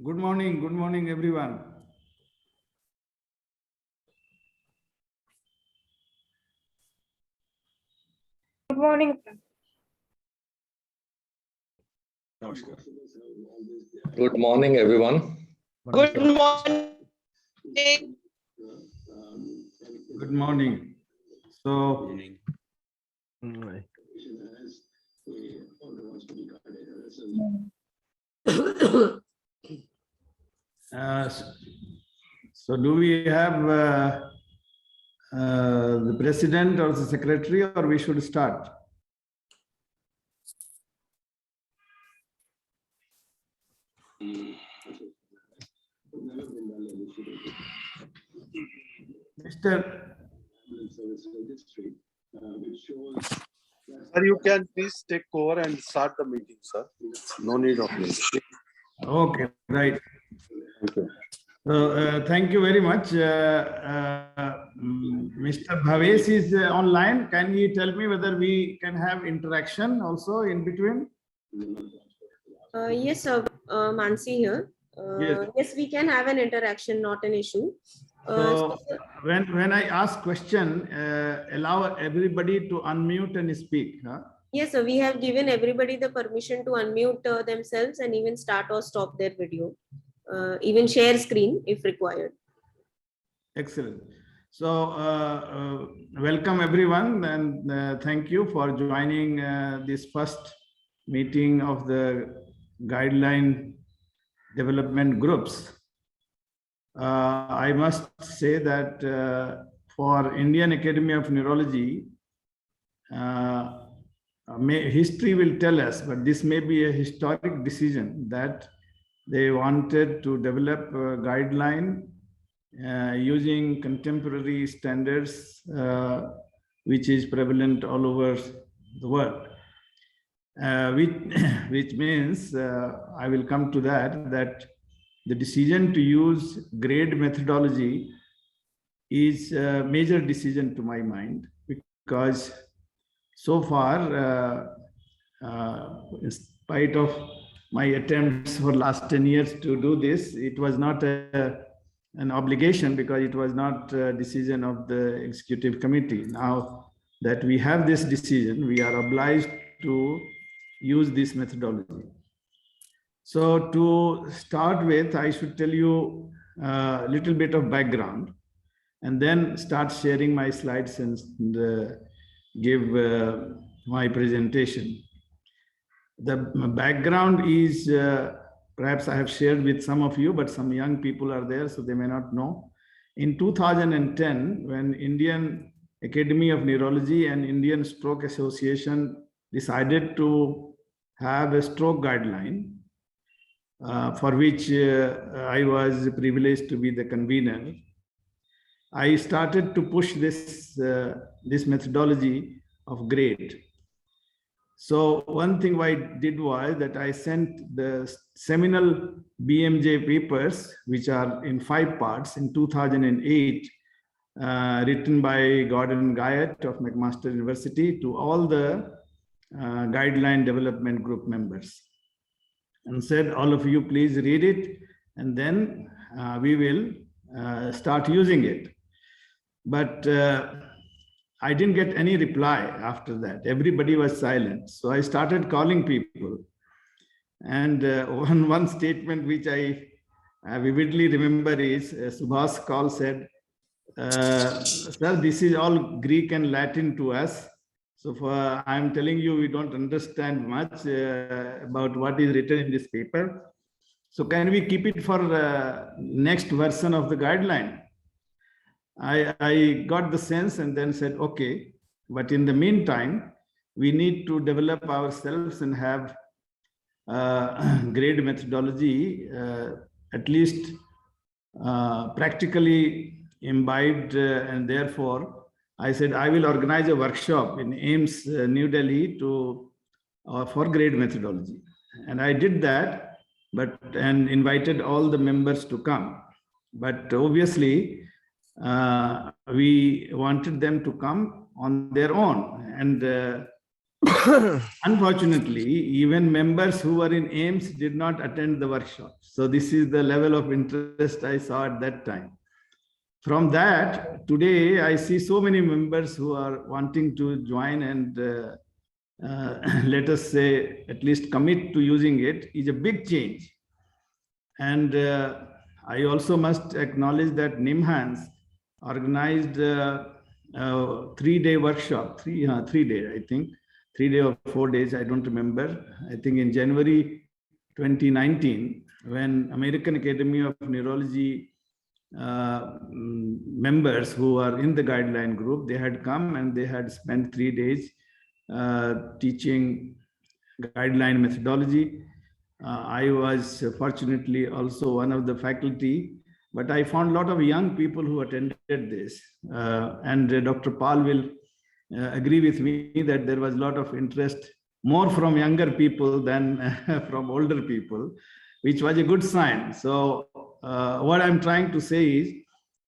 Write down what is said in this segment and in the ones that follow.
Good morning, everyone. Good morning. Good morning, everyone. Good morning. Good morning. So, so do we have the president or the secretary, or we should start? Mr. Sir, you can please take over and start the meeting, sir. No need of me. Okay, right. Thank you. So, thank you very much. Mr. Bhavesh is online. Can you tell me whether we can have interaction also in between? Yes, sir. Mansi here. Yes. Yes, we can have an interaction, not an issue. So when I ask question, allow everybody to unmute and speak. Huh? Yes, sir. We have given everybody the permission to unmute themselves and even start or stop their video. Even share screen if required. Excellent. So welcome everyone, and thank you for joining this first meeting of the guideline development groups. I must say that for Indian Academy of Neurology, history will tell us, but this may be a historic decision that they wanted to develop a guideline using contemporary standards, which is prevalent all over the world. Which means, I will come to that the decision to use grade methodology is a major decision to my mind, because so far, in spite of my attempts for last 10 years to do this, it was not an obligation, because it was not a decision of the executive committee. Now that we have this decision, we are obliged to use this methodology. So to start with, I should tell you a little bit of background, and then start sharing my slides and give my presentation. The background is, perhaps I have shared with some of you, but some young people are there, so they may not know. In 2010, when Indian Academy of Neurology and Indian Stroke Association decided to have a stroke guideline, for which I was privileged to be the convener, I started to push this methodology of grade. So one thing I did was that I sent the seminal BMJ papers, which are in 5 parts, in 2008, written by Gordon Guyot of McMaster University, to all the guideline development group members, and said, all of you please read it, and then we will start using it. But I didn't get any reply after that. Everybody was silent. So I started calling people. And one statement which I vividly remember is, Subhas call said, sir, this is all Greek and Latin to us. So I'm telling you, we don't understand much about what is written in this paper. So can we keep it for next version of the guideline? I got the sense and then said, okay, but in the meantime, we need to develop ourselves and have grade methodology, at least practically imbibed, and therefore I said I will organize a workshop in AIMS, New Delhi, for grade methodology. And I did that, and invited all the members to come. But obviously, we wanted them to come on their own. And Unfortunately, even members who were in AIMS did not attend the workshop. So this is the level of interest I saw at that time. From that, today I see so many members who are wanting to join and let us say at least commit to using it is a big change. And I also must acknowledge that NIMHANS organized a 3-day workshop, 3-day, I think, 3-day or 4 days, I don't remember. I think in January 2019, when American Academy of Neurology members who are in the guideline group, they had come and they had spent 3 days teaching guideline methodology. I was fortunately also one of the faculty, but I found a lot of young people who attended this. And Dr. Paul will agree with me that there was a lot of interest, more from younger people than from older people, which was a good sign. So what I'm trying to say is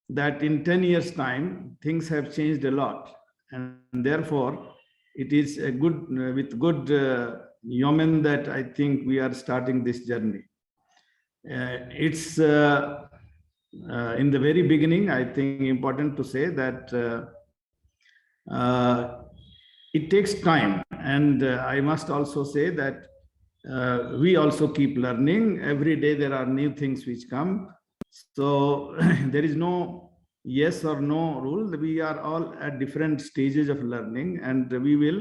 that in 10 years' time, things have changed a lot. And therefore, it is a good, with good yeoman that I think we are starting this journey. It's in the very beginning, I think important to say that it takes time. And I must also say that we also keep learning. Every day there are new things which come. So there is no yes or no rule. We are all at different stages of learning, and we will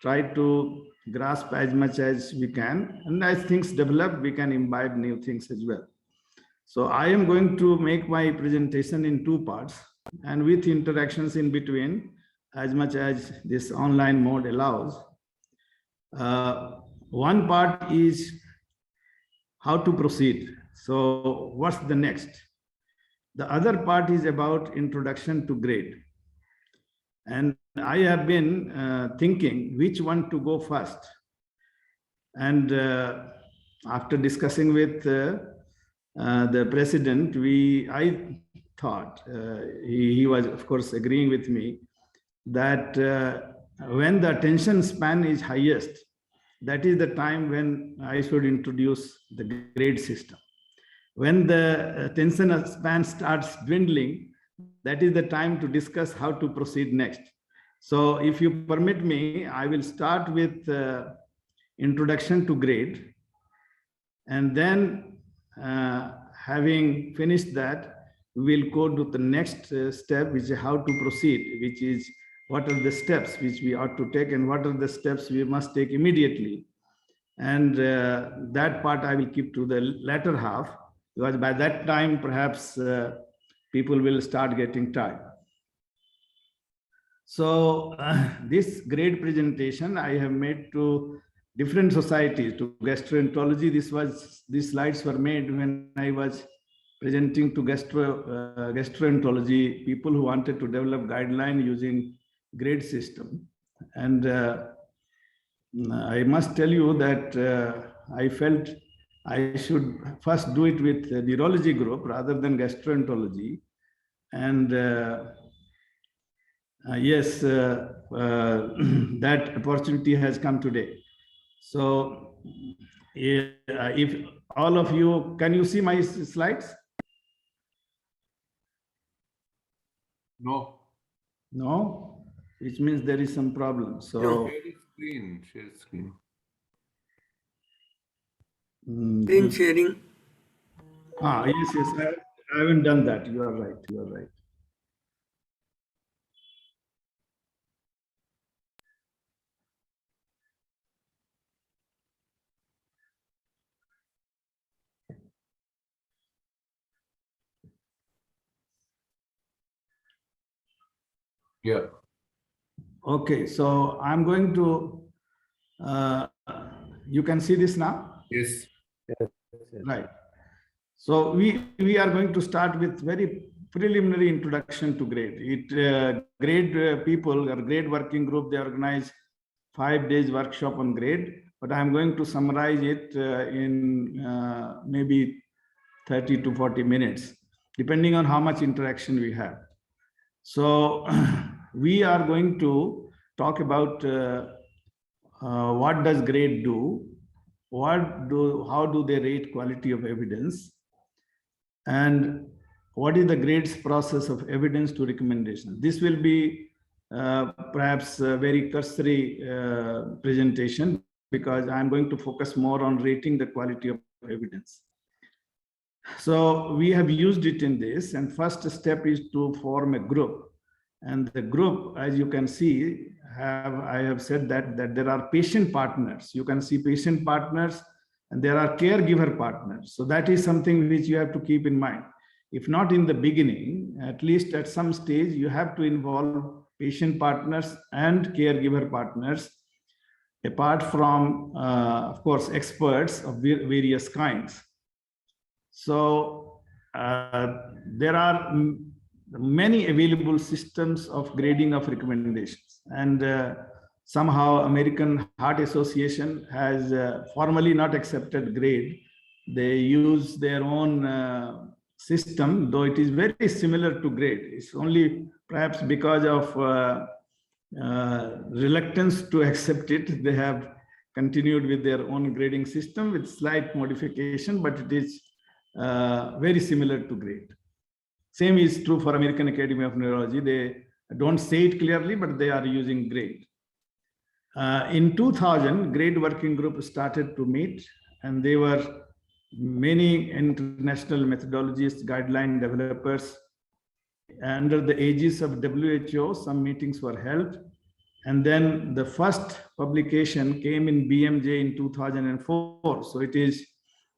try to grasp as much as we can. And as things develop, we can imbibe new things as well. So I am going to make my presentation in 2 parts, and with interactions in between, as much as this online mode allows. One part is how to proceed. So what's the next? The other part is about introduction to grade. And I have been thinking which one to go first. And after discussing with the president, I thought, he was of course agreeing with me, that when the attention span is highest, that is the time when I should introduce the grade system. When the attention span starts dwindling, that is the time to discuss how to proceed next. So if you permit me, I will start with introduction to grade. And then having finished that, we will go to the next step, which is how to proceed, which is what are the steps which we ought to take and what are the steps we must take immediately. And that part I will keep to the latter half, because by that time, perhaps people will start getting tired. So this grade presentation I have made to different societies, to gastroenterology. These slides were made when I was presenting to gastroenterology, people who wanted to develop guideline using grade system. And I must tell you that I felt I should first do it with the neurology group rather than gastroenterology. And yes, that opportunity has come today. So if all of you, can you see my slides? No. No, which means there is some problem. So Share screen. Screen sharing. Yes, I haven't done that. You are right. You are right. Yeah. Okay, so I'm going to, you can see this now? Yes. Right. So we are going to start with very preliminary introduction to grade. Grade people or grade working group, they organize 5 days workshop on grade, but I'm going to summarize it in maybe 30 to 40 minutes, depending on how much interaction we have. So we are going to talk about what does grade do? How do they rate quality of evidence? And what is the grades process of evidence to recommendation? This will be perhaps a very cursory presentation, because I'm going to focus more on rating the quality of evidence. So we have used it in this, and first step is to form a group. And the group, as you can see, I have said that there are patient partners. You can see patient partners, and there are caregiver partners. So that is something which you have to keep in mind. If not in the beginning, at least at some stage, you have to involve patient partners and caregiver partners, apart from, of course, experts of various kinds. So there are many available systems of grading of recommendations, and somehow American Heart Association has formally not accepted grade. They use their own system, though it is very similar to grade. It's only perhaps because of reluctance to accept it, they have continued with their own grading system with slight modification, but it is very similar to grade. Same is true for American Academy of Neurology. They don't say it clearly, but they are using grade. In 2000, grade working group started to meet, and they were many international methodologists, guideline developers. Under the aegis of WHO, some meetings were held. And then the first publication came in BMJ in 2004. So it is,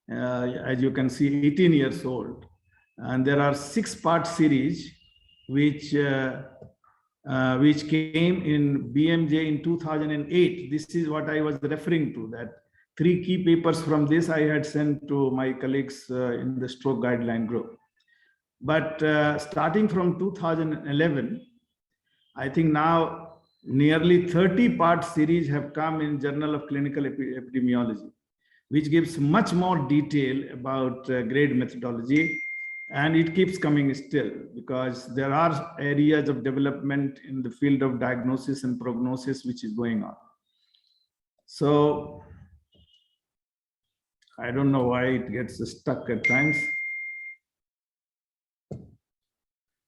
as you can see, 18 years old. And there are 6-part series which came in BMJ in 2008. This is what I was referring to, that 3 key papers from this I had sent to my colleagues in the stroke guideline group. But starting from 2011, I think now nearly 30-part series have come in Journal of Clinical Epidemiology, which gives much more detail about grade methodology. And it keeps coming still, because there are areas of development in the field of diagnosis and prognosis which is going on. So I don't know why it gets stuck at times.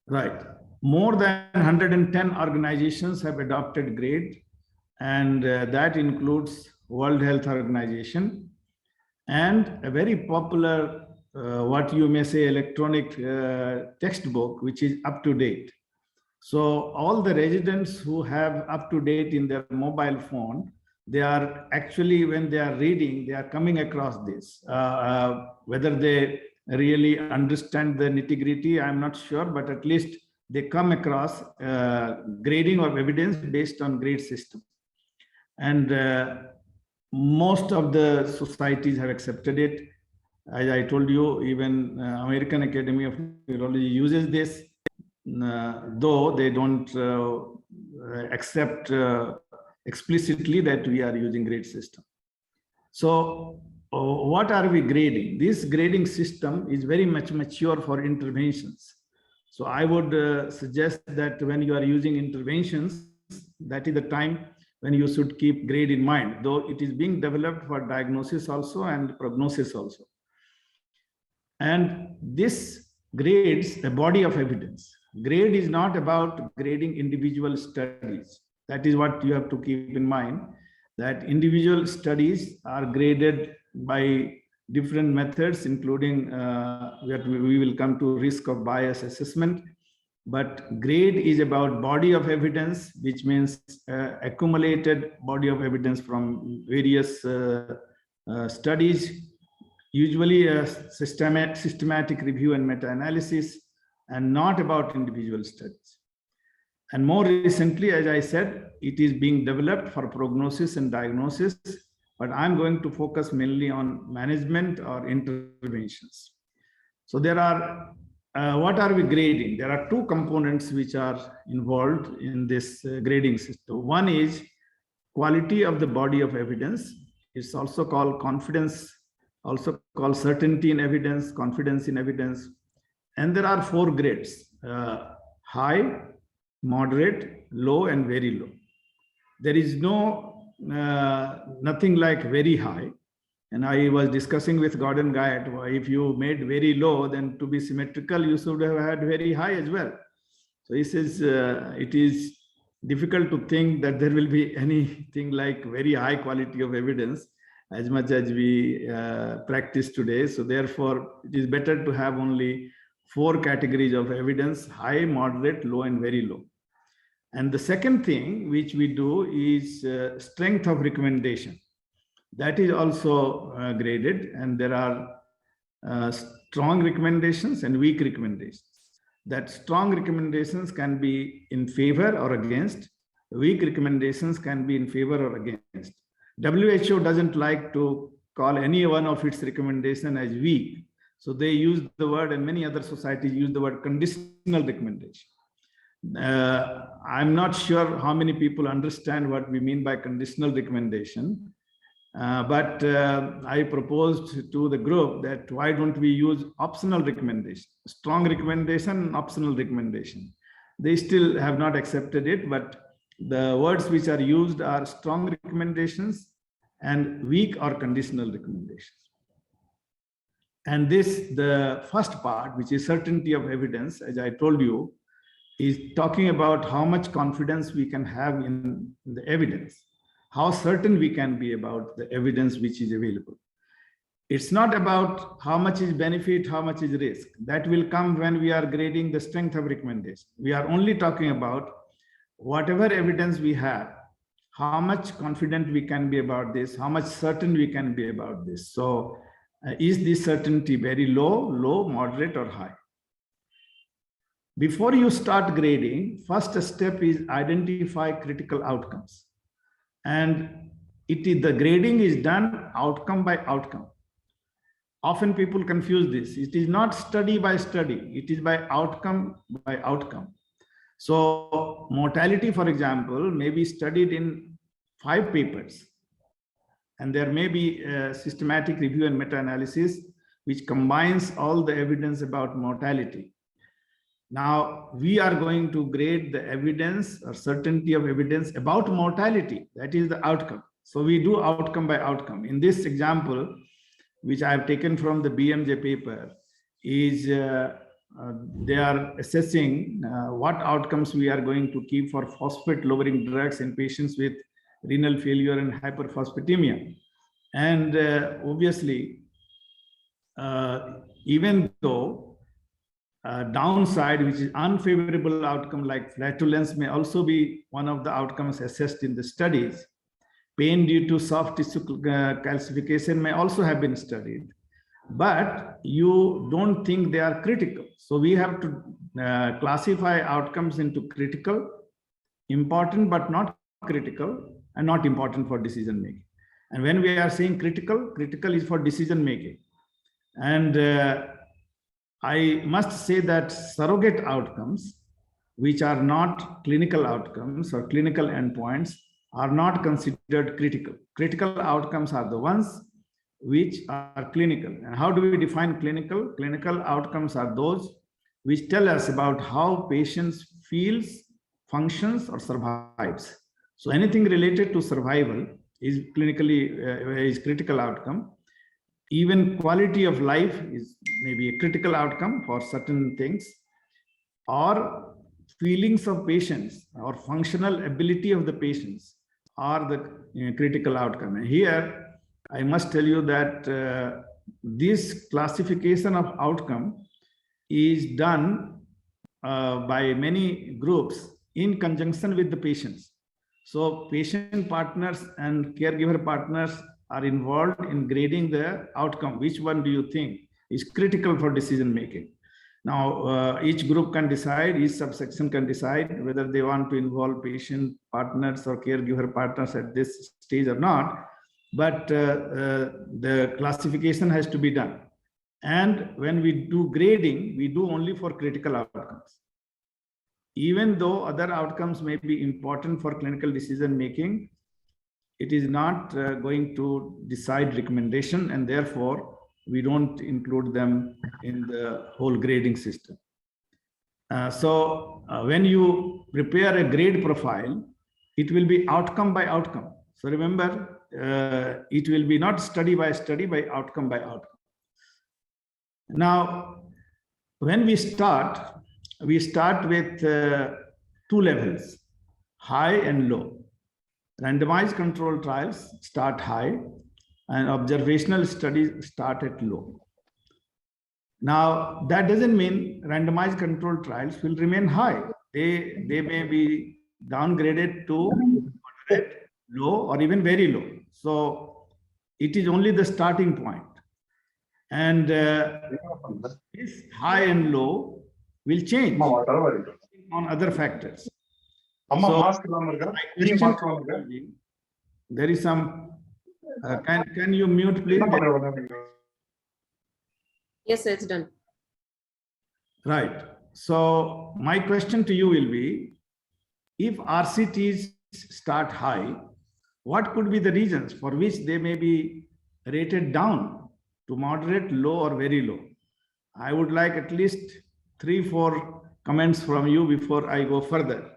Right. More than 110 organizations have adopted grade, and that includes World Health Organization and a very popular what you may say electronic textbook, which is up to date. So all the residents who have up to date in their mobile phone, they are actually, when they are reading, they are coming across this. Whether they really understand the nitty-gritty, I'm not sure, but at least they come across grading of evidence based on grade system. And most of the societies have accepted it. As I told you, even American Academy of Neurology uses this, though they don't accept explicitly that we are using grade system. So what are we grading? This grading system is very much mature for interventions. So I would suggest that when you are using interventions, that is the time when you should keep grade in mind, though it is being developed for diagnosis also and prognosis also. And this grades a body of evidence. Grade is not about grading individual studies. That is what you have to keep in mind, that individual studies are graded by different methods, including that we will come to risk of bias assessment. But grade is about body of evidence, which means accumulated body of evidence from various studies, usually a systematic review and meta-analysis, and not about individual studies. And more recently, as I said, it is being developed for prognosis and diagnosis, but I'm going to focus mainly on management or interventions. So there are, what are we grading? There are 2 components which are involved in this grading system. One is quality of the body of evidence. It's also called confidence, also called certainty in evidence, confidence in evidence. And there are 4 grades, high, moderate, low, and very low. There is no nothing like very high. And I was discussing with Gordon Guyatt, if you made very low, then to be symmetrical, you should have had very high as well. So he says it is difficult to think that there will be anything like very high quality of evidence as much as we practice today. So therefore, it is better to have only 4 categories of evidence: high, moderate, low, and very low. And the second thing which we do is strength of recommendation. That is also graded, and there are strong recommendations and weak recommendations. That strong recommendations can be in favor or against. Weak recommendations can be in favor or against. WHO doesn't like to call any one of its recommendation as weak. So they use the word, and many other societies use the word conditional recommendation. I'm not sure how many people understand what we mean by conditional recommendation. But I proposed to the group that why don't we use optional recommendation, strong recommendation, optional recommendation. They still have not accepted it, but the words which are used are strong recommendations and weak or conditional recommendations. And this, the first part, which is certainty of evidence, as I told you, is talking about how much confidence we can have in the evidence, how certain we can be about the evidence which is available. It's not about how much is benefit, how much is risk. That will come when we are grading the strength of recommendation. We are only talking about whatever evidence we have, how much confident we can be about this, how much certain we can be about this. So is this certainty very low, moderate, or high? Before you start grading, first step is identify critical outcomes. And the grading is done outcome by outcome. Often people confuse this. It is not study by study. It is by outcome by outcome. So mortality, for example, may be studied in 5 papers. And there may be a systematic review and meta-analysis which combines all the evidence about mortality. Now, we are going to grade the evidence or certainty of evidence about mortality. That is the outcome. So we do outcome by outcome. In this example, which I have taken from the BMJ paper, is they are assessing what outcomes we are going to keep for phosphate-lowering drugs in patients with renal failure and hyperphosphatemia. And obviously, even though downside, which is unfavorable outcome like flatulence, may also be one of the outcomes assessed in the studies. Pain due to soft tissue calcification may also have been studied, but you don't think they are critical. So we have to classify outcomes into critical, important but not critical, and not important for decision making. And when we are saying critical, critical is for decision making. And I must say that surrogate outcomes, which are not clinical outcomes or clinical endpoints, are not considered critical. Critical outcomes are the ones which are clinical. And how do we define clinical? Clinical outcomes are those which tell us about how patients feels, functions, or survives. So anything related to survival is is critical outcome. Even quality of life is maybe a critical outcome for certain things, or feelings of patients or functional ability of the patients are the critical outcome. And here, I must tell you that this classification of outcome is done by many groups in conjunction with the patients. So patient partners and caregiver partners are involved in grading the outcome. Which one do you think is critical for decision making? Now, each group can decide, each subsection can decide whether they want to involve patient partners or caregiver partners at this stage or not. But the classification has to be done. And when we do grading, we do only for critical outcomes. Even though other outcomes may be important for clinical decision making, it is not going to decide recommendation, and therefore we don't include them in the whole grading system. So when you prepare a grade profile, it will be outcome by outcome. So remember, it will be not study by study, by outcome by outcome. Now, when we start with two levels, high and low. Randomized controlled trials start high and observational studies start at low. Now, that doesn't mean randomized controlled trials will remain high. They may be downgraded to moderate, low, or even very low. So it is only the starting point. And this high and low will change on other factors. So there is some, can you mute please? Yes, it's done. Right. So my question to you will be, if RCTs start high, what could be the reasons for which they may be rated down to moderate, low, or very low? I would like at least 3-4 comments from you before I go further.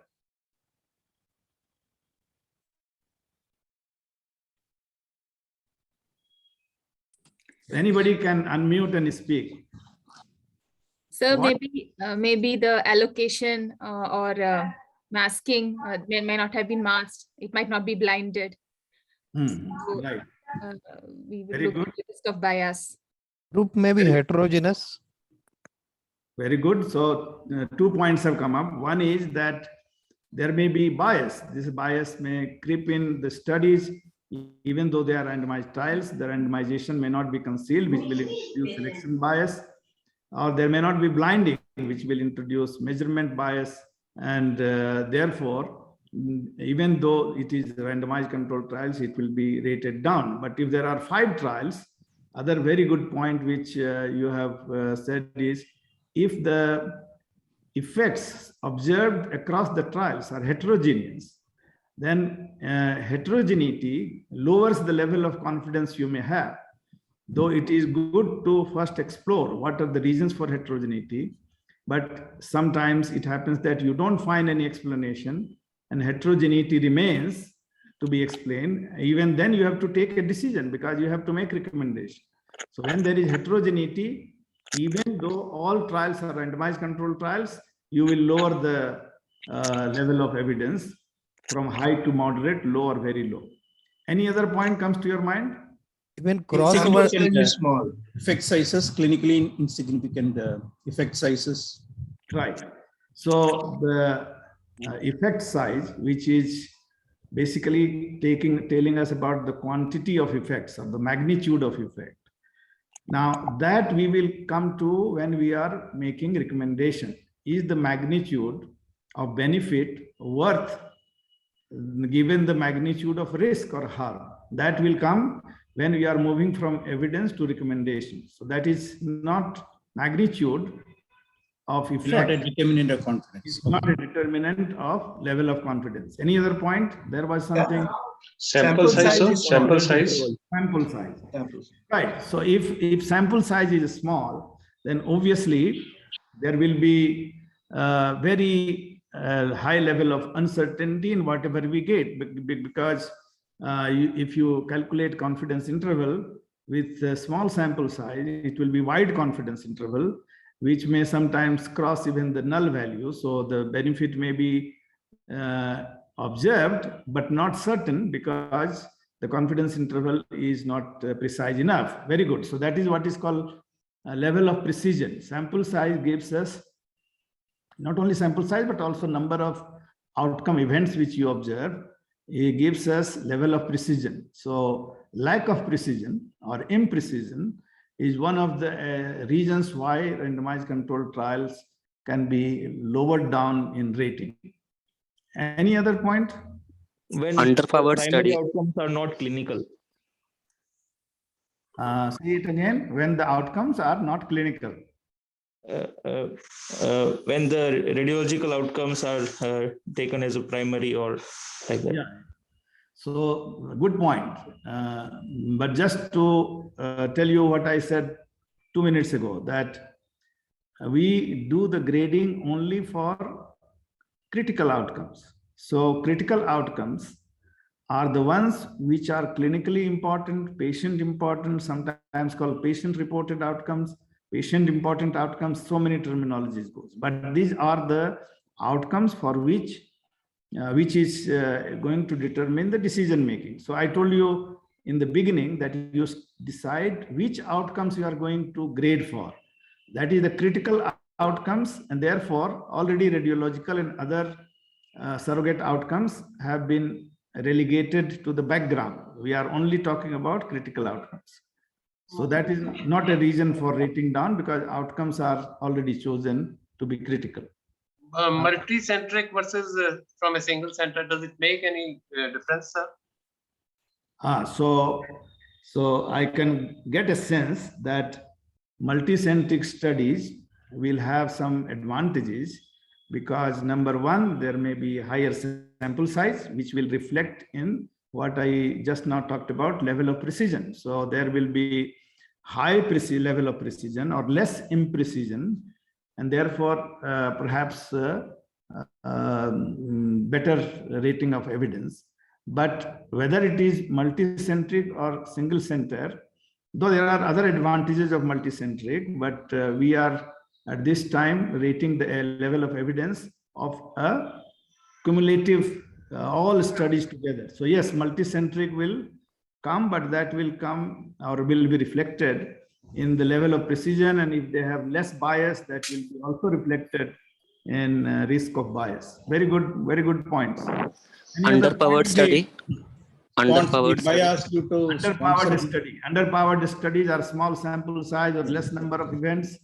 Anybody can unmute and speak. So What- maybe the allocation or masking may not have been masked. It might not be blinded. So, Right. We will Very look good. at the risk of bias. Group may be heterogeneous. Very good. So 2 points have come up. One is that there may be bias. This bias may creep in the studies, even though they are randomized trials. The randomization may not be concealed, which will introduce selection bias, or there may not be blinding, which will introduce measurement bias. And therefore, even though it is randomized controlled trials, it will be rated down. But if there are 5 trials, other very good point which you have said is, if the effects observed across the trials are heterogeneous, then heterogeneity lowers the level of confidence you may have. Though it is good to first explore what are the reasons for heterogeneity, but sometimes it happens that you don't find any explanation and heterogeneity remains to be explained. Even then you have to take a decision because you have to make recommendation. So when there is heterogeneity, even though all trials are randomized controlled trials, you will lower the level of evidence from high to moderate, low, or very low. Any other point comes to your mind? Even crossover. Significantly small effect sizes, clinically insignificant effect sizes. Right. So the effect size, which is basically telling us about the quantity of effects or the magnitude of effect. Now that we will come to when we are making recommendation. Is the magnitude of benefit worth given the magnitude of risk or harm? That will come when we are moving from evidence to recommendation. So that is not magnitude of effect. Not a determinant of confidence. It's not a determinant of level of confidence. Any other point? There was something. Sample size, sir? is Sample small. size. Sample size. Sample. Right. So if sample size is small, then obviously there will be very high level of uncertainty in whatever we get, because if you calculate confidence interval with a small sample size, it will be wide confidence interval, which may sometimes cross even the null value. So the benefit may be observed, but not certain because the confidence interval is not precise enough. Very good. So that is what is called a level of precision. Sample size gives us not only sample size, but also number of outcome events which you observe. It gives us level of precision. So lack of precision or imprecision is one of the reasons why randomized controlled trials can be lowered down in rating. Any other point? When Underpowered primary study. outcomes are not clinical. Say it again. When the outcomes are not clinical. When the radiological outcomes are taken as a primary or like that. Yeah. So good point. But just to tell you what I said 2 minutes ago, that we do the grading only for critical outcomes. So critical outcomes are the ones which are clinically important, patient important, sometimes called patient reported outcomes, patient important outcomes, so many terminologies goes. But these are the outcomes for which is going to determine the decision making. So I told you in the beginning that you decide which outcomes you are going to grade for. That is the critical outcomes, and therefore already radiological and other surrogate outcomes have been relegated to the background. We are only talking about critical outcomes. So that is not a reason for rating down, because outcomes are already chosen to be critical. Multi-centric versus from a single center, does it make any difference, sir? So I can get a sense that multicentric studies will have some advantages, because number one, there may be higher sample size, which will reflect in what I just now talked about, level of precision. So there will be high level of precision or less imprecision, and therefore perhaps better rating of evidence. But whether it is multicentric or single center, though there are other advantages of multicentric, but we are at this time rating the level of evidence of a cumulative all studies together. So yes, multicentric will come, but that will come or will be reflected in the level of precision, and if they have less bias, that will be also reflected in risk of bias. Very good points. Underpowered study. Underpowered study. Underpowered studies are small sample size or less number of events,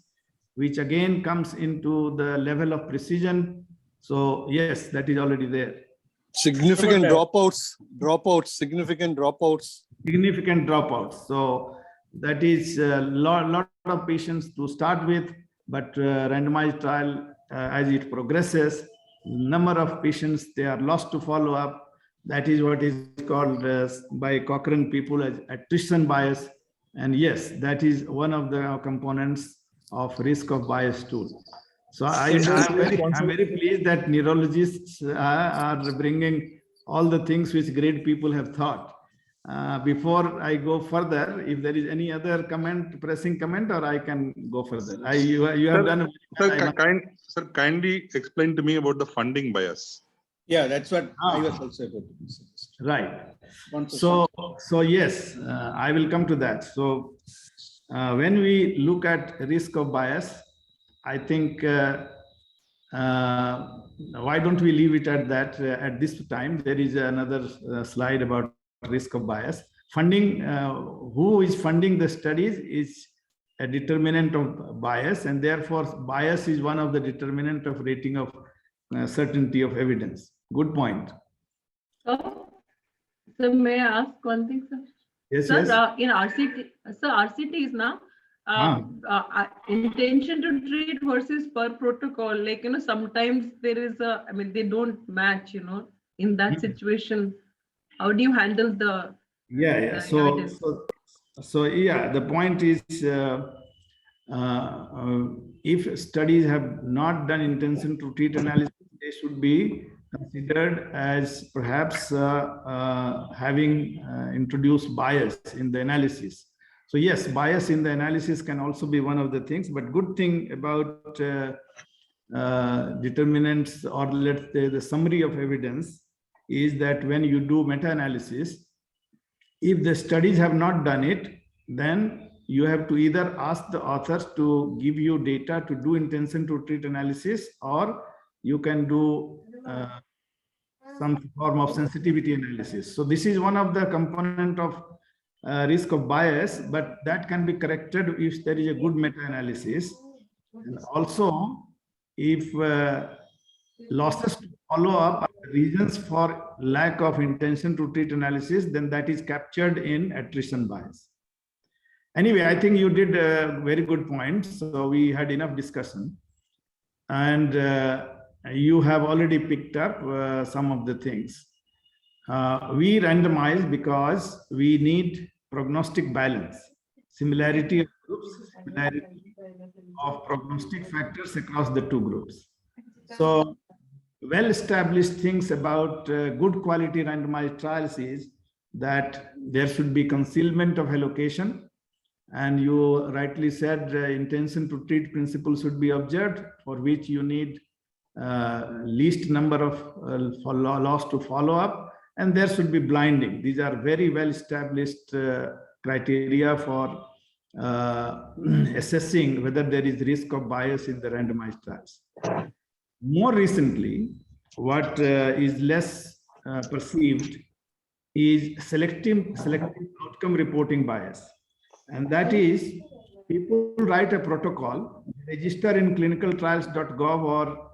which again comes into the level of precision. So yes, that is already there. Significant dropouts. So that is a lot of patients to start with, but randomized trial as it progresses, number of patients they are lost to follow up. That is what is called by Cochrane people as attrition bias. And yes, that is one of the components of risk of bias tool. So I'm very pleased that neurologists are bringing all the things which great people have thought. Before I go further, if there is any other comment, pressing comment, or I can go further. You have done. Sir, kindly explain to me about the funding bias. Yeah, that's what I was also about to suggest. Right. So yes, I will come to that. So when we look at risk of bias, I think why don't we leave it at that at this time? There is another slide about risk of bias. Funding, who is funding the studies is a determinant of bias, and therefore bias is one of the determinant of rating of certainty of evidence. Good point. So may I ask one thing, sir? Yes, sir, yes. In RCT, so RCT is now intention to treat versus per protocol. Like, sometimes there is they don't match, in that situation. How do you handle the evidence? So yeah, the point is if studies have not done intention to treat analysis, they should be considered as perhaps having introduced bias in the analysis. So yes, bias in the analysis can also be one of the things, but good thing about determinants, or let's say the summary of evidence, is that when you do meta-analysis, if the studies have not done it, then you have to either ask the authors to give you data to do intention to treat analysis, or you can do some form of sensitivity analysis. So this is one of the component of risk of bias, but that can be corrected if there is a good meta-analysis. And also, if losses to follow up are reasons for lack of intention to treat analysis, then that is captured in attrition bias. Anyway, I think you did a very good point. So we had enough discussion, and you have already picked up some of the things. We randomize because we need prognostic balance, similarity of groups, similarity of prognostic factors across the two groups. So well-established things about good quality randomized trials is that there should be concealment of allocation. And you rightly said intention to treat principle should be observed, for which you need least number of loss to follow up. And there should be blinding. These are very well-established criteria for assessing whether there is risk of bias in the randomized trials. More recently, what is less perceived is selective outcome reporting bias. And that is, people write a protocol, register in clinicaltrials.gov or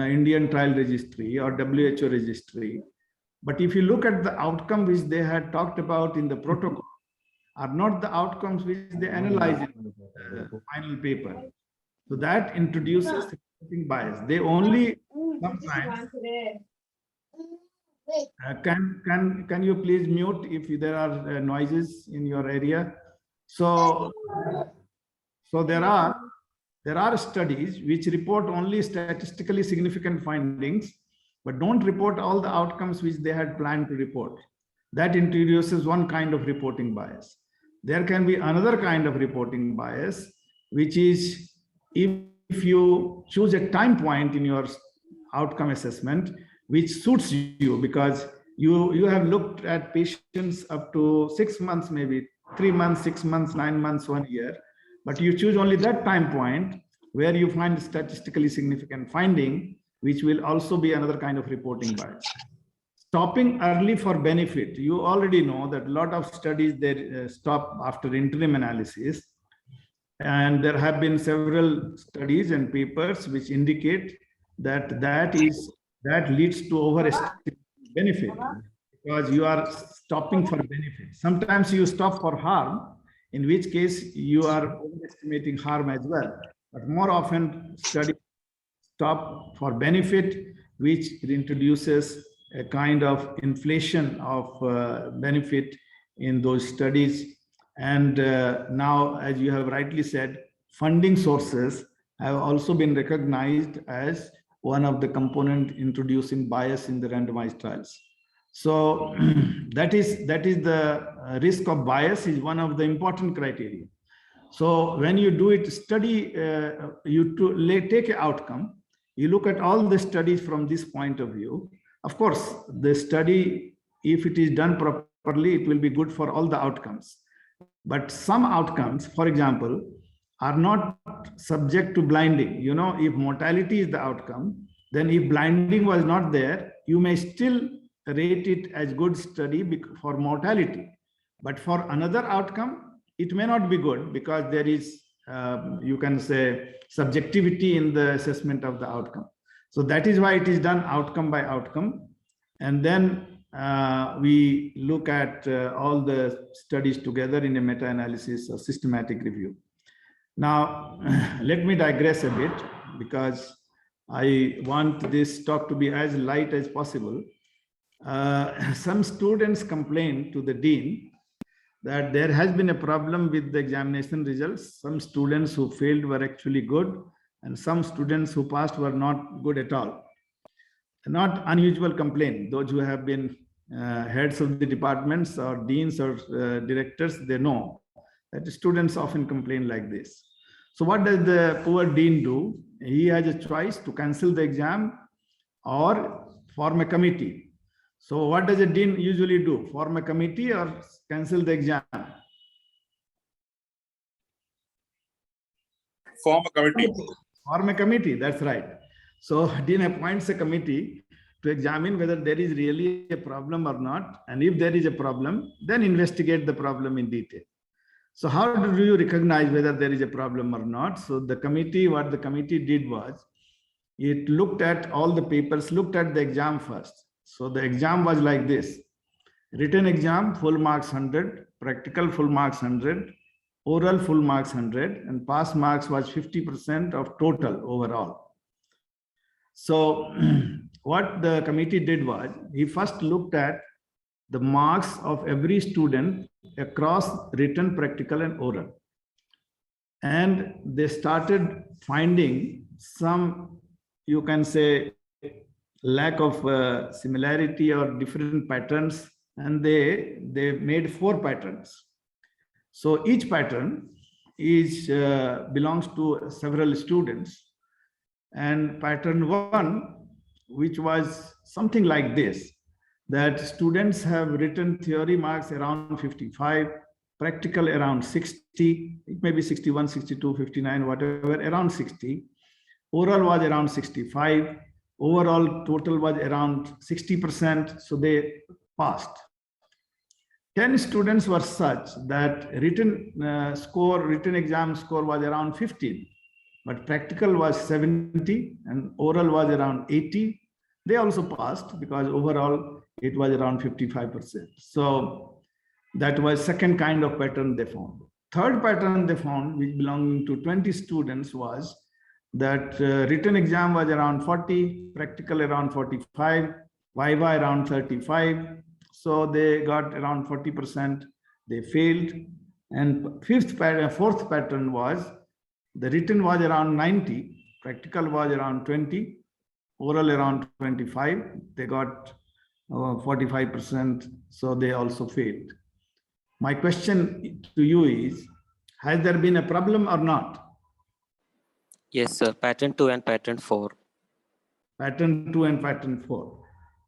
Indian Trial Registry or WHO Registry. But if you look at the outcome which they had talked about in the protocol, are not the outcomes which they analyze in the final paper. So that introduces bias. They only sometimes can you please mute if there are noises in your area? So there are studies which report only statistically significant findings, but don't report all the outcomes which they had planned to report. That introduces one kind of reporting bias. There can be another kind of reporting bias, which is if you choose a time point in your outcome assessment which suits you, because you have looked at patients up to 6 months, maybe 3 months, 6 months, 9 months, 1 year, but you choose only that time point where you find statistically significant finding, which will also be another kind of reporting bias. Stopping early for benefit. You already know that a lot of studies they stop after interim analysis. And there have been several studies and papers which indicate that that leads to overestimate benefit, because you are stopping for benefit. Sometimes you stop for harm, in which case you are overestimating harm as well. But more often studies stop for benefit, which introduces a kind of inflation of benefit in those studies. And now, as you have rightly said, funding sources have also been recognized as one of the component introducing bias in the randomized trials. So that is the risk of bias is one of the important criteria. So when you do it, study, you take an outcome, you look at all the studies from this point of view. Of course, the study, if it is done properly, it will be good for all the outcomes. But some outcomes, for example, are not subject to blinding. You know, if mortality is the outcome, then if blinding was not there, you may still rate it as good study for mortality. But for another outcome, it may not be good because there is, you can say, subjectivity in the assessment of the outcome. So that is why it is done outcome by outcome. And then we look at all the studies together in a meta-analysis or systematic review. Now, let me digress a bit because I want this talk to be as light as possible. Some students complained to the dean that there has been a problem with the examination results. Some students who failed were actually good, and some students who passed were not good at all. Not unusual complaint. Those who have been heads of the departments or deans or directors, they know that the students often complain like this. So what does the poor dean do? He has a choice to cancel the exam or form a committee. So what does a dean usually do? Form a committee or cancel the exam? Form a committee. Form a committee, that's right. So dean appoints a committee to examine whether there is really a problem or not. And if there is a problem, then investigate the problem in detail. So how do you recognize whether there is a problem or not? So the committee, what the committee did was, it looked at all the papers, looked at the exam first. So the exam was like this: written exam, full marks 100, practical full marks 100, oral full marks 100, and pass marks was 50% of total overall. So what the committee did was, he first looked at the marks of every student across written, practical, and oral. And they started finding some, you can say, lack of similarity or different patterns, and they made 4 patterns. So each pattern is belongs to several students, and pattern 1, which was something like this, that students have written theory marks around 55, practical around 60, it may be 61, 62, 59, whatever, around 60. Oral was around 65. Overall total was around 60%, so they passed. 10 students were such that written exam score was around 15, but practical was 70 and oral was around 80. They also passed because overall it was around 55%. So that was second kind of pattern they found. Third pattern they found, which belonging to 20 students, was that written exam was around 40, practical around 45, Viva around 35. So they got around 40%, they failed. And fourth pattern was the written was around 90, practical was around 20, oral around 25. They got 45%, so they also failed. My question to you is, has there been a problem or not? Yes, sir. Pattern 2 and pattern 4. Pattern 2 and pattern 4.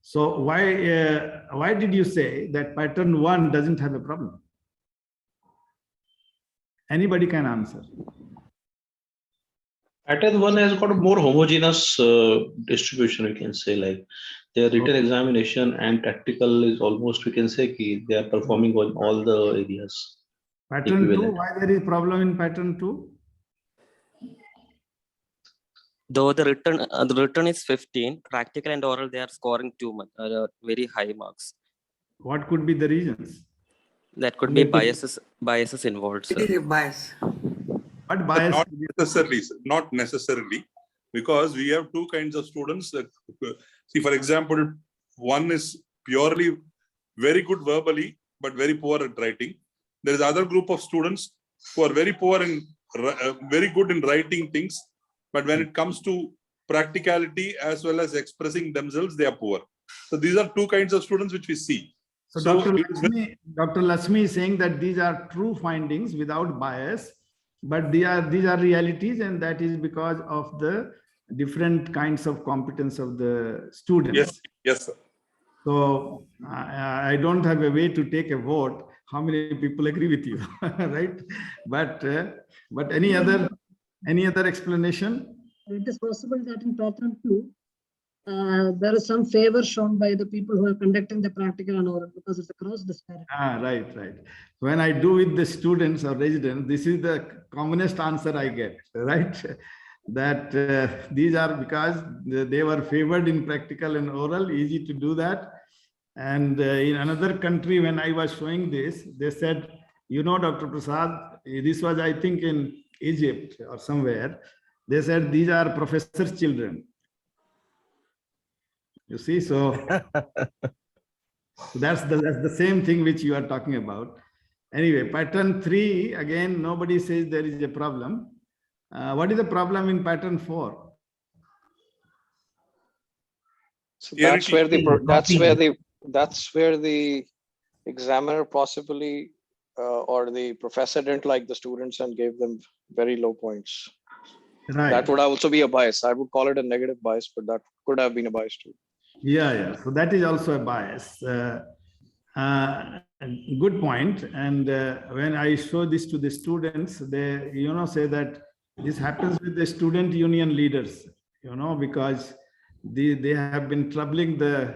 So why did you say that pattern 1 doesn't have a problem? Anybody can answer. Pattern 1 has got a more homogeneous distribution, we can say, like their written examination and practical is almost, we can say, they are performing on all the areas. Pattern 2, why there is problem in pattern 2? Though the written is 15, practical and oral, they are scoring too much, very high marks. What could be the reasons? That could be biases involved, sir. It is a bias. What bias? Not necessarily, because we have 2 kinds of students. See, for example, one is purely very good verbally, but very poor at writing. There is other group of students who are very poor and very good in writing things, but when it comes to practicality as well as expressing themselves, they are poor. So these are 2 kinds of students which we see. So Dr. Lakshmi is saying that these are true findings without bias, but these are realities, and that is because of the different kinds of competence of the students. Yes, yes, sir. So I don't have a way to take a vote how many people agree with you, right? But any other explanation? It is possible that in pattern 2, there is some favor shown by the people who are conducting the practical and oral, because it's a cross disparity. Right. When I do with the students or residents, this is the commonest answer I get, right? That these are because they were favored in practical and oral, easy to do that. And in another country, when I was showing this, they said, you know, Dr. Prasad, this was, I think, in Egypt or somewhere. They said, these are professors' children. You see, so that's the same thing which you are talking about. Anyway, pattern 3, again, nobody says there is a problem. What is the problem in pattern 4? So that's where the examiner possibly or the professor didn't like the students and gave them very low points. Right. That would also be a bias. I would call it a negative bias, but that could have been a bias too. Yeah. So that is also a bias. Good point. And when I show this to the students, they, say that this happens with the student union leaders, because they have been troubling the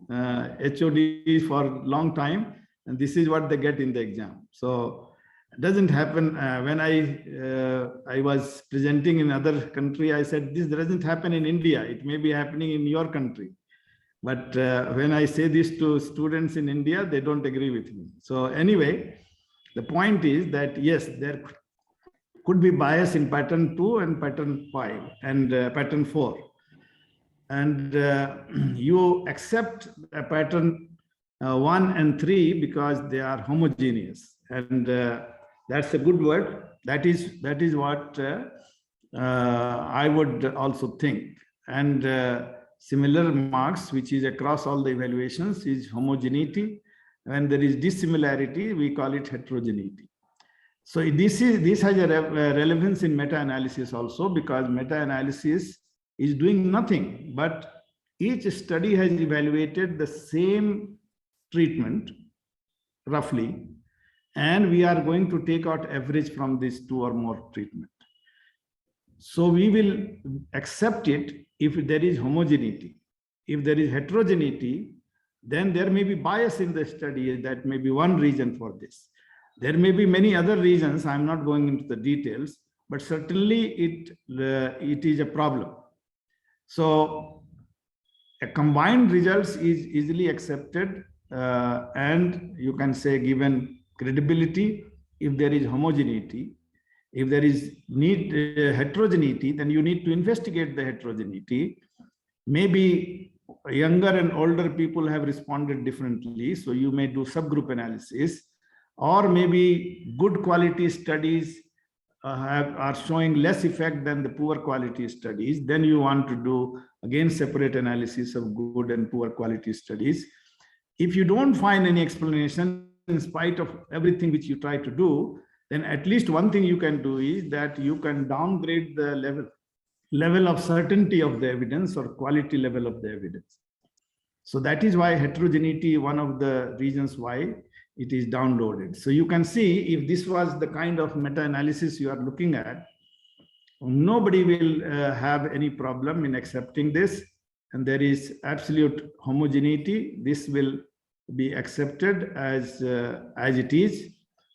HOD for a long time, and this is what they get in the exam. So it doesn't happen. When I was presenting in other country, I said, this doesn't happen in India. It may be happening in your country. But when I say this to students in India, they don't agree with me. So anyway, the point is that, yes, there could be bias in pattern 2 and pattern 5 and pattern 4. And you accept a pattern 1 and 3 because they are homogeneous. And that's a good word. That is what I would also think. And similar marks, which is across all the evaluations, is homogeneity. When there is dissimilarity, we call it heterogeneity. So this has a relevance in meta-analysis also, because meta-analysis is doing nothing, but each study has evaluated the same treatment roughly, and we are going to take out average from these two or more treatment. So we will accept it if there is homogeneity. If there is heterogeneity, then there may be bias in the study. That may be one reason for this. There may be many other reasons. I'm not going into the details, but certainly it is a problem. So a combined results is easily accepted, and you can say given credibility if there is homogeneity. If there is heterogeneity, then you need to investigate the heterogeneity. Maybe younger and older people have responded differently, so you may do subgroup analysis, or maybe good quality studies are showing less effect than the poor quality studies. Then you want to do again separate analysis of good and poor quality studies. If you don't find any explanation in spite of everything which you try to do, then at least one thing you can do is that you can downgrade the level of certainty of the evidence or quality level of the evidence. So that is why heterogeneity, one of the reasons why it is downloaded. So you can see if this was the kind of meta-analysis you are looking at, nobody will have any problem in accepting this, and there is absolute homogeneity. This will be accepted as it is.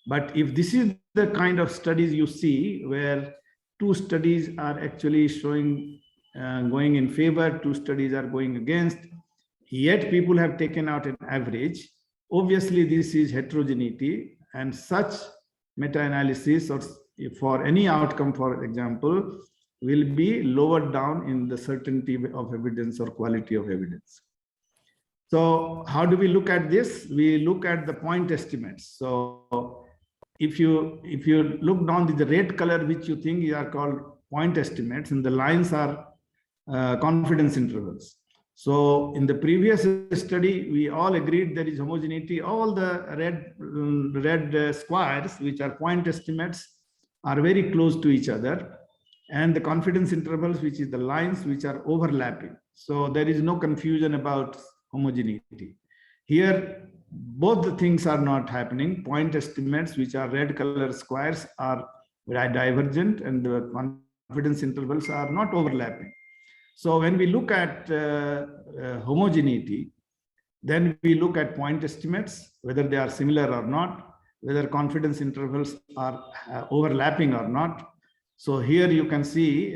But if this is the kind of studies you see where two studies are actually showing going in favor, two studies are going against, yet people have taken out an average, obviously this is heterogeneity, and such meta-analysis or for any outcome, for example, will be lowered down in the certainty of evidence or quality of evidence. So how do we look at this? We look at the point estimates. So if you look down the red color, which you think are called point estimates, and the lines are confidence intervals. So in the previous study, we all agreed there is homogeneity. All the red squares, which are point estimates, are very close to each other. And the confidence intervals, which is the lines which are overlapping. So there is no confusion about homogeneity. Here, both the things are not happening. Point estimates, which are red color squares, are divergent, and the confidence intervals are not overlapping. So when we look at homogeneity, then we look at point estimates, whether they are similar or not, whether confidence intervals are overlapping or not. So here you can see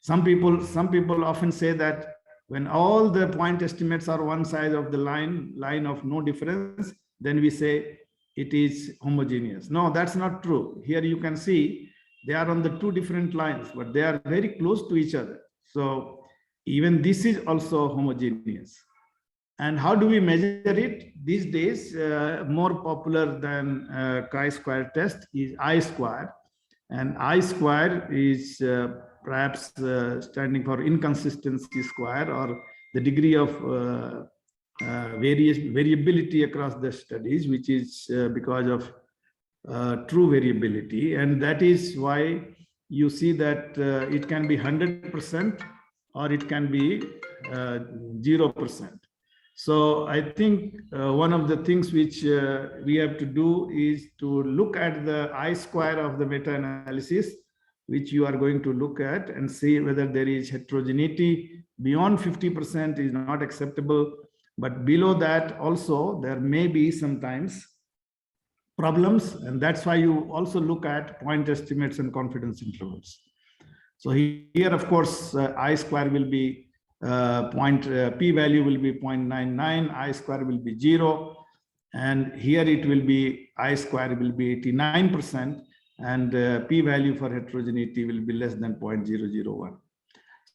some people often say that when all the point estimates are one side of the line of no difference, then we say it is homogeneous. No, that's not true. Here you can see they are on the two different lines, but they are very close to each other. So even this is also homogeneous. And how do we measure it? These days, more popular than chi-square test is I-square. And I-square is perhaps standing for inconsistency square, or the degree of variability across the studies, which is because of true variability. And that is why you see that it can be 100% or it can be 0%. So I think one of the things which we have to do is to look at the I-square of the meta-analysis, which you are going to look at and see whether there is heterogeneity. Beyond 50% is not acceptable, but below that also there may be sometimes problems, and that's why you also look at point estimates and confidence intervals. So here, of course, I-square will be p-value will be 0.99, I-square will be 0, and here it will be I-square will be 89%, and p-value for heterogeneity will be less than 0.001.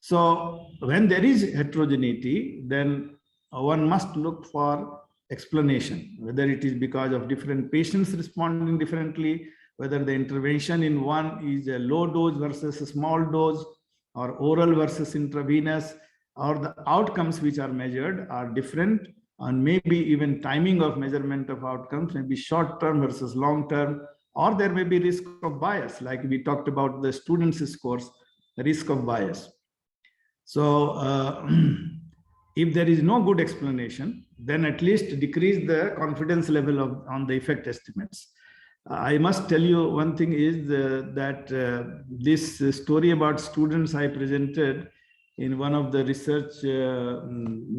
So when there is heterogeneity, then one must look for explanation, whether it is because of different patients responding differently, whether the intervention in one is a low dose versus a small dose, or oral versus intravenous, or the outcomes which are measured are different, and maybe even timing of measurement of outcomes may be short term versus long term, or there may be risk of bias, like we talked about the students' scores, the risk of bias. So if there is no good explanation, then at least decrease the confidence level on the effect estimates. I must tell you one thing is that this story about students I presented in one of the research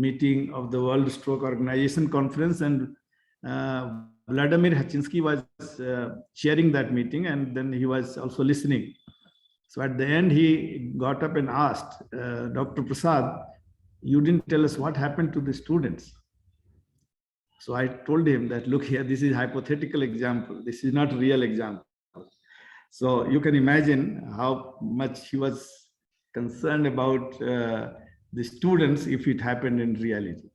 meeting of the World Stroke Organization conference, and Vladimir Hachinsky was chairing that meeting, and then he was also listening. So at the end, he got up and asked, Dr. Prasad, you didn't tell us what happened to the students. So I told him that, look here, this is hypothetical example. This is not real example. So you can imagine how much he was concerned about the students if it happened in reality.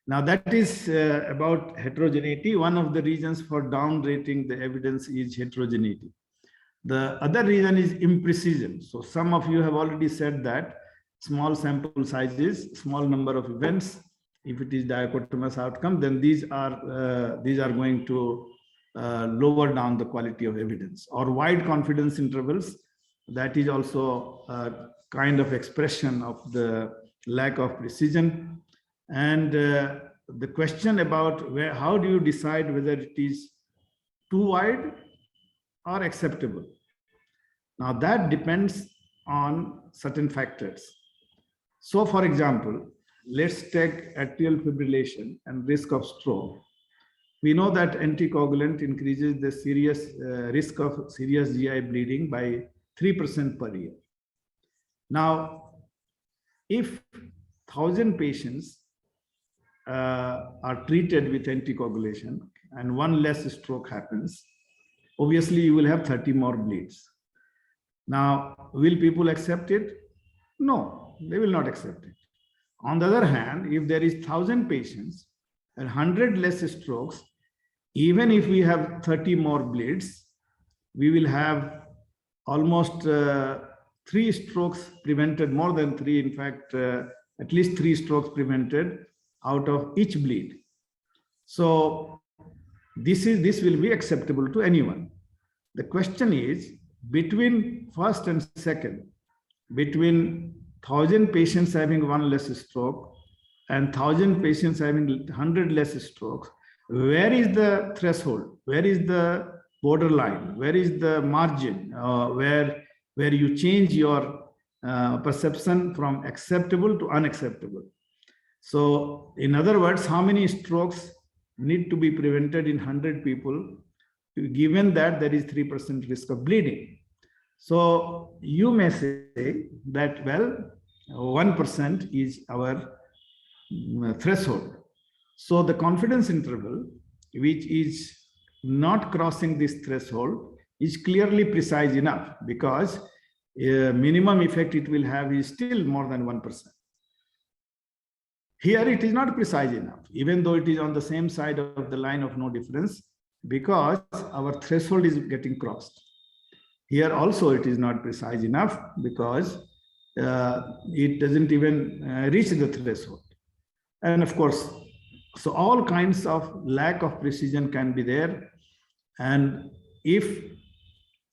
Now that is about heterogeneity. One of the reasons for down rating the evidence is heterogeneity. The other reason is imprecision. So some of you have already said that small sample sizes, small number of events, if it is dichotomous outcome, then these are going to lower down the quality of evidence. Or wide confidence intervals, that is also a kind of expression of the lack of precision. And the question about how do you decide whether it is too wide or acceptable? Now that depends on certain factors. So for example, let's take atrial fibrillation and risk of stroke. We know that anticoagulant increases the serious risk of serious GI bleeding by 3% per year. Now, if 1,000 patients are treated with anticoagulation and one less stroke happens, obviously you will have 30 more bleeds. Now, will people accept it? No, they will not accept it. On the other hand, if there is 1,000 patients and 100 less strokes, even if we have 30 more bleeds, we will have almost 3 strokes prevented, more than 3, in fact, at least 3 strokes prevented out of each bleed. So this will be acceptable to anyone. The question is, between first and second, between 1,000 patients having 1 less stroke and 1,000 patients having 100 less strokes, where is the threshold? Where is the borderline? Where is the margin where you change your perception from acceptable to unacceptable? So in other words, how many strokes need to be prevented in 100 people, given that there is 3% risk of bleeding? So you may say that, well, 1% is our threshold. So the confidence interval, which is not crossing this threshold, is clearly precise enough, because minimum effect it will have is still more than 1%. Here it is not precise enough, even though it is on the same side of the line of no difference, because our threshold is getting crossed. Here also it is not precise enough, because it doesn't even reach the threshold. And of course, so all kinds of lack of precision can be there. And if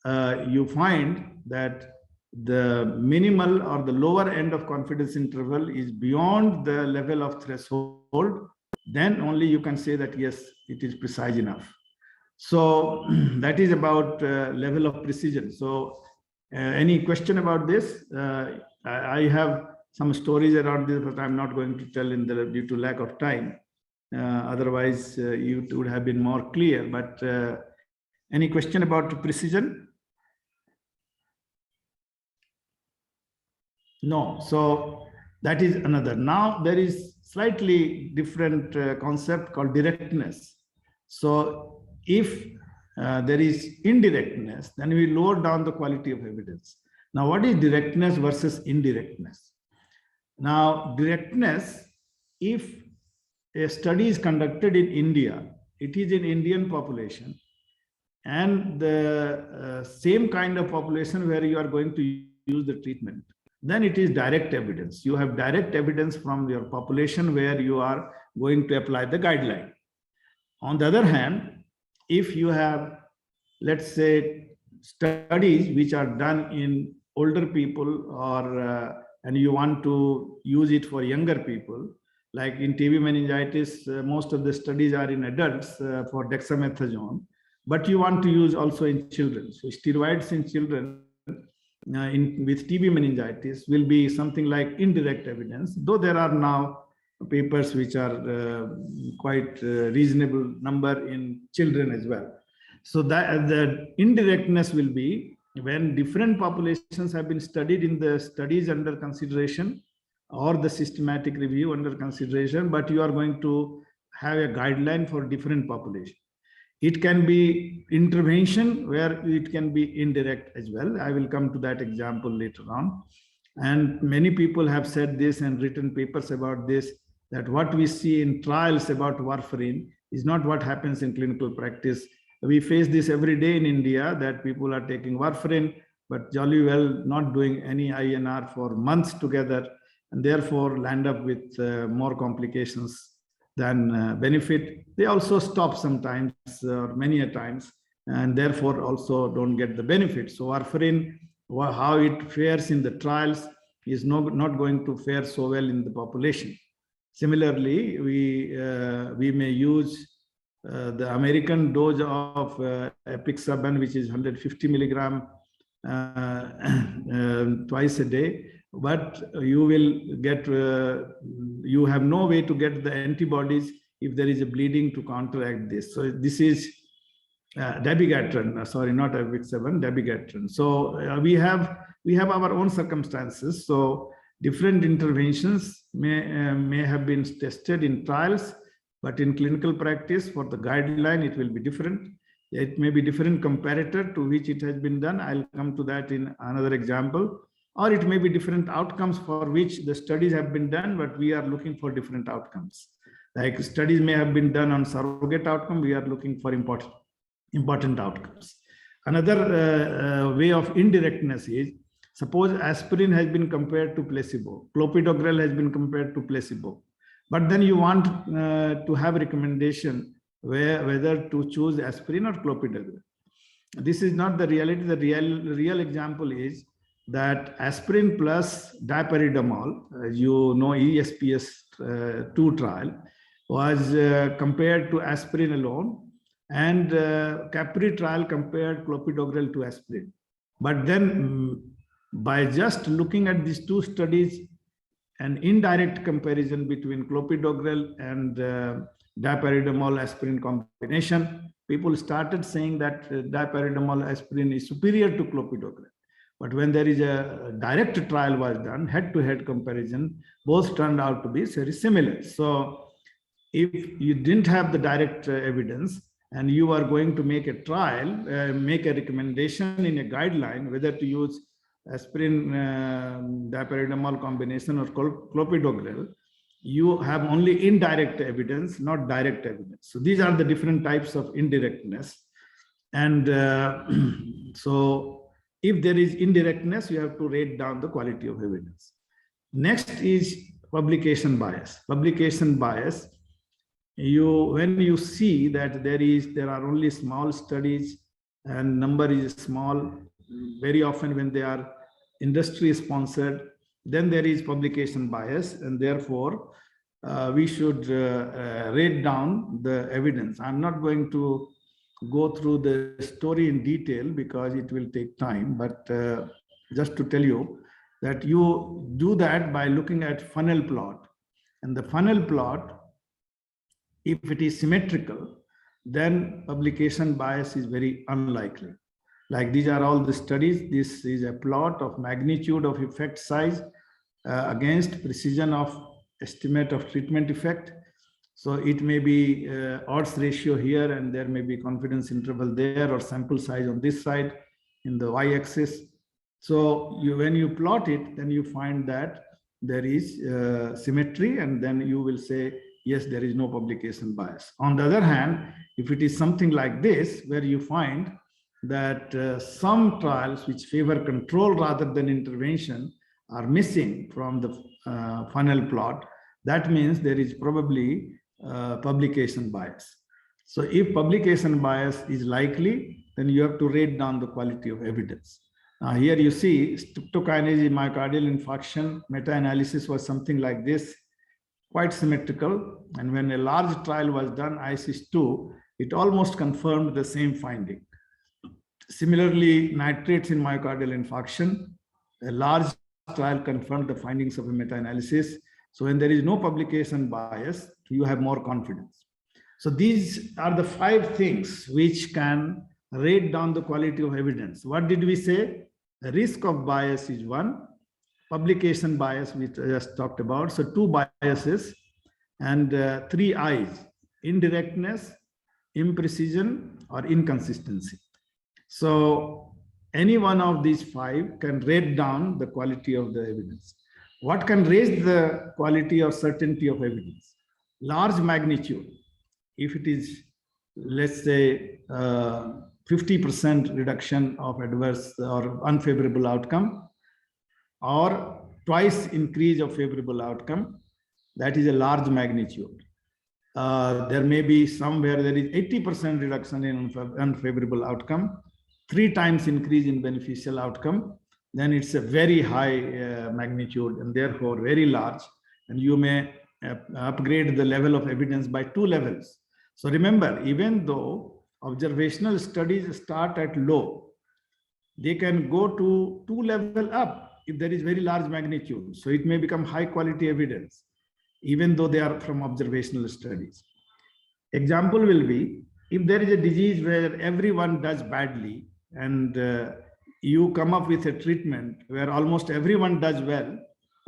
you find that the minimal or the lower end of confidence interval is beyond the level of threshold, then only you can say that, yes, it is precise enough. So that is about level of precision. So any question about this? I have some stories around this, but I'm not going to tell due to lack of time. Otherwise, it would have been more clear. But any question about precision? No. So that is another. Now there is slightly different concept called directness. So if there is indirectness, then we lower down the quality of evidence. Now, what is directness versus indirectness? Now, directness, if a study is conducted in India, it is in Indian population, and the same kind of population where you are going to use the treatment. then it is direct evidence. You have direct evidence from your population where you are going to apply the guideline. On the other hand, if you have, let's say, studies which are done in older people or and you want to use it for younger people, like in TB meningitis, most of the studies are in adults for dexamethasone, but you want to use also in children. So steroids in children with TB meningitis will be something like indirect evidence, though there are now papers which are quite reasonable number in children as well. So that the indirectness will be when different populations have been studied in the studies under consideration or the systematic review under consideration, but you are going to have a guideline for different population. It can be intervention where it can be indirect as well. I will come to that example later on. And many people have said this and written papers about this, that what we see in trials about warfarin is not what happens in clinical practice. We face this every day in India, that people are taking warfarin, but jolly well not doing any INR for months together, and therefore land up with more complications than benefit. They also stop sometimes or many a times, and therefore also don't get the benefit. So warfarin, how it fares in the trials is not going to fare so well in the population. Similarly, we may use the American dose of apixaban, which is 150 milligram twice a day, but you will get, you have no way to get the antibodies if there is a bleeding to counteract this. So this is dabigatran, sorry, not apixaban, dabigatran. So we have our own circumstances. So different interventions may have been tested in trials, but in clinical practice for the guideline, it will be different. It may be different comparator to which it has been done. I'll come to that in another example. Or it may be different outcomes for which the studies have been done, but we are looking for different outcomes. Like studies may have been done on surrogate outcome, we are looking for important outcomes. Another way of indirectness is, suppose aspirin has been compared to placebo, clopidogrel has been compared to placebo, but then you want to have a recommendation whether to choose aspirin or clopidogrel. This is not the reality. The real example is that aspirin plus dipyridamol, as you know, ESPS 2 trial, was compared to aspirin alone, and Capri trial compared clopidogrel to aspirin. But then by just looking at these two studies, an indirect comparison between clopidogrel and dipyridamol aspirin combination, people started saying that dipyridamol aspirin is superior to clopidogrel. But when there is a direct trial was done, head-to-head comparison, both turned out to be very similar. So if you didn't have the direct evidence and you are going to make a trial, make a recommendation in a guideline, whether to use aspirin dipyridamol combination or clopidogrel, you have only indirect evidence, not direct evidence. So these are the different types of indirectness. And so if there is indirectness, you have to rate down the quality of evidence. Next is publication bias. Publication bias, when you see that there are only small studies and number is small, very often when they are industry sponsored, then there is publication bias, and therefore we should rate down the evidence. I'm not going to go through the story in detail because it will take time, but just to tell you that you do that by looking at funnel plot. And the funnel plot, if it is symmetrical, then publication bias is very unlikely. Like these are all the studies. This is a plot of magnitude of effect size against precision of estimate of treatment effect. So it may be odds ratio here, and there may be confidence interval there, or sample size on this side in the y-axis. So when you plot it, then you find that there is symmetry, and then you will say, yes, there is no publication bias. On the other hand, if it is something like this, where you find that some trials which favor control rather than intervention are missing from the funnel plot, that means there is probably publication bias. So if publication bias is likely, then you have to rate down the quality of evidence. Now here you see streptokinase in myocardial infarction, meta-analysis was something like this, quite symmetrical. And when a large trial was done, ISIS-2, it almost confirmed the same finding. Similarly, nitrates in myocardial infarction, a large trial confirmed the findings of a meta-analysis. So when there is no publication bias, you have more confidence. So these are the 5 things which can rate down the quality of evidence. What did we say? The risk of bias is 1. Publication bias, which I just talked about. So 2 biases and 3 I's: indirectness, imprecision, or inconsistency. So any one of these 5 can rate down the quality of the evidence. What can raise the quality or certainty of evidence? Large magnitude. If it is, let's say, 50% reduction of adverse or unfavorable outcome, or twice increase of favorable outcome, that is a large magnitude. There may be somewhere there is 80% reduction in unfavorable outcome, 3 times increase in beneficial outcome, then it's a very high magnitude and therefore very large, and you may upgrade the level of evidence by 2 levels. So remember, even though observational studies start at low, they can go to 2 level up if there is very large magnitude. So it may become high quality evidence, even though they are from observational studies. Example will be, if there is a disease where everyone does badly and you come up with a treatment where almost everyone does well,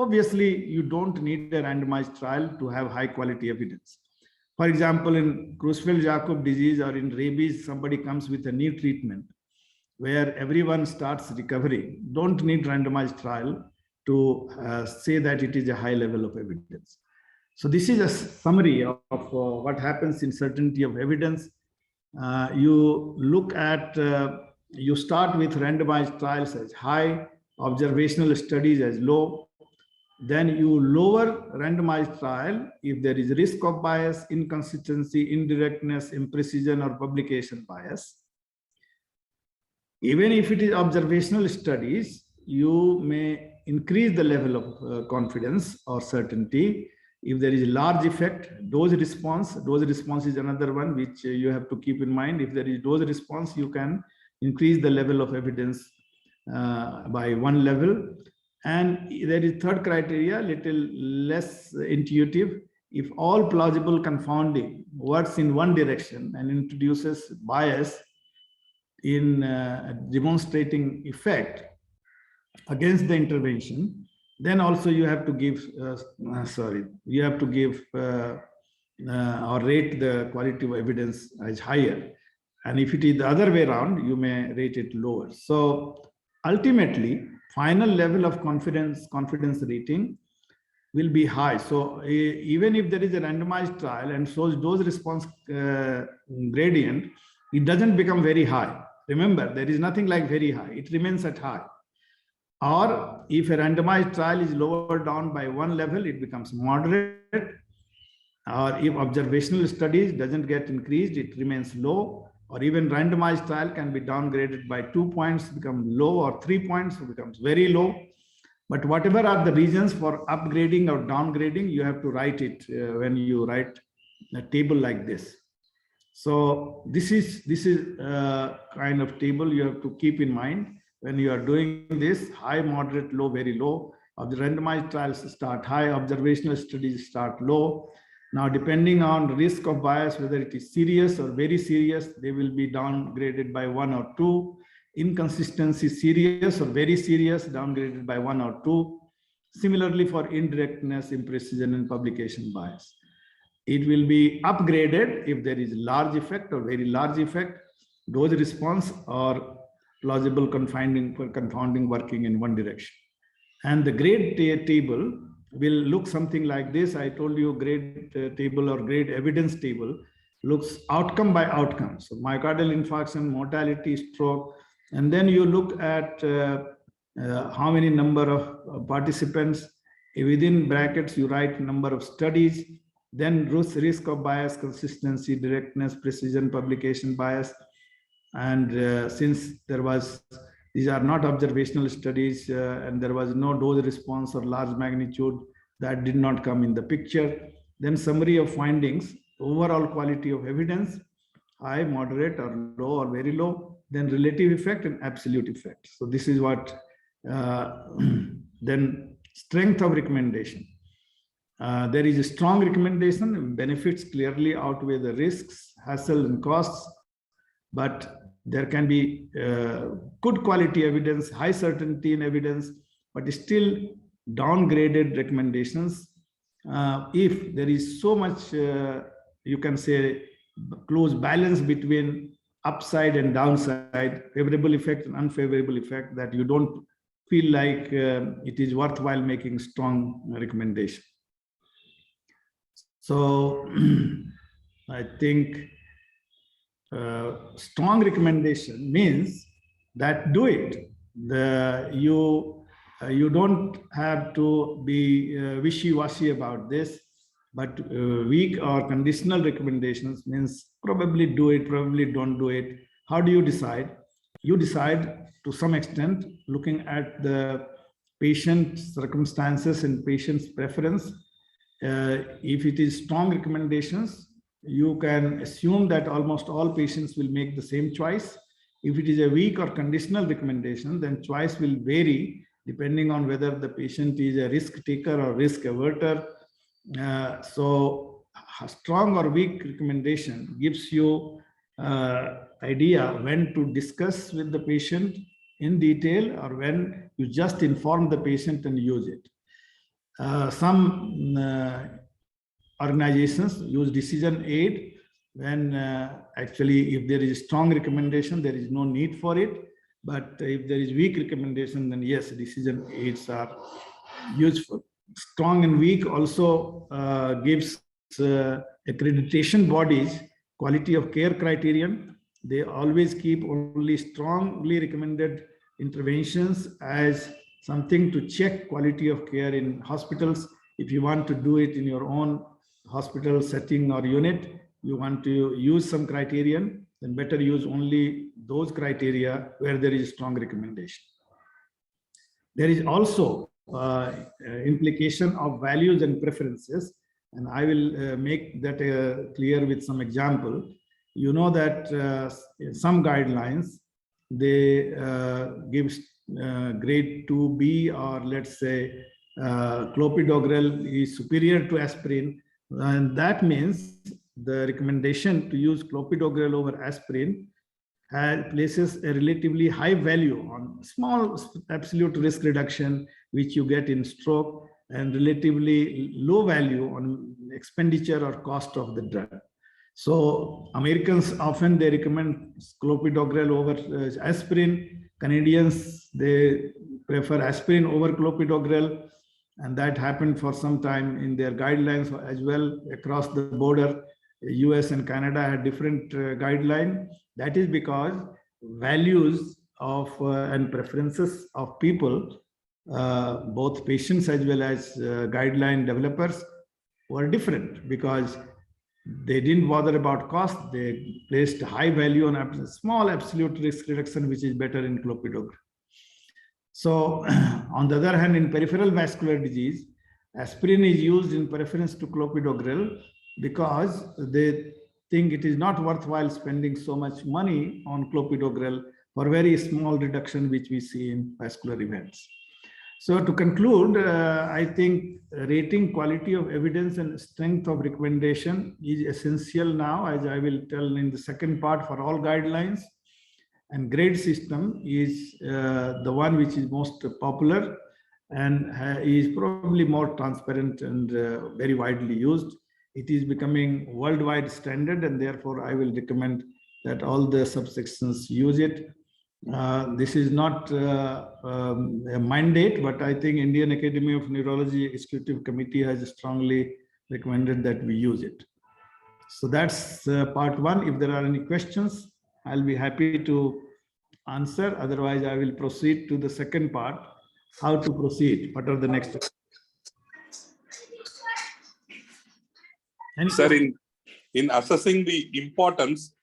obviously you don't need a randomized trial to have high quality evidence. For example, in Creutzfeldt-Jakob disease or in rabies, somebody comes with a new treatment where everyone starts recovering. Don't need randomized trial to say that it is a high level of evidence. So this is a summary of what happens in certainty of evidence. You look at, you start with randomized trials as high, observational studies as low. Then you lower randomized trial if there is risk of bias, inconsistency, indirectness, imprecision, or publication bias. Even if it is observational studies, you may increase the level of confidence or certainty. If there is large effect, dose response is another one which you have to keep in mind. If there is dose response, you can increase the level of evidence by 1 level. And there is 3rd criteria, little less intuitive. If all plausible confounding works in one direction and introduces bias in demonstrating effect against the intervention, then also you have to give, you have to give or rate the quality of evidence as higher. And if it is the other way around, you may rate it lower. So ultimately, final level of confidence rating will be high. So even if there is a randomized trial and shows dose response gradient, it doesn't become very high. Remember, there is nothing like very high. It remains at high. Or if a randomized trial is lowered down by 1 level, it becomes moderate. Or if observational studies doesn't get increased, it remains low. Or even randomized trial can be downgraded by 2 points, become low, or 3 points, becomes very low. But whatever are the reasons for upgrading or downgrading, you have to write it when you write a table like this. So this is kind of table you have to keep in mind when you are doing this: high, moderate, low, very low. Of the randomized trials start high, observational studies start low. Now, depending on risk of bias, whether it is serious or very serious, they will be downgraded by 1 or 2. Inconsistency, serious or very serious, downgraded by 1 or 2. Similarly, for indirectness, imprecision, and publication bias, it will be upgraded if there is large effect or very large effect, dose response, or plausible confounding working in one direction. And the grade table will look something like this. I told you grade table or grade evidence table looks outcome by outcome. So myocardial infarction, mortality, stroke, and then you look at how many number of participants, within brackets you write number of studies, then risk of bias, consistency, directness, precision, publication bias. And since these are not observational studies and there was no dose response or large magnitude, that did not come in the picture. Then summary of findings, overall quality of evidence, high, moderate, or low, or very low, then relative effect and absolute effect. So this is what, then strength of recommendation. There is a strong recommendation, benefits clearly outweigh the risks, hassle and costs, but there can be good quality evidence, high certainty in evidence, but still downgraded recommendations. If there is so much, you can say, close balance between upside and downside, favorable effect and unfavorable effect, that you don't feel like it is worthwhile making strong recommendation. So I think strong recommendation means that do it. You don't have to be wishy-washy about this, but weak or conditional recommendations means probably do it, probably don't do it. How do you decide? You decide to some extent looking at the patient's circumstances and patient's preference. If it is strong recommendations, you can assume that almost all patients will make the same choice. If it is a weak or conditional recommendation, then choice will vary depending on whether the patient is a risk taker or risk averter. So a strong or weak recommendation gives you idea when to discuss with the patient in detail or when you just inform the patient and use it. Some organizations use decision aid when actually if there is strong recommendation, there is no need for it. But if there is weak recommendation, then yes, decision aids are useful. Strong and weak also gives accreditation bodies quality of care criterion. They always keep only strongly recommended interventions as something to check quality of care in hospitals. If you want to do it in your own hospital setting or unit, you want to use some criterion, then better use only those criteria where there is strong recommendation. There is also implication of values and preferences, and I will make that clear with some example. You know that some guidelines, they give grade 2B, or let's say clopidogrel is superior to aspirin, and that means the recommendation to use clopidogrel over aspirin places a relatively high value on small absolute risk reduction, which you get in stroke, and relatively low value on expenditure or cost of the drug. So Americans often they recommend clopidogrel over aspirin. Canadians, they prefer aspirin over clopidogrel, and that happened for some time in their guidelines as well across the border. US and Canada had different guidelines. That is because values of and preferences of people, both patients as well as guideline developers, were different because they didn't bother about cost. They placed high value on small absolute risk reduction, which is better in clopidogrel. So on the other hand, in peripheral vascular disease, aspirin is used in preference to clopidogrel because they think it is not worthwhile spending so much money on clopidogrel for very small reduction, which we see in vascular events. So to conclude, I think rating quality of evidence and strength of recommendation is essential now, as I will tell in the second part, for all guidelines. And grade system is the one which is most popular and is probably more transparent and very widely used. It is becoming worldwide standard, and therefore I will recommend that all the subsections use it. This is not a mandate, but I think Indian Academy of Neurology Executive Committee has strongly recommended that we use it. So that's part one. If there are any questions, I'll be happy to answer. Otherwise, I will proceed to the second part, how to proceed. What are the next steps? Sir, in assessing the importance,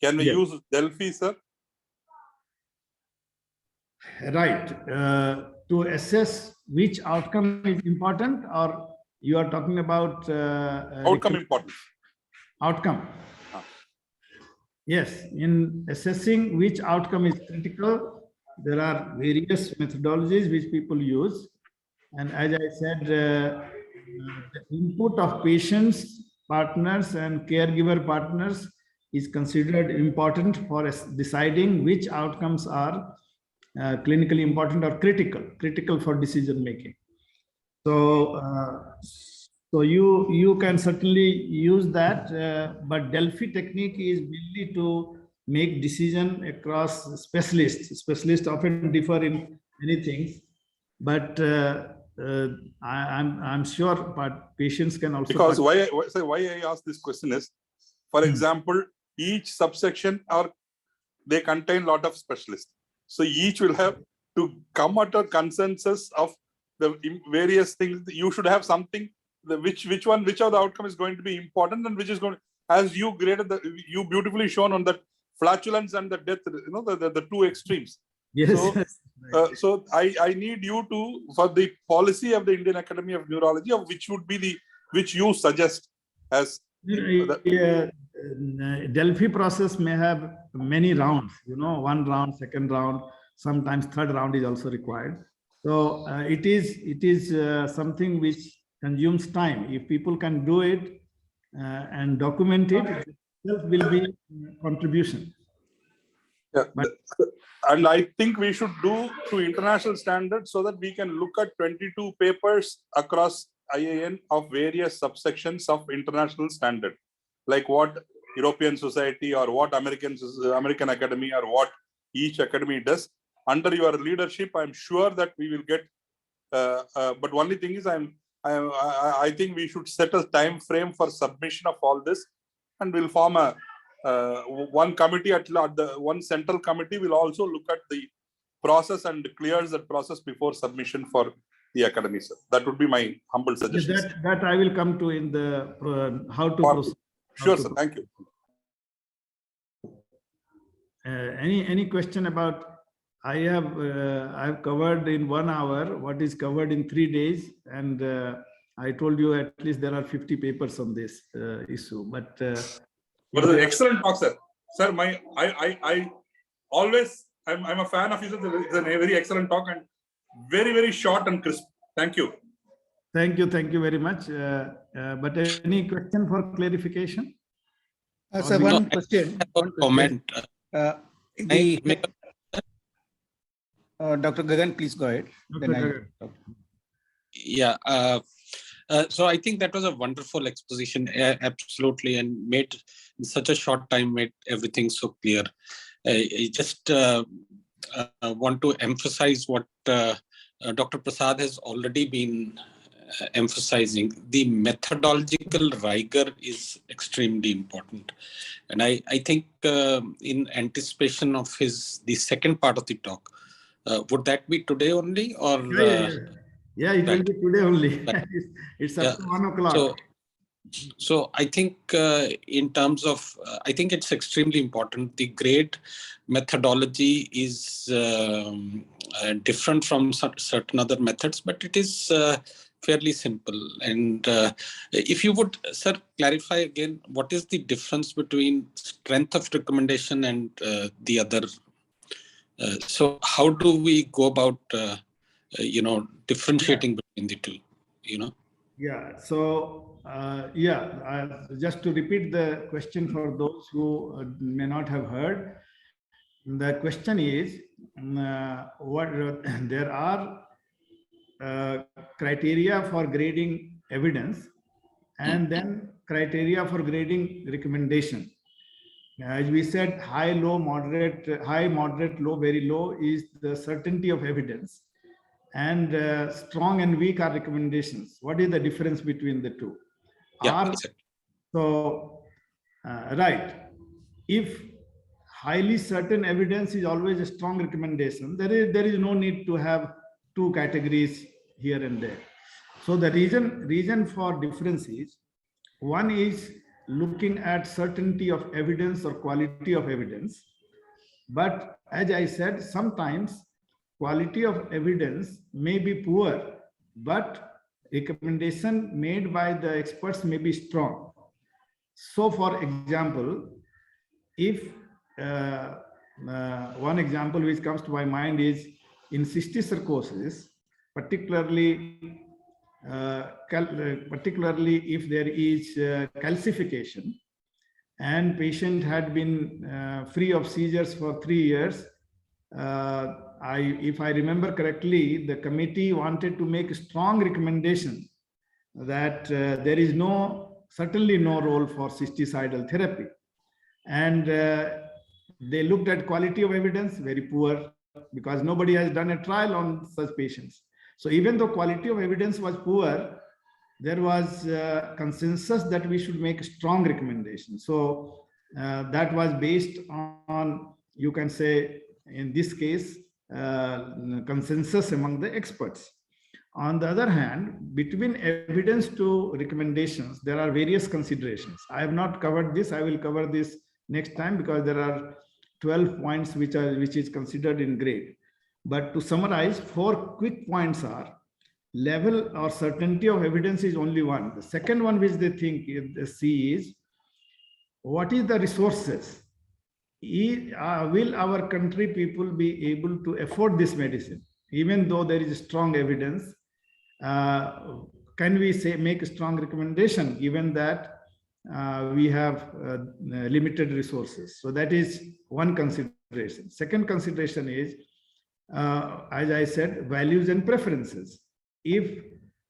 can we use Delphi, sir? Right. To assess which outcome is important, or you are talking about outcome important. Outcome. Yes, in assessing which outcome is critical, there are various methodologies which people use. And as I said, the input of patients, partners, and caregiver partners is considered important for deciding which outcomes are clinically important or critical for decision making. So, so you can certainly use that, but Delphi technique is mainly to make decision across specialists. Specialists often differ in many things, but I'm sure, but patients can also. Because why I ask this question is, for example, each subsection they contain a lot of specialists. So each will have to come at a consensus of the various things. You should have something, which of the outcome is going to be important and which is going to, as you graded you beautifully shown on the flatulence and the death, the two extremes. Yes. So, so I need you to, for the policy of the Indian Academy of Neurology, of which would be which you suggest as. Delphi process may have many rounds, one round, second round, sometimes third round is also required. So it is something which consumes time. If people can do it and document it, itself will be contribution. Yeah, and I think we should do to international standards so that we can look at 22 papers across IAN of various subsections of international standard, like what European Society or what American Academy or what each academy does. Under your leadership, I'm sure that we will get. But only thing is, I think we should set a time frame for submission of all this, and we'll form a one committee one central committee will also look at the process and clears that process before submission for the academy, sir. That would be my humble suggestion. That I will come to in the how to proceed. Sure, sir. Thank you. Any question about? I've covered in 1 hour what is covered in 3 days, and I told you at least there are 50 papers on this issue. But it's an excellent talk, sir. Sir, I always I'm a fan of you. It's a very excellent talk and very short and crisp. Thank you. Thank you very much. But any question for clarification? Sir, one question. Comment. Dr. Gagan, please go ahead. Yeah. So I think that was a wonderful exposition, absolutely, and made in such a short time made everything so clear. I just want to emphasize what Dr. Prasad has already been emphasizing. The methodological rigor is extremely important, and I think in anticipation of the second part of the talk, would that be today only, or? Yeah, it will be today only. It's up to 1 o'clock. So I think in terms of, I think it's extremely important. The grade methodology is different from certain other methods, but it is fairly simple. And if you would, sir, clarify again, what is the difference between strength of recommendation and the other? So how do we go about, differentiating between the two, Yeah, so just to repeat the question for those who may not have heard, the question is, there are criteria for grading evidence and then criteria for grading recommendation. As we said, high, low, moderate, high, moderate, low, very low is the certainty of evidence, and strong and weak are recommendations. What is the difference between the two? Yeah, exactly. So, right. If highly certain evidence is always a strong recommendation. There is no need to have two categories here and there. So the reason for difference is, one is looking at certainty of evidence or quality of evidence. But as I said, sometimes quality of evidence may be poor, but recommendation made by the experts may be strong. So for example, if one example which comes to my mind is in cysticercosis, particularly if there is calcification and patient had been free of seizures for 3 years, if I remember correctly, the committee wanted to make a strong recommendation that there is certainly no role for cysticidal therapy. And they looked at quality of evidence, very poor, because nobody has done a trial on such patients. So even though quality of evidence was poor, there was consensus that we should make a strong recommendation. So that was based on, you can say, in this case, consensus among the experts. On the other hand, between evidence to recommendations, there are various considerations. I have not covered this. I will cover this next time because there are 12 points which is considered in grade. But to summarize, 4 quick points are: level or certainty of evidence is only one. The second one which they see is, what is the resources? Will our country people be able to afford this medicine? Even though there is strong evidence, can we make a strong recommendation given that we have limited resources? So that is one consideration. Second consideration is, as I said, values and preferences. If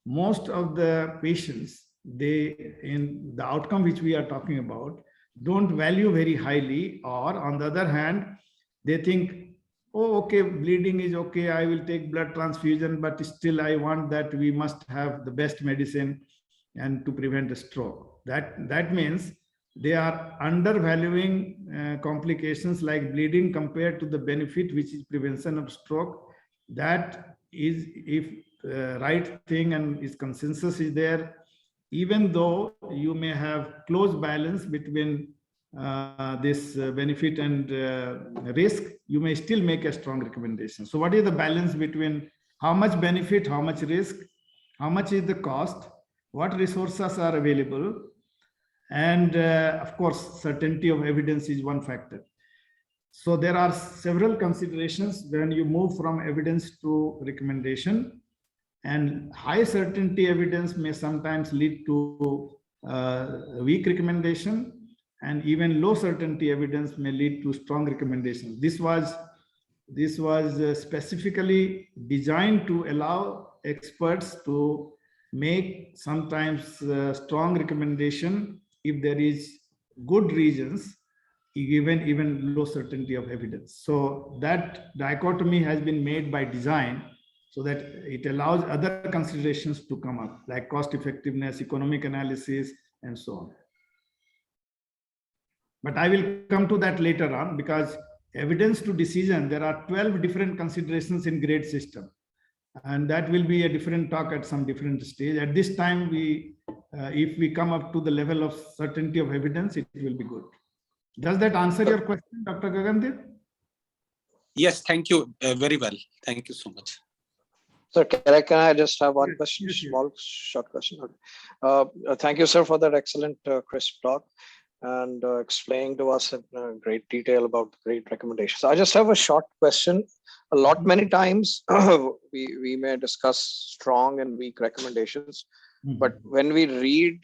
most of the patients, in the outcome which we are talking about, don't value very highly, or on the other hand, they think, oh, okay, bleeding is okay, I will take blood transfusion, but still I want that we must have the best medicine and to prevent a stroke. That means they are undervaluing complications like bleeding compared to the benefit, which is prevention of stroke. That is, if right thing and its consensus is there, even though you may have close balance between this benefit and risk, you may still make a strong recommendation. So what is the balance between how much benefit, how much risk, how much is the cost, what resources are available, and of course, certainty of evidence is one factor. So there are several considerations when you move from evidence to recommendation. And high certainty evidence may sometimes lead to weak recommendation, and even low certainty evidence may lead to strong recommendation. This was specifically designed to allow experts to make sometimes strong recommendation if there is good reasons, even low certainty of evidence. So that dichotomy has been made by design, so that it allows other considerations to come up, like cost effectiveness, economic analysis, and so on. But I will come to that later on, because evidence to decision, there are 12 different considerations in grade system. And that will be a different talk at some different stage. At this time, if we come up to the level of certainty of evidence, it will be good. Does that answer your question, Dr. Gagandev? Yes, thank you very well. Thank you so much. Sir, can I just have one question, small, short question? Thank you, sir, for that excellent crisp talk and explaining to us in great detail about the great recommendations. I just have a short question. Many times we may discuss strong and weak recommendations, but when we read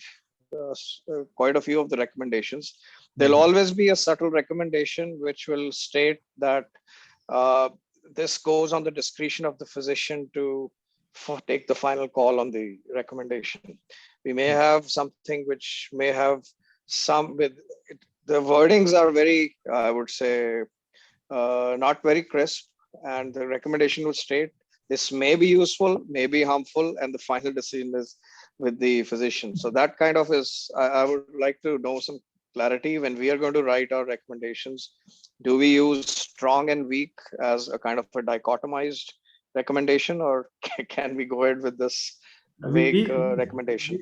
quite a few of the recommendations, there'll always be a subtle recommendation which will state that this goes on the discretion of the physician to take the final call on the recommendation. We may have something which may have the wordings are very, I would say, not very crisp, and the recommendation would state this may be useful, may be harmful, and the final decision is with the physician. So that kind of is, I would like to know some clarity when we are going to write our recommendations? Do we use strong and weak as a kind of a dichotomized recommendation, or can we go ahead with this vague recommendation?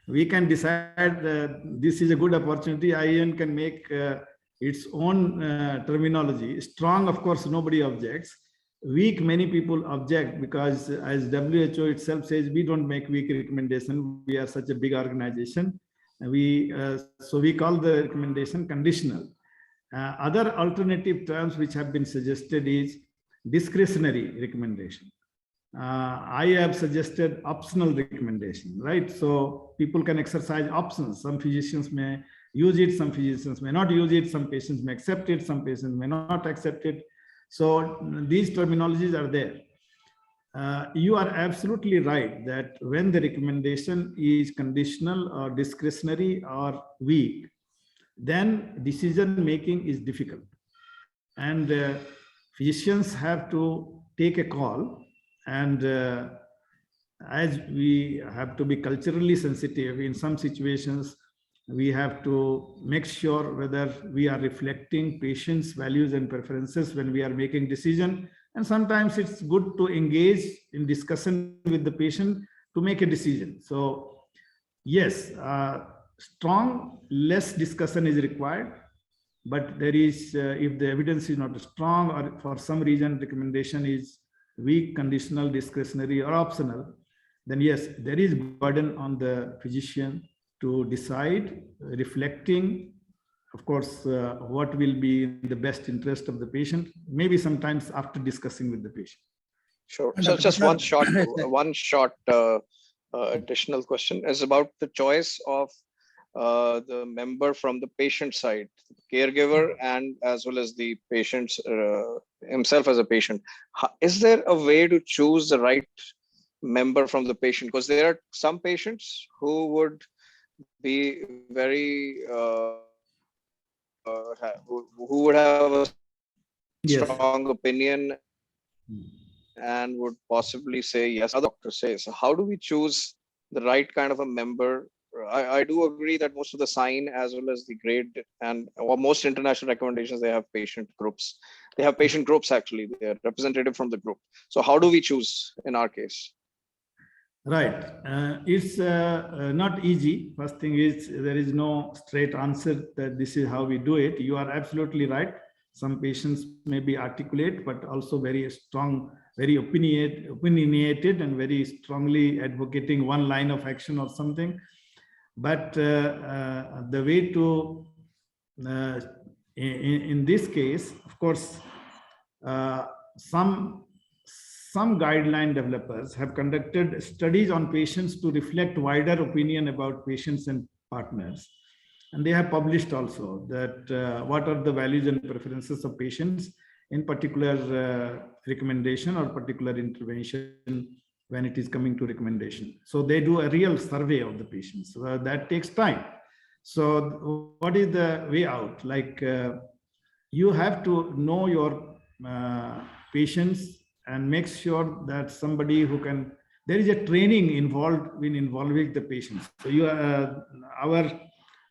We can decide this is a good opportunity. IAN can make its own terminology. Strong, of course, nobody objects. Weak, many people object because, as WHO itself says, we don't make weak recommendation. We are such a big organization. So we call the recommendation conditional. Other alternative terms which have been suggested is discretionary recommendation. I have suggested optional recommendation, right? So people can exercise options. Some physicians may use it, some physicians may not use it, some patients may accept it, some patients may not accept it. So these terminologies are there. You are absolutely right that when the recommendation is conditional or discretionary or weak, then decision making is difficult. And physicians have to take a call. And as we have to be culturally sensitive, in some situations, we have to make sure whether we are reflecting patients' values and preferences when we are making decision. And sometimes it's good to engage in discussion with the patient to make a decision. So yes, strong, less discussion is required. But there is, if the evidence is not strong or for some reason recommendation is weak, conditional, discretionary, or optional, then yes, there is burden on the physician to decide, reflecting, of course, what will be in the best interest of the patient, maybe sometimes after discussing with the patient. Sure. So just one short additional question is about the choice of the member from the patient side, caregiver, and as well as the patient himself as a patient. Is there a way to choose the right member from the patient? Because there are some patients who would be very who would have a strong opinion and would possibly say yes, other doctor says. So how do we choose the right kind of a member? I do agree that most of the sign as well as the grade and or most international recommendations, they have patient groups. They have patient groups actually, they are representative from the group. So how do we choose in our case? Right. It's not easy. First thing is there is no straight answer that this is how we do it. You are absolutely right. Some patients may be articulate, but also very strong, very opinionated and very strongly advocating one line of action or something. But the way to, in this case, of course, some guideline developers have conducted studies on patients to reflect wider opinion about patients and partners. And they have published also that what are the values and preferences of patients in particular recommendation or particular intervention when it is coming to recommendation. So they do a real survey of the patients. So that takes time. So what is the way out? Like you have to know your patients and make sure that somebody who can, there is a training involved in involving the patients. So you our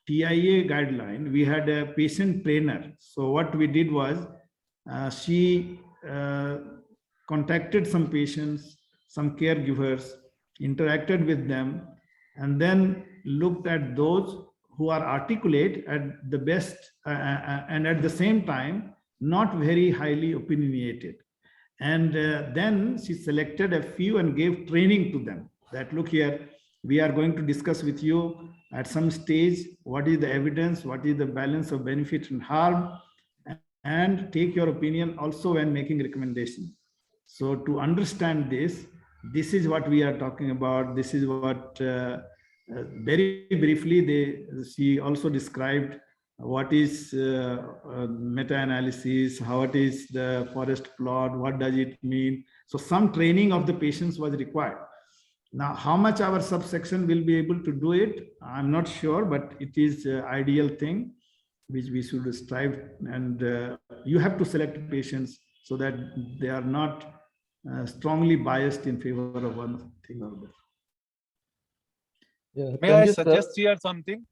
TIA guideline, we had a patient trainer. So what we did was she contacted some patients, some caregivers, interacted with them, and then looked at those who are articulate at the best and at the same time, not very highly opinionated. And then she selected a few and gave training to them that, look here, we are going to discuss with you at some stage, what is the evidence, what is the balance of benefit and harm, and take your opinion also when making recommendation. So to understand this is what we are talking about. This is what very briefly she also described what is meta-analysis, how it is the forest plot, what does it mean. So some training of the patients was required. Now, how much our subsection will be able to do it, I'm not sure, but it is an ideal thing which we should strive. And you have to select patients so that they are not strongly biased in favor of one thing or the other. May I suggest here something?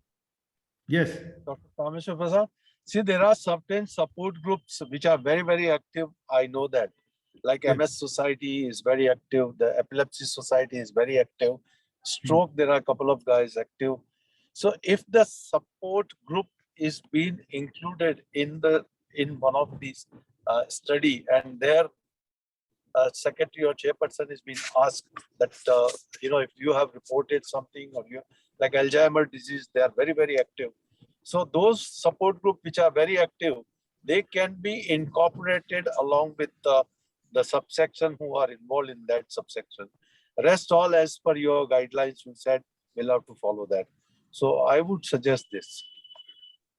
Yes. Dr. Parmeshwar Prasad. See, there are certain support groups which are very, very active. I know that. Like MS Society is very active. The Epilepsy Society is very active. Stroke, there are a couple of guys active. So if the support group is being included in one of these study, and their secretary or chairperson is being asked that if you have reported something, or you like Alzheimer's disease, they are very, very active. So those support group which are very active, they can be incorporated along with the subsection who are involved in that subsection. Rest all as per your guidelines, you said we'll have to follow that. So I would suggest this.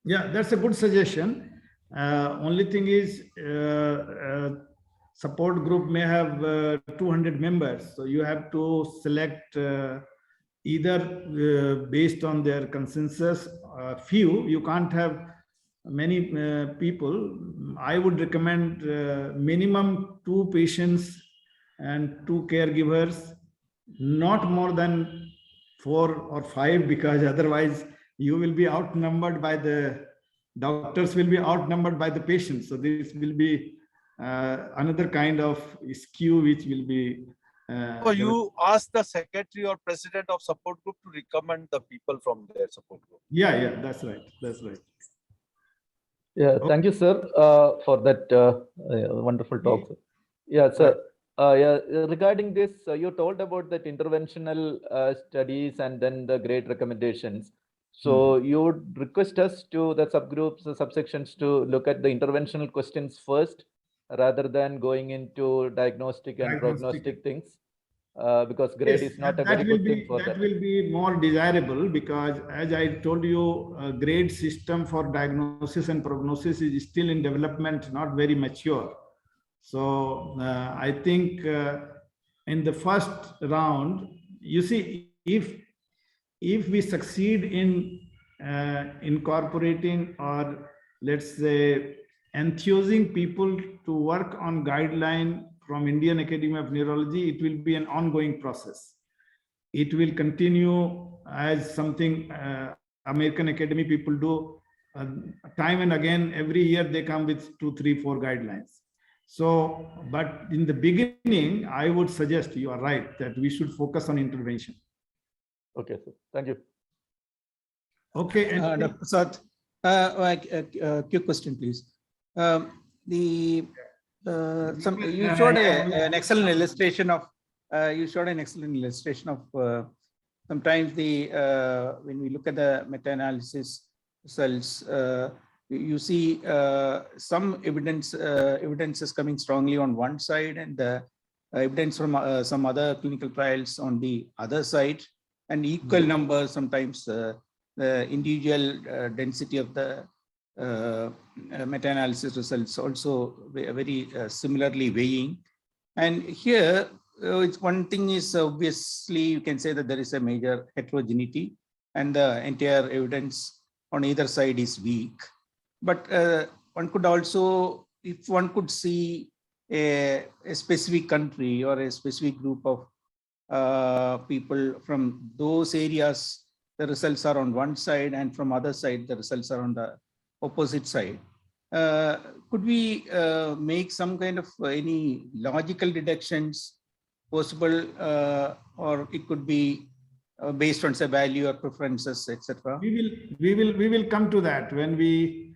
Yeah, that's a good suggestion. Only thing is, support group may have 200 members. So you have to select either based on their consensus, few. You can't have many people. I would recommend minimum 2 patients and 2 caregivers, not more than 4 or 5, because otherwise you will be outnumbered by the doctors, will be outnumbered by the patients. So this will be another kind of skew which will be. So you ask the secretary or president of support group to recommend the people from their support group. Yeah, that's right. That's right. Yeah, thank you, sir, for that wonderful talk. Yeah, sir. Regarding this, you told about that interventional studies and then the grade recommendations. So you would request us to the subgroups, the subsections, to look at the interventional questions first, rather than going into diagnostic and prognostic things, because grade is not a very good thing for that. That will be more desirable, because as I told you, grade system for diagnosis and prognosis is still in development, not very mature. So I think in the first round, you see, if we succeed in incorporating, or let's say enthusing people to work on guideline from Indian Academy of Neurology, it will be an ongoing process. It will continue as something American Academy people do time and again. Every year they come with 2, 3, 4 guidelines. So, but in the beginning, I would suggest, you are right, that we should focus on intervention. Okay, sir. Thank you. Okay. And Dr. Prasad, a quick question, please. You showed an excellent illustration of. Sometimes when we look at the meta-analysis results, you see some evidence is coming strongly on one side, and the evidence from some other clinical trials on the other side, and equal numbers sometimes. The individual density of the meta-analysis results also very similarly weighing. And here, it's one thing is obviously you can say that there is a major heterogeneity, and the entire evidence on either side is weak. But one could also, if one could see a specific country or a specific group of people from those areas, the results are on one side, and from other side, the results are on the opposite side. Could we make some kind of any logical deductions possible, or it could be based on say value or preferences, etc.? We will come to that when we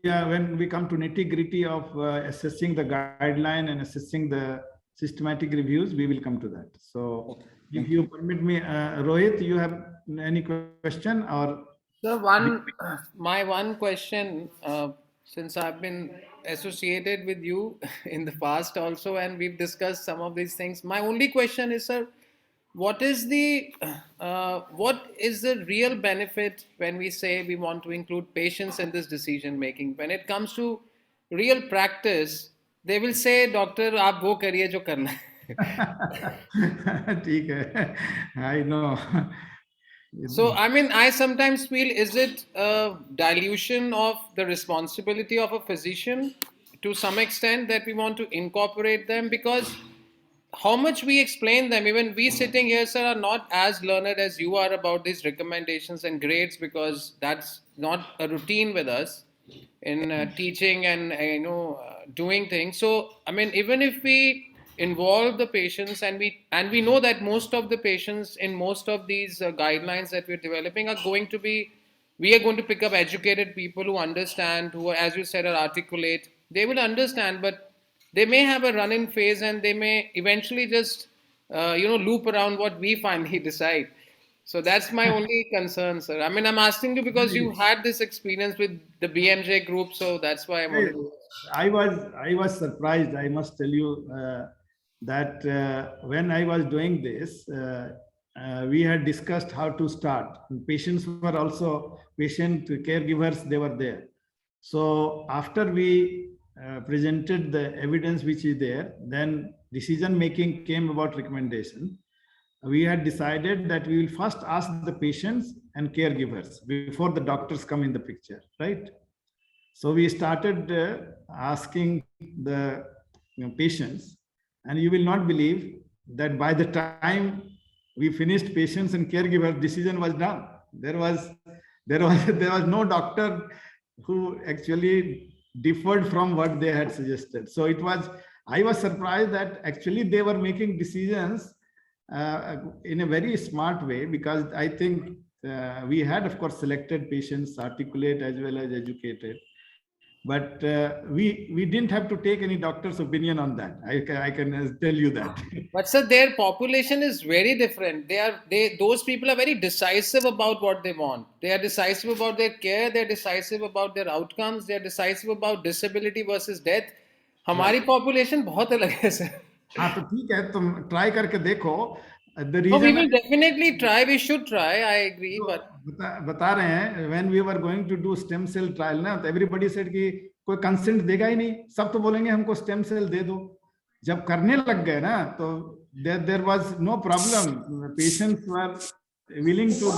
come to nitty-gritty of assessing the guideline and assessing the systematic reviews. We will come to that. So, if you permit me, Rohit, you have any question? Or so my one question, since I've been associated with you in the past also, and we've discussed some of these things. My only question is, sir, what is the real benefit when we say we want to include patients in this decision making? When it comes to real practice, they will say, "Doctor, aap wo kariye jo karna hai." I know. So, I mean, I sometimes feel, is it a dilution of the responsibility of a physician to some extent that we want to incorporate them? Because how much we explain them, even we sitting here, sir, are not as learned as you are about these recommendations and grades, because that's not a routine with us in teaching and doing things. So I mean, even if we involve the patients, and we know that most of the patients in most of these guidelines that we're developing are going to be, we are going to pick up educated people who understand, who, as you said, are articulate. They will understand, but they may have a run-in phase, and they may eventually just loop around what we finally decide. So that's my only concern, sir. I mean, I'm asking you because you had this experience with the BMJ group, so that's why I wanted to. I was surprised, I must tell you, that when I was doing this, we had discussed how to start. Patients were also, patient caregivers, they were there. So after we presented the evidence which is there, then decision making came about recommendation. We had decided that we will first ask the patients and caregivers before the doctors come in the picture, right? So we started asking the patients, and you will not believe that by the time we finished patients and caregivers, decision was done. There was no doctor who actually differed from what they had suggested. So I was surprised that actually they were making decisions in a very smart way, because I think we had, of course, selected patients, articulate as well as educated. But we didn't have to take any doctor's opinion on that. I can tell you that. But sir, their population is very different. Those people are very decisive about what they want. They are decisive about their care. They're decisive about their outcomes. They're decisive about disability versus death. हमारी population बहुत अलग है sir. हाँ तो ठीक है, तुम try करके देखो. The No, we reason will definitely try. We should try. I agree, but बता रहे हैं, when we were going to do stem cell trial ना, तो everybody said कि कोई consent देगा ही नहीं, सब तो बोलेंगे हमको stem cell दे दो. जब करने लग गए ना, तो there was no problem. Patients were willing to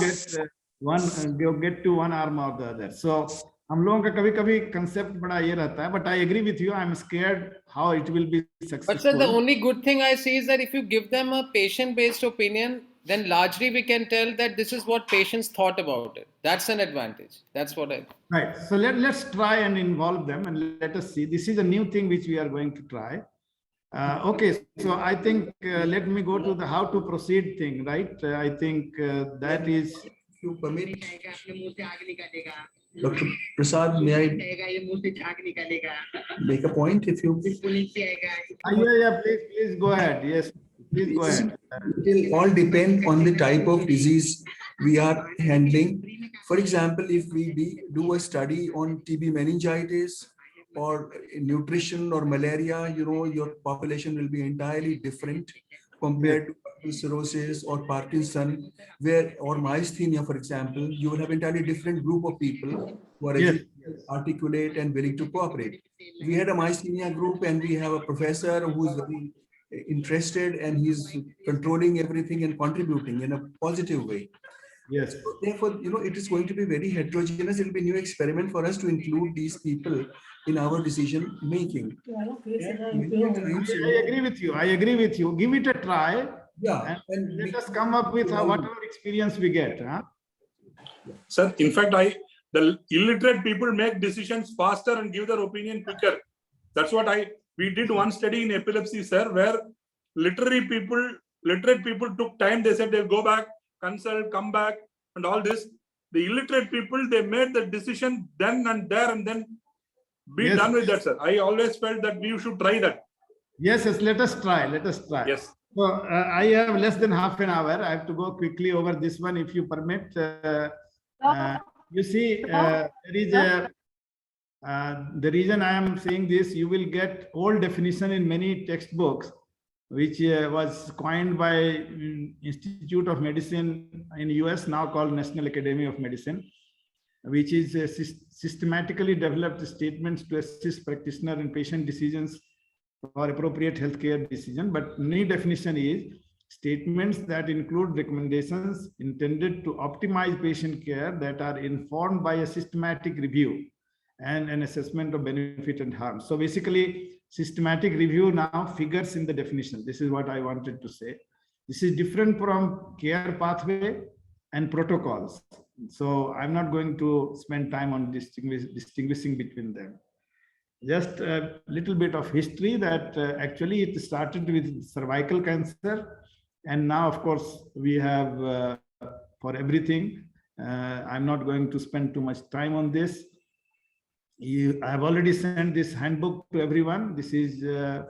get to one arm or the other. So हम लोगों का कभी-कभी concept बड़ा ये रहता है, but I agree with you. I'm scared how it will be successful. But sir, the only good thing I see is that if you give them a patient-based opinion, then largely we can tell that this is what patients thought about it. That's an advantage. That's what I. Right. So let's try and involve them, and let us see. This is a new thing which we are going to try. Okay, so I think let me go to the how to proceed thing, right? I think that is. If you permit, Dr. Prasad, may I make a point? If you. Yeah, please go ahead. Yes, please go ahead. It will all depend on the type of disease we are handling. For example, if we do a study on TB meningitis or nutrition or malaria, your population will be entirely different compared to cirrhosis or Parkinson, or myasthenia, for example. You will have entirely different group of people who are articulate and willing to cooperate. We had a myasthenia group, and we have a professor who is very interested, and he's controlling everything and contributing in a positive way. Yes. So therefore, it is going to be very heterogeneous. It will be a new experiment for us to include these people in our decision making. I agree with you. I agree with you. Give it a try. Yeah. And let us come up with whatever experience we get. Huh? Sir, in fact, the illiterate people make decisions faster and give their opinion quicker. That's what we did one study in epilepsy, sir, where literate people took time. They said they'll go back, consult, come back, and all this. The illiterate people, they made the decision then and there, and then be done with that, sir. I always felt that we should try that. Yes, let us try. Yes. So I have less than half an hour. I have to go quickly over this one, if you permit. You see, there is the reason I am saying this, you will get old definition in many textbooks, which was coined by Institute of Medicine in US, now called National Academy of Medicine, which is systematically developed statements to assist practitioner in patient decisions for appropriate healthcare decision. But new definition is statements that include recommendations intended to optimize patient care that are informed by a systematic review and an assessment of benefit and harm. So basically, systematic review now figures in the definition. This is what I wanted to say. This is different from care pathway and protocols. So I'm not going to spend time on distinguishing between them. Just a little bit of history that actually it started with cervical cancer. And now, of course, we have for everything. I'm not going to spend too much time on this. I have already sent this handbook to everyone. This is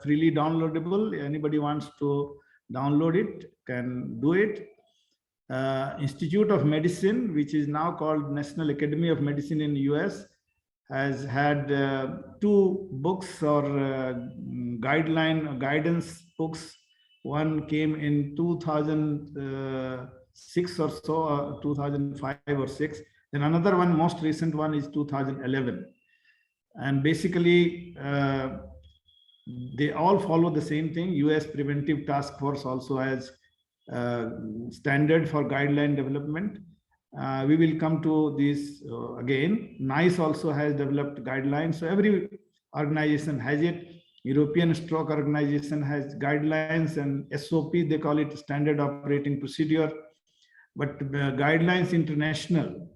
freely downloadable. Anybody wants to download it can do it. Institute of Medicine, which is now called National Academy of Medicine in the US, has had 2 books or guidance books. One came in 2006 or so, 2005 or 6. Then another one, most recent one, is 2011. And basically, they all follow the same thing. US Preventive Task Force also has standard for guideline development. We will come to this again. NICE also has developed guidelines. So every organization has it. European Stroke Organization has guidelines, and SOP, they call it Standard Operating Procedure. But Guidelines International,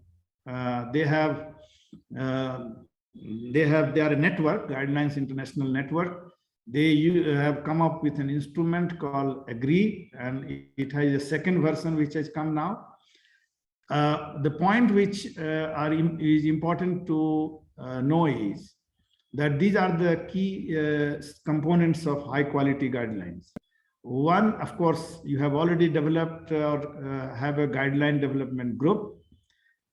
they are a network, Guidelines International Network. They have come up with an instrument called AGREE, and it has a second version which has come now. The point which is important to know is that these are the key components of high quality guidelines. One, of course, you have already developed or have a guideline development group.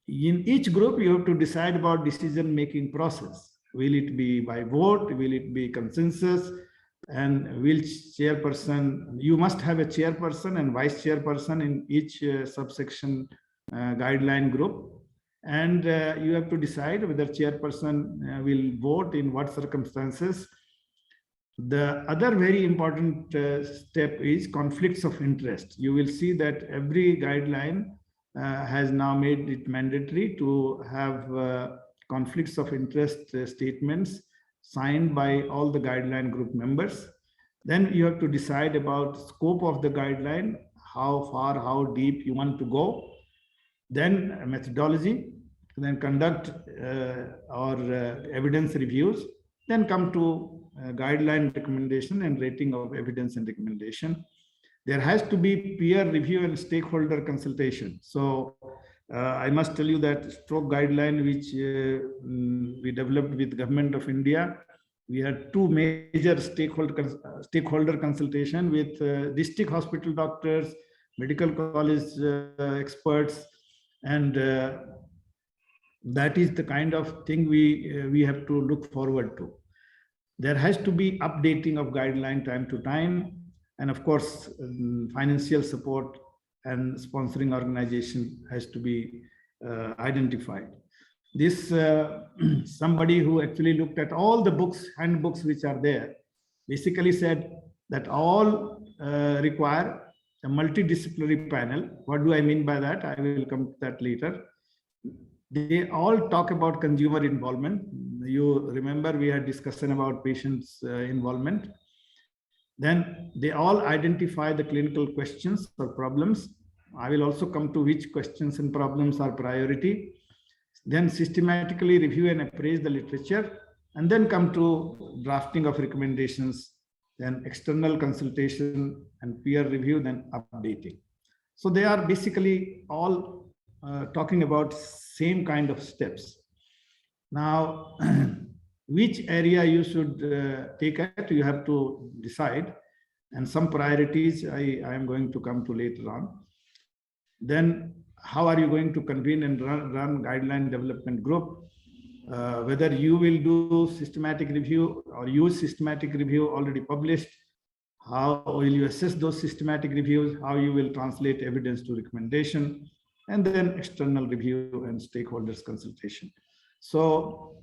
In each group, you have to decide about decision-making process. Will it be by vote? Will it be consensus? And will chairperson, you must have a chairperson and vice chairperson in each subsection guideline group. And you have to decide whether chairperson will vote in what circumstances. The other very important step is conflicts of interest. You will see that every guideline has now made it mandatory to have conflicts of interest statements signed by all the guideline group members. Then you have to decide about scope of the guideline, how far, how deep you want to go. Then methodology, then conduct evidence reviews, then come to guideline recommendation and rating of evidence and recommendation. There has to be peer review and stakeholder consultation. So I must tell you that stroke guideline, which we developed with Government of India, we had 2 major stakeholder consultation with district hospital doctors, medical college experts, and that is the kind of thing we have to look forward to. There has to be updating of guideline time to time, and of course, financial support and sponsoring organization has to be identified. This somebody who actually looked at all the books, handbooks which are there, basically said that all require a multidisciplinary panel. What do I mean by that? I will come to that later. They all talk about consumer involvement. You remember we had discussion about patients' involvement. Then they all identify the clinical questions or problems. I will also come to which questions and problems are priority. Then systematically review and appraise the literature, and then come to drafting of recommendations, then external consultation and peer review, then updating. So they are basically all talking about same kind of steps. Now, which area you should take at, you have to decide, and some priorities I am going to come to later on. Then how are you going to convene and run guideline development group? Whether you will do systematic review or use systematic review already published, how will you assess those systematic reviews, how you will translate evidence to recommendation, and then external review and stakeholders consultation. So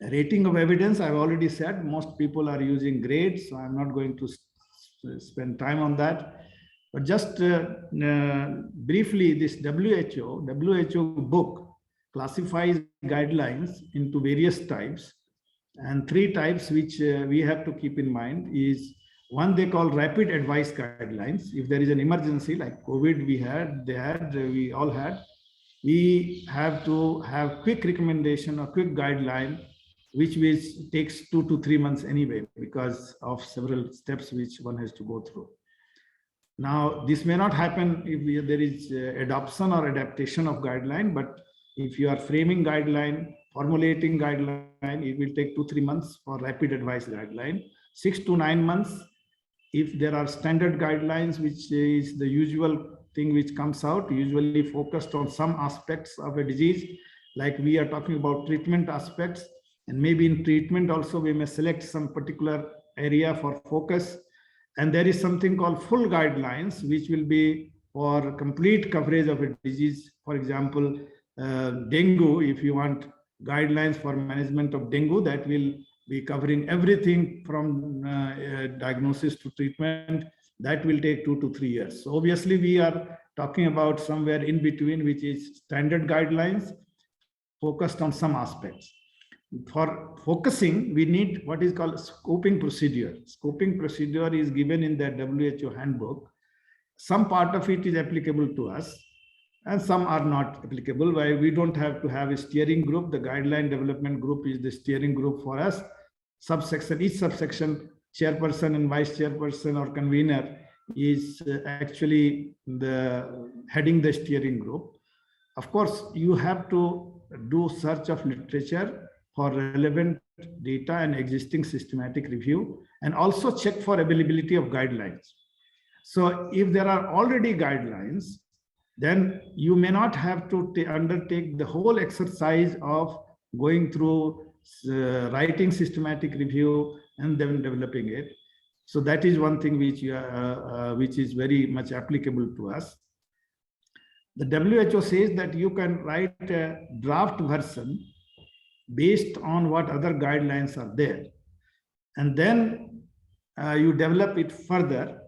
rating of evidence, I've already said, most people are using grades, so I'm not going to spend time on that. But just briefly, this WHO book classifies guidelines into various types. And three types which we have to keep in mind is one they call rapid advice guidelines. If there is an emergency like COVID we all had, we have to have quick recommendation or quick guideline, which takes 2 to 3 months anyway, because of several steps which one has to go through. Now, this may not happen if there is adoption or adaptation of guideline, but if you are framing guideline, formulating guideline, it will take 2-3 months for rapid advice guideline, 6 to 9 months. If there are standard guidelines, which is the usual thing which comes out, usually focused on some aspects of a disease, like we are talking about treatment aspects, and maybe in treatment also we may select some particular area for focus. And there is something called full guidelines, which will be for complete coverage of a disease. For example, dengue, if you want guidelines for management of dengue, that will be covering everything from diagnosis to treatment. That will take 2 to 3 years. So obviously we are talking about somewhere in between, which is standard guidelines focused on some aspects. For focusing, we need what is called scoping procedure. Scoping procedure is given in the WHO handbook. Some part of it is applicable to us and some are not applicable. Why we don't have to have a steering group. The guideline development group is the steering group for us. Subsection, each subsection chairperson and vice chairperson or convener is actually heading the steering group. Of course, you have to do search of literature for relevant data and existing systematic review, and also check for availability of guidelines. So if there are already guidelines, then you may not have to undertake the whole exercise of going through writing systematic review and then developing it. So that is one thing which is very much applicable to us. The WHO says that you can write a draft version based on what other guidelines are there. And then you develop it further,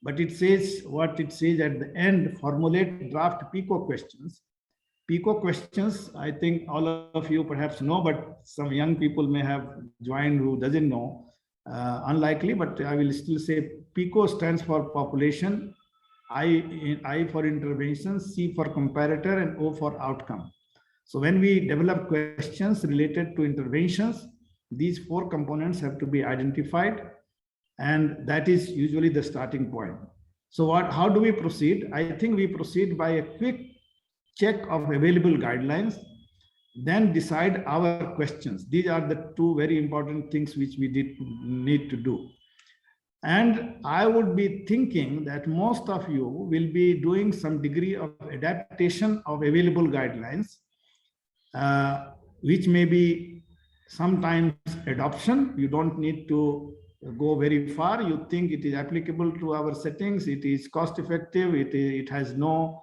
but it says what it says at the end, formulate draft PICO questions. PICO questions, I think all of you perhaps know, but some young people may have joined who doesn't know, unlikely, but I will still say PICO stands for population, I for intervention, C for comparator, and O for outcome. So when we develop questions related to interventions, these 4 components have to be identified, and that is usually the starting point. So how do we proceed? I think we proceed by a quick check of available guidelines, then decide our questions. These are the 2 very important things which we need to do. And I would be thinking that most of you will be doing some degree of adaptation of available guidelines, which may be sometimes adoption. You don't need to go very far. You think it is applicable to our settings. It is cost effective. It has no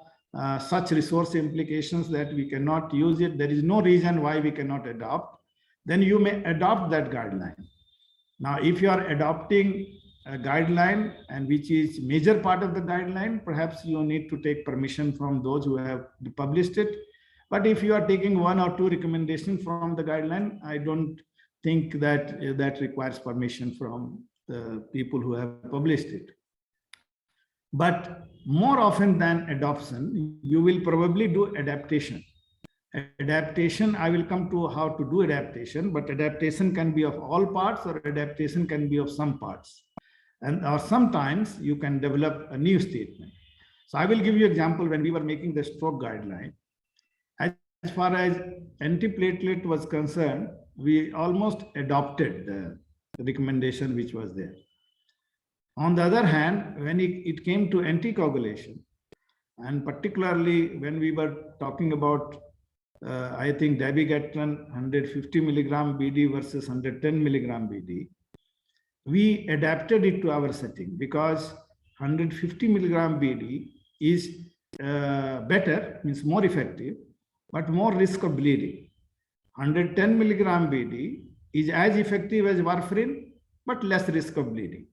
such resource implications that we cannot use it. There is no reason why we cannot adopt. Then you may adopt that guideline. Now, if you are adopting a guideline and which is major part of the guideline, perhaps you need to take permission from those who have published it. But if you are taking 1 or 2 recommendations from the guideline, I don't think that that requires permission from the people who have published it. But more often than adoption, you will probably do adaptation. Adaptation, I will come to how to do adaptation, but adaptation can be of all parts or adaptation can be of some parts. Or sometimes you can develop a new statement. So I will give you an example. When we were making the stroke guideline, as far as antiplatelet was concerned, we almost adopted the recommendation which was there. On the other hand, when it came to anticoagulation, and particularly when we were talking about, I think dabigatran 150 milligram BD versus 110 milligram BD, we adapted it to our setting because 150 milligram BD is better, means more effective, but more risk of bleeding. 110 milligram BD is as effective as warfarin, but less risk of bleeding.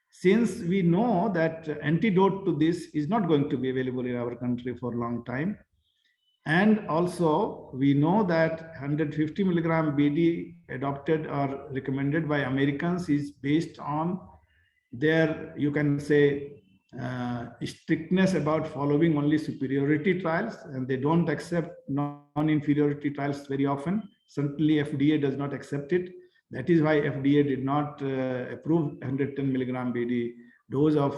Since we know that antidote to this is not going to be available in our country for a long time, And also, we know that 150 milligram BD adopted or recommended by Americans is based on their, you can say, strictness about following only superiority trials, and they don't accept non-inferiority trials very often. Certainly, FDA does not accept it. That is why FDA did not approve 110 milligram BD dose of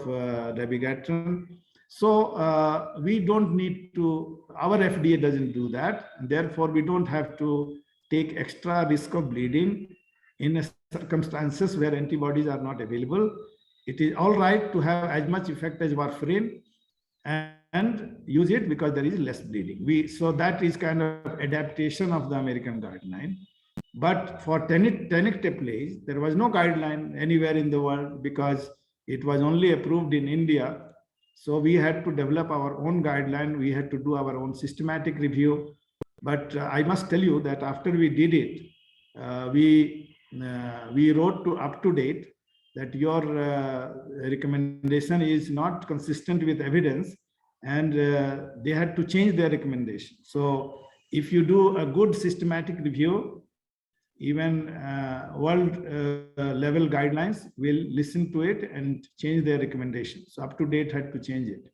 dabigatran. So we don't need to, our FDA doesn't do that. And therefore, we don't have to take extra risk of bleeding in circumstances where antibodies are not available. It is all right to have as much effect as warfarin and use it because there is less bleeding. So that is kind of adaptation of the American guideline. But for tenecteplase, there was no guideline anywhere in the world because it was only approved in India. So we had to develop our own guideline. We had to do our own systematic review. But I must tell you that after we did it, we wrote to up to date that your recommendation is not consistent with evidence, and they had to change their recommendation. So if you do a good systematic review, even world level guidelines will listen to it and change their recommendation. So up to date had to change it.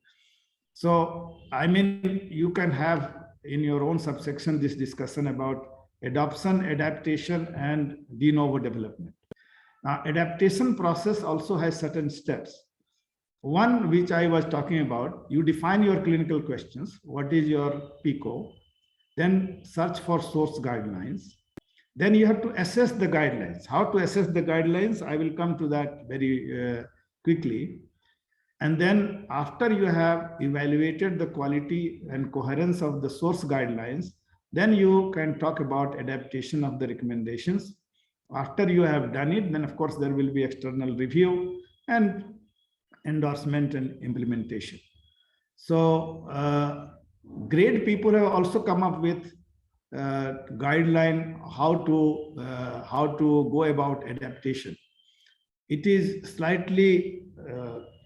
So I mean, you can have in your own subsection this discussion about adoption, adaptation, and de novo development. Now, adaptation process also has certain steps. One which I was talking about, you define your clinical questions. What is your PICO? Then search for source guidelines. Then you have to assess the guidelines. How to assess the guidelines? I will come to that very quickly. And then after you have evaluated the quality and coherence of the source guidelines, then you can talk about adaptation of the recommendations. After you have done it, then of course there will be external review and endorsement and implementation. So great people have also come up with guideline how to go about adaptation. It is slightly,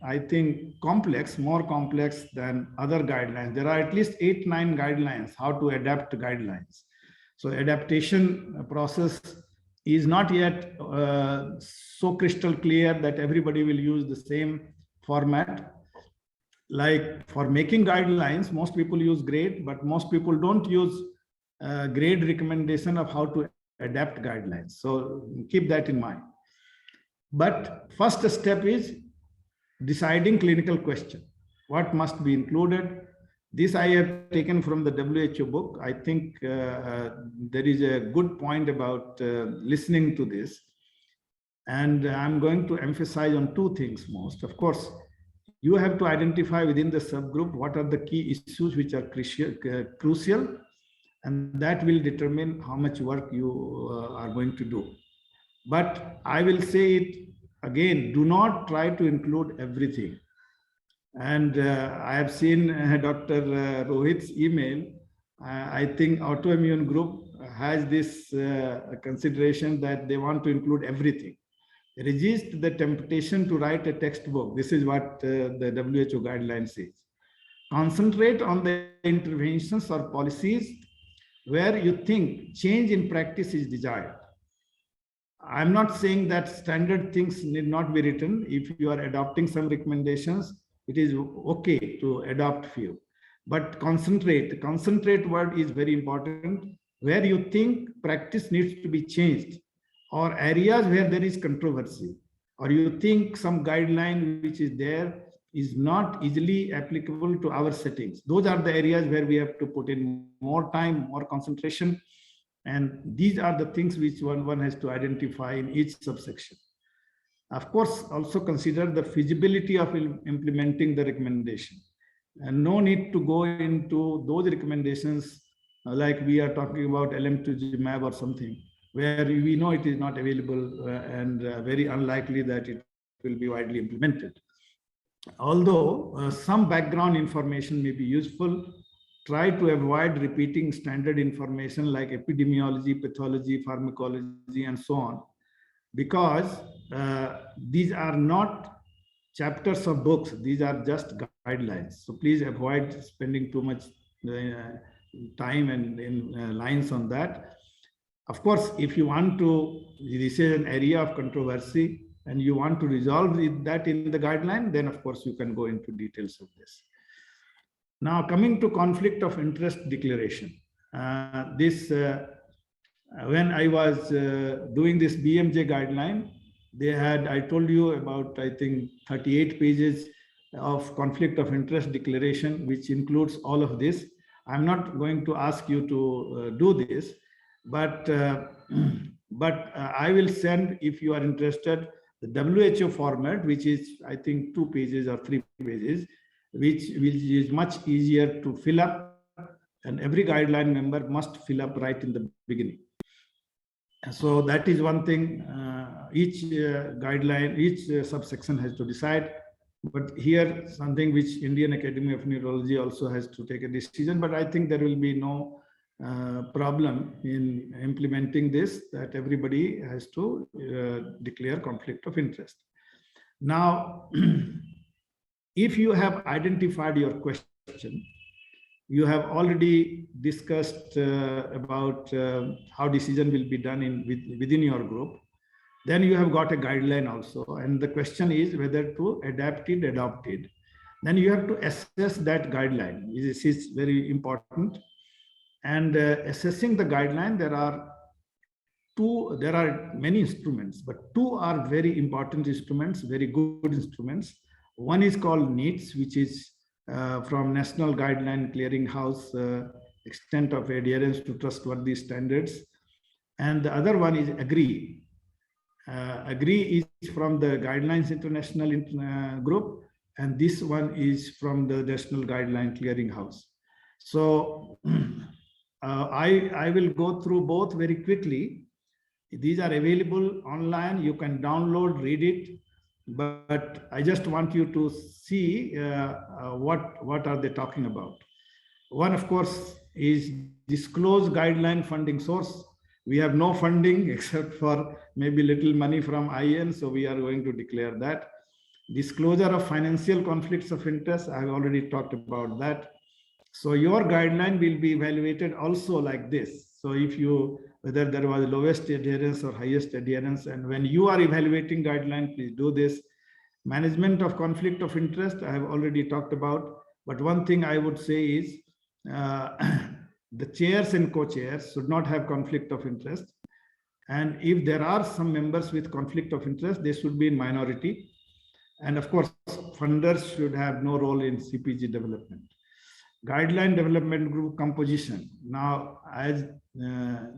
I think, complex, more complex than other guidelines. There are at least 8-9 guidelines how to adapt guidelines. So adaptation process is not yet so crystal clear that everybody will use the same format. Like for making guidelines, most people use GRADE, but most people don't use GRADE recommendation of how to adapt guidelines. So keep that in mind. But first step is deciding clinical question. What must be included? This I have taken from the WHO book. I think there is a good point about listening to this. And I'm going to emphasize on two things most. Of course, you have to identify within the subgroup what are the key issues which are crucial, and that will determine how much work you are going to do. But I will say it again, do not try to include everything. And I have seen Dr. Rohit's email. I think autoimmune group has this consideration that they want to include everything. Resist the temptation to write a textbook. This is what the WHO guideline says. Concentrate on the interventions or policies where you think change in practice is desired. I'm not saying that standard things need not be written. If you are adopting some recommendations, it is okay to adopt few. But concentrate. The concentrate word is very important. Where you think practice needs to be changed, or areas where there is controversy, or you think some guideline which is there is not easily applicable to our settings. Those are the areas where we have to put in more time, more concentration. And these are the things which one has to identify in each subsection. Of course, also consider the feasibility of implementing the recommendation. And no need to go into those recommendations like we are talking about alemtuzumab or something, where we know it is not available and very unlikely that it will be widely implemented. Although some background information may be useful, try to avoid repeating standard information like epidemiology, pathology, pharmacology, and so on, because these are not chapters of books. These are just guidelines. So please avoid spending too much time and in lines on that. Of course, if you want to, this is an area of controversy and you want to resolve that in the guideline, then of course you can go into details of this. Now coming to conflict of interest declaration. When I was doing this BMJ guideline, they had, I told you about, I think 38 pages of conflict of interest declaration, which includes all of this. I'm not going to ask you to do this, but I will send, if you are interested, the WHO format, which is, I think, 2 pages or 3 pages, which is much easier to fill up, and every guideline member must fill up right in the beginning. So that is one thing. Each guideline, each subsection has to decide. But here, something which Indian Academy of Neurology also has to take a decision. But I think there will be no problem in implementing this, that everybody has to declare conflict of interest. Now, if you have identified your question, you have already discussed about how decision will be done within your group. Then you have got a guideline also. And the question is whether to adapt it, adopt it. Then you have to assess that guideline. This is very important. And assessing the guideline, there are many instruments, but 2 are very important instruments, very good instruments. One is called NEETS, which is from National Guideline Clearinghouse, extent of adherence to trustworthy standards. And the other one is AGREE. AGREE is from the Guidelines International Group, and this one is from the National Guideline Clearinghouse. So I will go through both very quickly. These are available online. You can download, read it. But I just want you to see what are they talking about. One, of course, is disclose guideline funding source. We have no funding except for maybe little money from IN, so we are going to declare that. Disclosure of financial conflicts of interest, I have already talked about that. So your guideline will be evaluated also like this. So if you, whether there was lowest adherence or highest adherence, and when you are evaluating guideline, please do this. Management of conflict of interest, I have already talked about, but one thing I would say is the chairs and co-chairs should not have conflict of interest. And if there are some members with conflict of interest, they should be in minority. And of course, funders should have no role in CPG development. Guideline development group composition. Now, as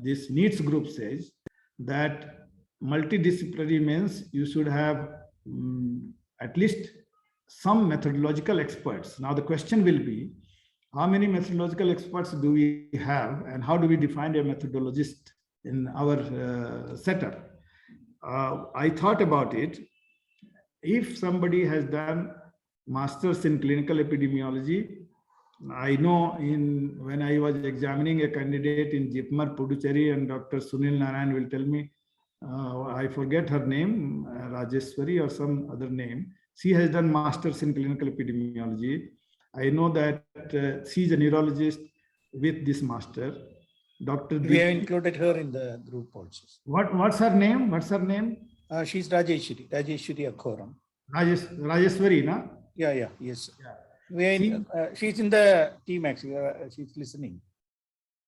this NEETS group says, that multidisciplinary means you should have at least some methodological experts. Now, the question will be, how many methodological experts do we have, and how do we define a methodologist in our setup? I thought about it. If somebody has done masters in clinical epidemiology, I know when I was examining a candidate in Jipmar, Puducherry, and Dr. Sunil Narayan will tell me, I forget her name, Rajeshwari or some other name. She has done masters in clinical epidemiology. I know that she's a neurologist with this master. Dr. We have included her in the group also. What's her name? What's her name? She's Rajeshwari Akhoram. Rajeshwari, na? Yeah, yes. Yeah. She's in the team actually. She's listening.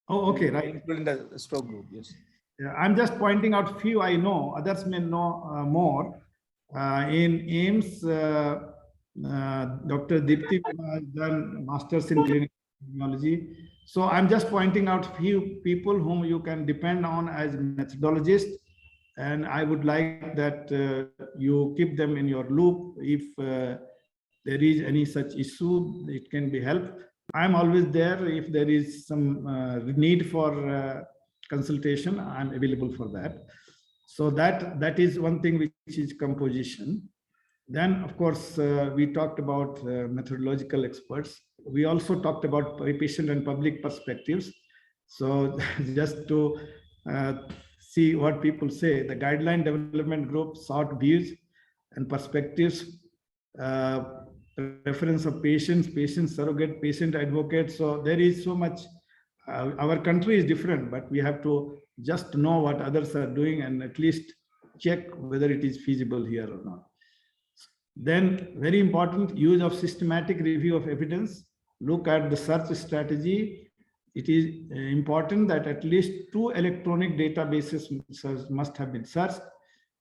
Oh, okay, right. Including the stroke group, yes. Yeah, I'm just pointing out few I know. Others may know more. In AIMS, Dr. Dipti has done masters in clinical epidemiology. So I'm just pointing out few people whom you can depend on as methodologists. And I would like that you keep them in your loop. If there is any such issue, it can be helped. I'm always there. If there is some need for consultation, I'm available for that. So that is one thing which is composition. Then, of course, we talked about methodological experts. We also talked about patient and public perspectives. So just to see what people say, the guideline development group sought views and perspectives, reference of patients, patient surrogate, patient advocate. So there is so much our country is different, but we have to just know what others are doing and at least check whether it is feasible here or not. Then very important, use of systematic review of evidence. Look at the search strategy. It is important that at least 2 electronic databases must have been searched.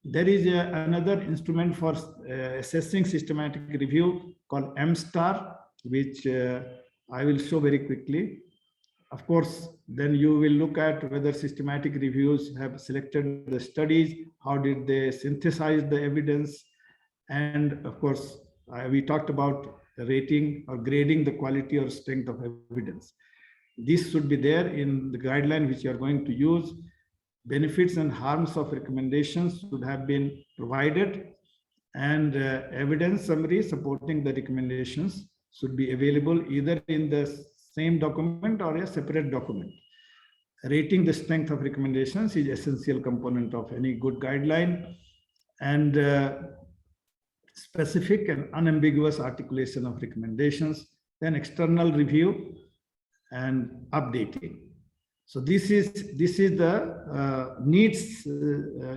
There is another instrument for assessing systematic review called MSTAR, which I will show very quickly. Of course, then you will look at whether systematic reviews have selected the studies, how did they synthesize the evidence, and of course, we talked about rating or grading the quality or strength of evidence. This should be there in the guideline which you are going to use. Benefits and harms of recommendations should have been provided, and evidence summary supporting the recommendations should be available either in the same document or a separate document. Rating the strength of recommendations is essential component of any good guideline, and specific and unambiguous articulation of recommendations, then external review and updating. So this is the needs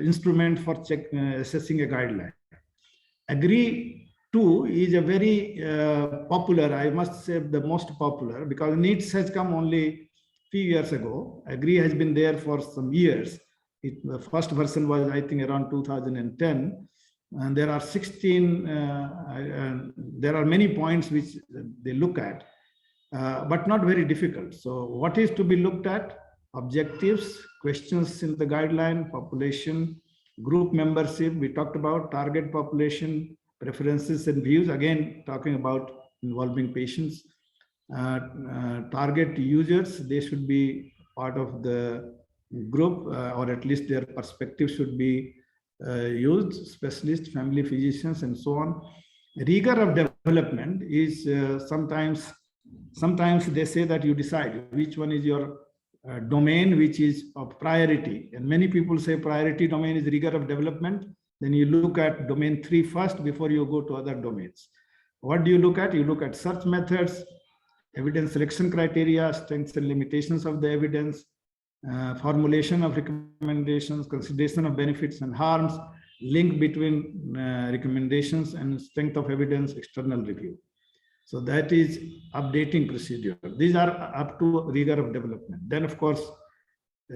instrument for assessing a guideline. Agree 2 is a very popular, I must say the most popular, because needs has come only few years ago. Agree has been there for some years. The first version was, I think, around 2010. And there are 16, there are many points which they look at, but not very difficult. So what is to be looked at? Objectives, questions in the guideline, population, group membership, we talked about, target population, preferences and views, again, talking about involving patients, target users, they should be part of the group, or at least their perspective should be used, specialists, family physicians, and so on. Rigor of development is sometimes they say that you decide which one is your domain, which is of priority. And many people say priority domain is rigor of development. Then you look at domain 3 first before you go to other domains. What do you look at? You look at search methods, evidence selection criteria, strengths and limitations of the evidence, formulation of recommendations, consideration of benefits and harms, link between recommendations and strength of evidence, external review. So that is updating procedure. These are up to rigor of development. Then, of course,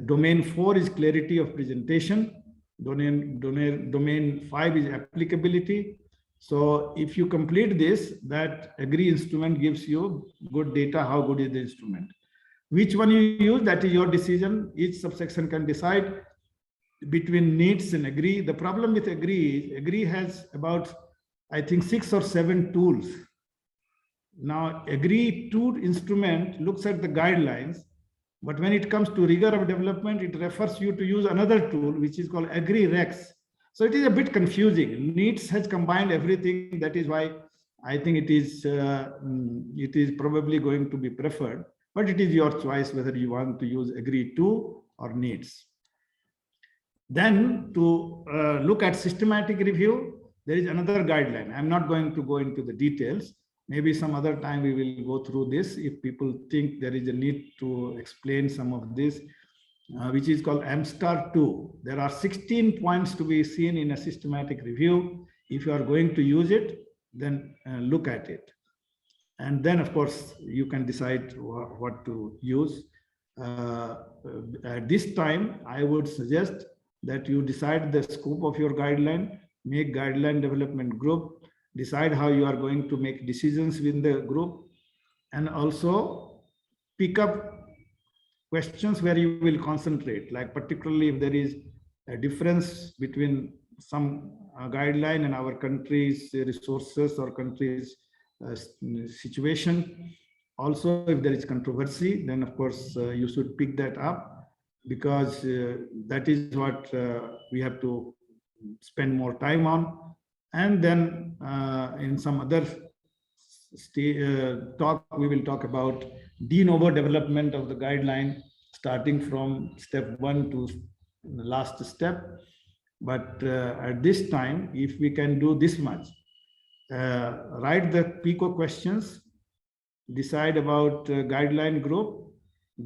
domain 4 is clarity of presentation. Domain 5 is applicability. So if you complete this, that agree instrument gives you good data, how good is the instrument. Which one you use, that is your decision. Each subsection can decide between needs and agree. The problem with agree is agree has about, I think, 6 or 7 tools. Now, agree 2 instrument looks at the guidelines, but when it comes to rigor of development, it refers you to use another tool, which is called agree rex. So it is a bit confusing. Needs has combined everything. That is why I think it is probably going to be preferred, but it is your choice whether you want to use agree 2 or needs. Then to look at systematic review, there is another guideline. I'm not going to go into the details. Maybe some other time we will go through this if people think there is a need to explain some of this, which is called MSTAR 2. There are 16 points to be seen in a systematic review. If you are going to use it, then look at it. And then, of course, you can decide what to use. At this time, I would suggest that you decide the scope of your guideline, make guideline development group, decide how you are going to make decisions within the group, and also pick up questions where you will concentrate, like particularly if there is a difference between some guideline and our country's resources or country's situation. Also, if there is controversy, then of course you should pick that up, because that is what we have to spend more time on. And then in some other talk, we will talk about de novo development of the guideline, starting from step 1 to the last step. But at this time, if we can do this much, write the PICO questions, decide about guideline group,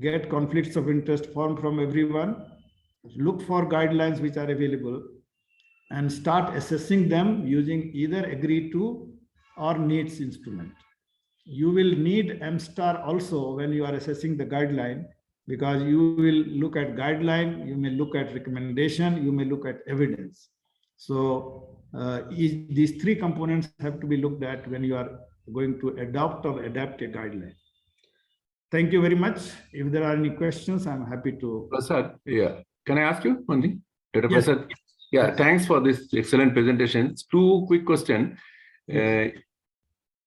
get conflicts of interest formed from everyone, look for guidelines which are available, and start assessing them using either agree to or needs instrument. You will need MSTAR also when you are assessing the guideline, because you will look at guideline, you may look at recommendation, you may look at evidence. So these three components have to be looked at when you are going to adopt or adapt a guideline. Thank you very much. If there are any questions, I'm happy to. Prasad, yeah. Can I ask you one thing? Dr. Yes. Prasad? Yeah, Yes. thanks for this excellent presentation. Two quick questions. Yes.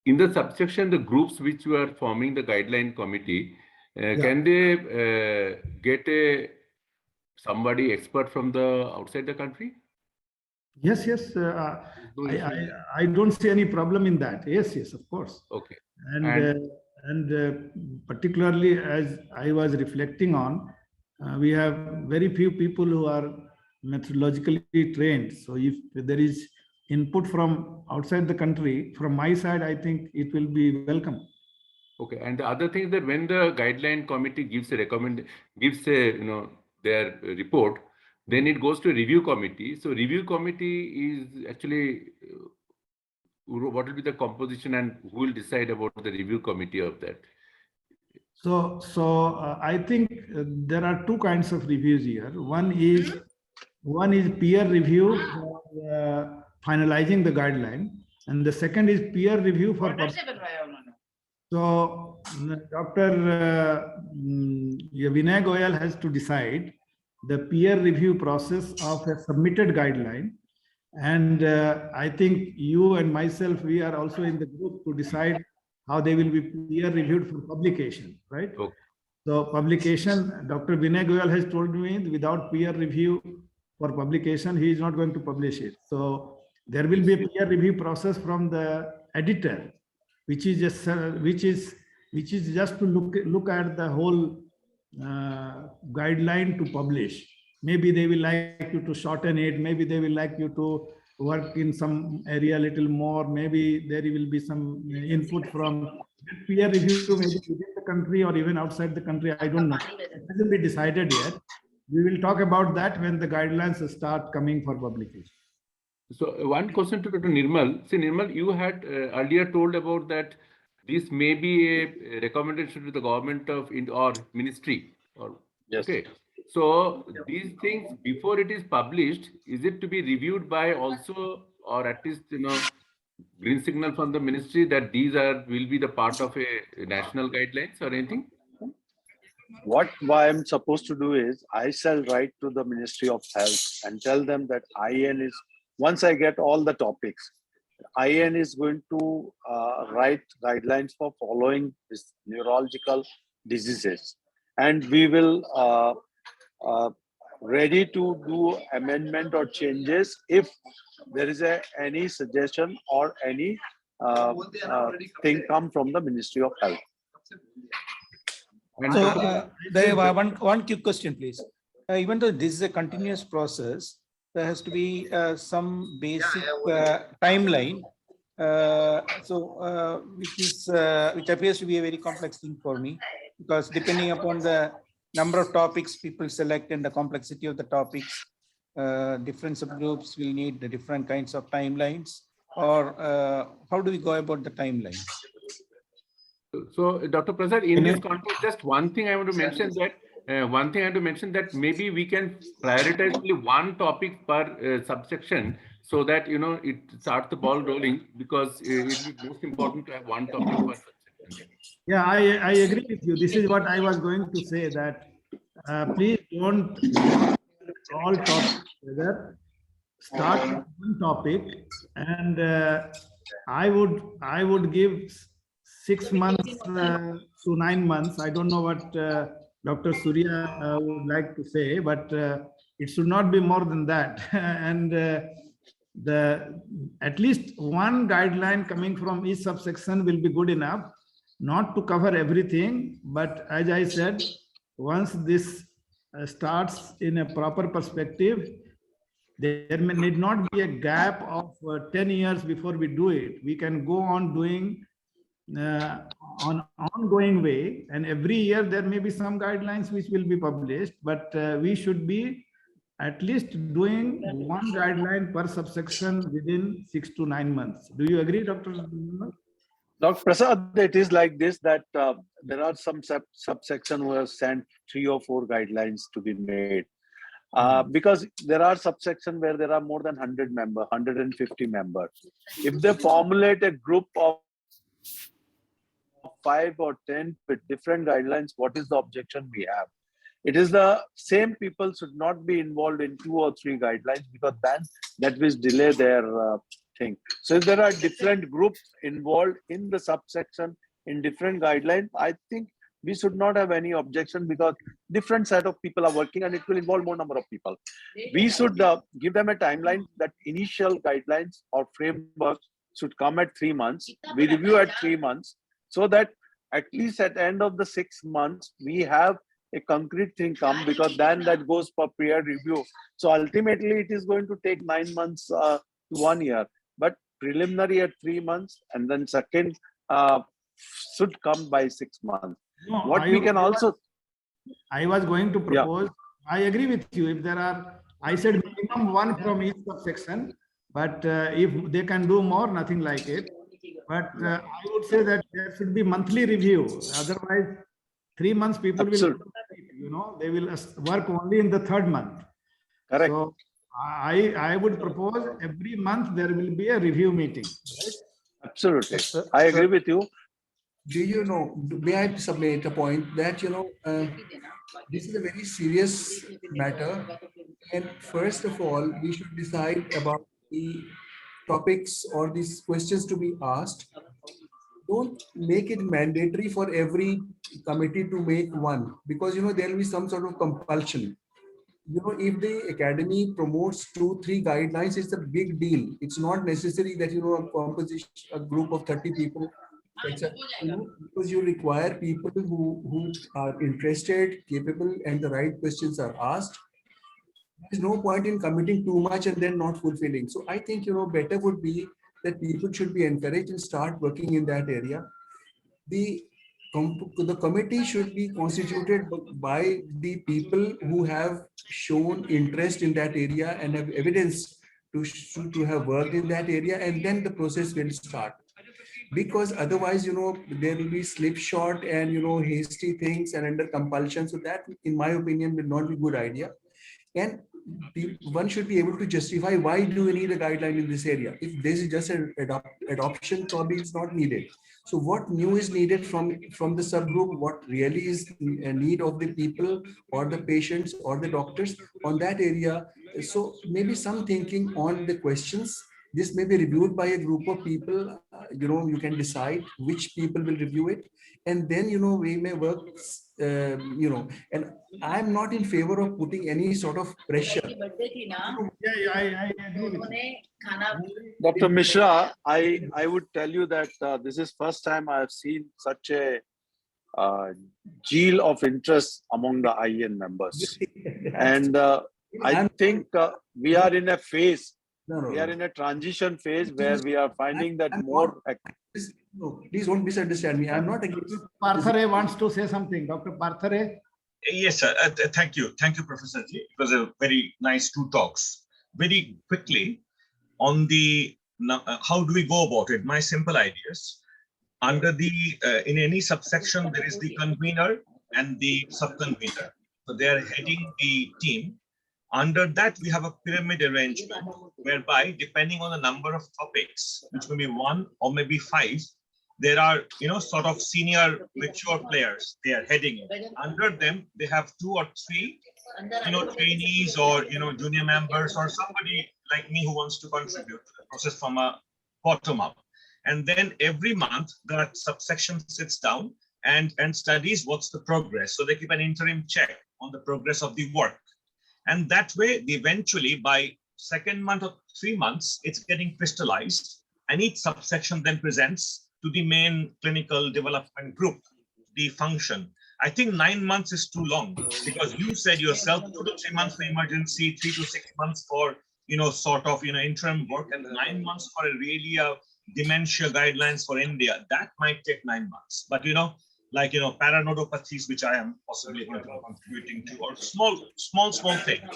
In the subsection, the groups which you are forming the guideline committee, can they get somebody expert from the outside the country? Yes, yes. I don't see any problem in that. Yes, yes, of course. Okay. And particularly as I was reflecting on, we have very few people who are methodologically trained. So if there is input from outside the country, from my side, I think it will be welcome. Okay. And the other thing is that when the guideline committee gives a their report, then it goes to a review committee. So review committee is actually what will be the composition and who will decide about the review committee of that? So I think there are two kinds of reviews here. One is peer review for finalizing the guideline, and the second is peer review for So Dr. Vinay Goyal has to decide the peer review process of a submitted guideline. And I think you and myself, we are also in the group to decide how they will be peer reviewed for publication, right? Okay. So publication, Dr. Vinay Goyal has told me without peer review for publication, he is not going to publish it. So there will be a peer review process from the editor, which is just to look at the whole guideline to publish. Maybe they will like you to shorten it. Maybe they will like you to work in some area a little more. Maybe there will be some input from peer review, maybe within the country or even outside the country. I don't know. It hasn't been decided yet. We will talk about that when the guidelines start coming for publication. So one question to Dr. Nirmal. See, Nirmal, you had earlier told about that this may be a recommendation to the government of or ministry. Or yes. Okay. So these things before it is published, is it to be reviewed by also, or at least green signal from the ministry that these will be the part of a national guidelines or anything? What I'm supposed to do is I shall write to the Ministry of Health and tell them that IN is, once I get all the topics, IN is going to write guidelines for following this neurological diseases. And we will ready to do amendment or changes if there is any suggestion or any thing come from the Ministry of Health. So there one quick question, please. Even though this is a continuous process, there has to be some basic timeline. Which appears to be a very complex thing for me, because depending upon the number of topics people select and the complexity of the topics, different subgroups will need the different kinds of timelines. Or how do we go about the timelines? So, Dr. Prasad, in this context, just one thing I want to mention that maybe we can prioritize only one topic per subsection, so that it starts the ball rolling, because it is most important to have one topic per subsection. Yeah, I agree with you. This is what I was going to say, that please don't all topics together. Start with one topic, and I would give 6 months to 9 months. I don't know what Dr. Surya would like to say, but it should not be more than that. And at least one guideline coming from each subsection will be good enough, not to cover everything. But as I said, once this starts in a proper perspective, there need not be a gap of 10 years before we do it. We can go on doing on ongoing way, and every year there may be some guidelines which will be published, but we should be at least doing one guideline per subsection within 6 to 9 months. Do you agree, Dr. Nirmal? Dr. Prasad, it is like this, that there are some subsection who have sent 3 or 4 guidelines to be made. Because there are subsection where there are more than 100 members, 150 members. If they formulate a group of 5 or 10 with different guidelines, what is the objection we have? It is the same people should not be involved in 2 or 3 guidelines, because then that will delay their thing. So if there are different groups involved in the subsection in different guidelines, I think we should not have any objection, because different set of people are working and it will involve more number of people. We should give them a timeline that initial guidelines or framework should come at 3 months. We review at 3 months, so that at least at the end of the 6 months, we have a concrete thing come, because then that goes for peer review. So ultimately it is going to take 9 months to 1 year, but preliminary at 3 months, and then second should come by 6 months. No, What we can also, I was going to propose, I agree with you. If there are, I said minimum 1 from each subsection, but if they can do more, nothing like it. But I would say that there should be monthly review. Otherwise, 3 months people will, they will work only in the 3rd month. Correct. So I would propose every month there will be a review meeting. Right? Absolutely, I agree with you. Do you know, may I submit a point that, this is a very serious matter. And first of all, we should decide about the topics or these questions to be asked. Don't make it mandatory for every committee to make one, because, there will be some sort of compulsion. If the academy promotes 2-3 guidelines, it's a big deal. It's not necessary that, a composition, a group of 30 people, because you require people who are interested, capable, and the right questions are asked. There's no point in committing too much and then not fulfilling. So I think, better would be that people should be encouraged and start working in that area. The committee should be constituted by the people who have shown interest in that area and have evidence to have worked in that area, and then the process will start. Because otherwise, there will be slipshod and, hasty things and under compulsion. So that, in my opinion, will not be a good idea. And one should be able to justify why do we need a guideline in this area. If this is just an adoption, probably it's not needed. So what new is needed from the subgroup, what really is a need of the people or the patients or the doctors on that area. So maybe some thinking on the questions. This may be reviewed by a group of people. You can decide which people will review it. And then, we may work, and I'm not in favor of putting any sort of pressure. I agree with you. Dr. Mishra, I would tell you that this is first time I have seen such a gel of interest among the IN members. And I think we are in a phase, we are in a transition phase where we are finding that more. No, please don't misunderstand me. I'm not against. Parthare wants to say something. Dr. Parthare. Yes, sir. Thank you. Thank you, Professor Ji. It was a very nice 2 talks. Very quickly on the how do we go about it? My simple ideas. Under the in any subsection, there is the convener and the subconvener. So they are heading the team. Under that, we have a pyramid arrangement whereby, depending on the number of topics, which may be 1 or maybe 5, there are, sort of senior mature players. They are heading it. Under them, they have 2 or 3, trainees or, junior members or somebody like me who wants to contribute to the process from a bottom up. And then every month, that subsection sits down and studies what's the progress. So they keep an interim check on the progress of the work. And that way, eventually, by 2nd month or 3 months, it's getting crystallized. And each subsection then presents to the main clinical development group, the function. I think 9 months is too long, because you said yourself 2 to 3 months for emergency, 3 to 6 months for, sort of, interim work, and 9 months for a really dementia guidelines for India, that might take 9 months. But paranodopathies, which I am possibly going to be contributing to, or small things.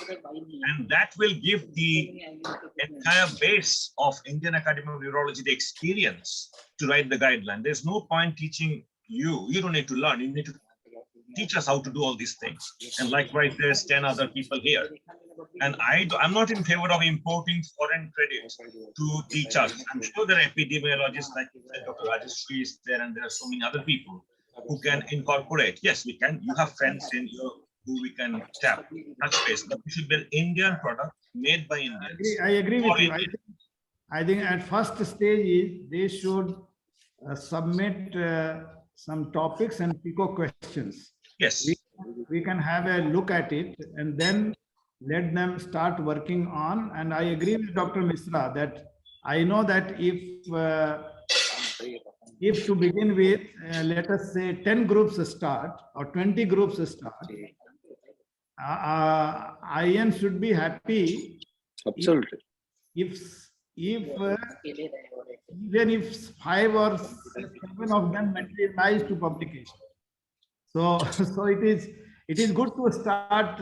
And that will give the entire base of Indian Academy of Neurology the experience to write the guideline. There's no point teaching you. You don't need to learn. You need to teach us how to do all these things. And likewise, there's 10 other people here. And I'm not in favor of importing foreign credits to teach us. I'm sure there are epidemiologists like Dr. Rajeshri is there, and there are so many other people who can incorporate. Yes, we can. You have friends in your who we can tap, touch base. But we should build Indian product made by Indians. I agree with you. I think at first stage is they should submit some topics and PICO questions. Yes. We can have a look at it and then let them start working on. And I agree with Dr. Misra that I know that if to begin with, let us say 10 groups start or 20 groups start, IN should be happy. Absolutely. If even if 5 or 7 of them materialize to publication. So it is good to start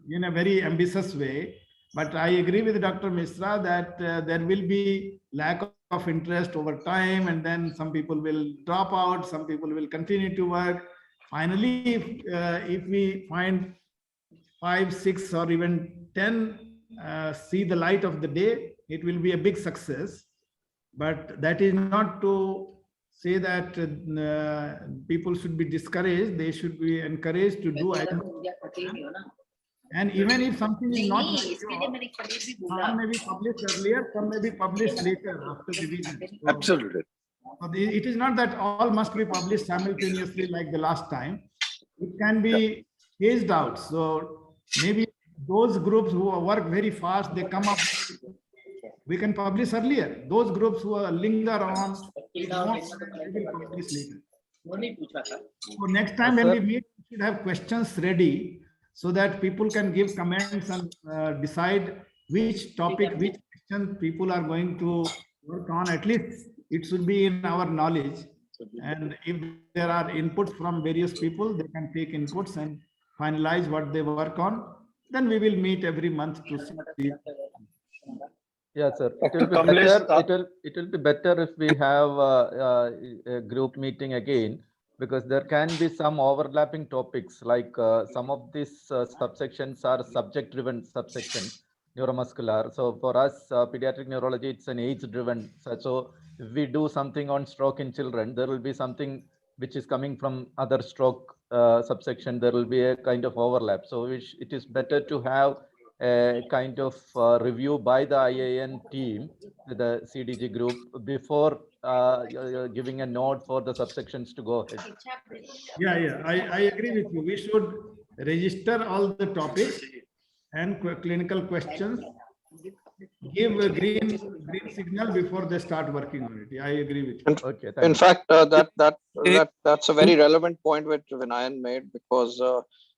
in a very ambitious way. But I agree with Dr. Misra that there will be lack of interest over time, and then some people will drop out, some people will continue to work. Finally, if we find 5, 6, or even 10 see the light of the day, it will be a big success. But that is not to say that people should be discouraged. They should be encouraged to do. And even if something is not some may be published earlier, some may be published later after revision. So, Absolutely. it is not that all must be published simultaneously like the last time. It can be phased out. So maybe those groups who work very fast, they come up, we can publish earlier. Those groups who linger on, we will publish later. So next time when we meet, we should have questions ready so that people can give comments and decide which topic, which question people are going to work on. At least it should be in our knowledge. And if there are inputs from various people, they can take inputs and finalize what they work on. Then we will meet every month to see. Yeah, sir. It will be better if we have a group meeting again, because there can be some overlapping topics, like some of these subsections are subject-driven subsections, neuromuscular. So for us, pediatric neurology, it's an age-driven. So if we do something on stroke in children, there will be something which is coming from other stroke subsection. There will be a kind of overlap. So it is better to have a kind of review by the IAN team, the CDG group, before giving a nod for the subsections to go ahead. Yeah, I agree with you. We should register all the topics and clinical questions, give a green signal before they start working on it. I agree with you. Okay, in fact, that's a very relevant point which Vinayan made, because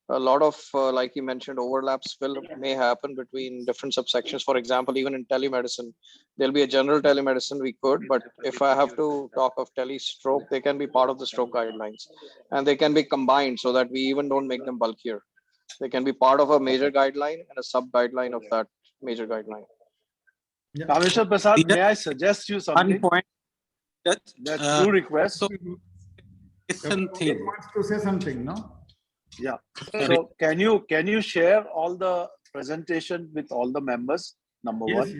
a lot of, like you mentioned, overlaps may happen between different subsections. For example, even in telemedicine, there'll be a general telemedicine we could, but if I have to talk of tele-stroke, they can be part of the stroke guidelines, and they can be combined so that we even don't make them bulkier. They can be part of a major guideline and a sub-guideline of that major guideline. Kameshwar Prasad, may I suggest you something? One point That's your request. So, thing. Wants to say something, no? Yeah. So can you share all the presentation with all the members? Number Yes, one. yes.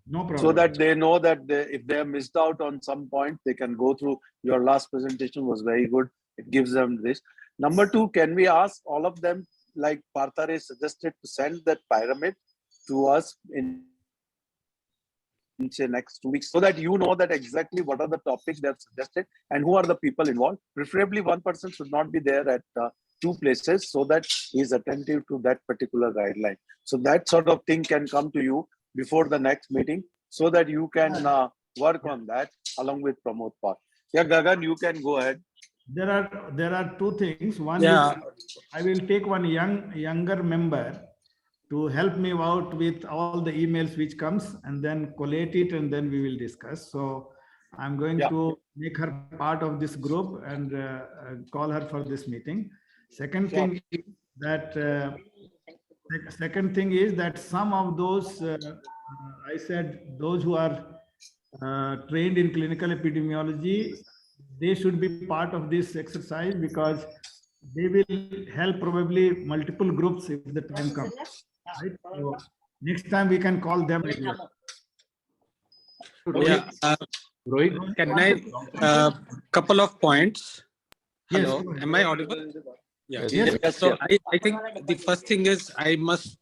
No problem. So that they know that if they have missed out on some point, they can go through. Your last presentation was very good. It gives them this. Number two, can we ask all of them, like Parthare suggested, to send that pyramid to us in say next 2 weeks, so that you know that exactly what are the topics they have suggested and who are the people involved. Preferably one person should not be there at 2 places, so that he is attentive to that particular guideline. So that sort of thing can come to you before the next meeting, so that you can work on that along with Pramod Par. Yeah, Gagan, you can go ahead. There are 2 things. One Yeah. is I will take one younger member to help me out with all the emails which comes, and then collate it, and then we will discuss. So I'm going to make her part of this group and call her for this meeting. Second thing is that some of those I said those who are trained in clinical epidemiology, they should be part of this exercise because they will help probably multiple groups if the time comes. Right? So next time we can call them as well. Yeah, Rohit, can I couple of points? Yes, Hello, go ahead. am I audible? Yeah. Yes. So I think the first thing is I must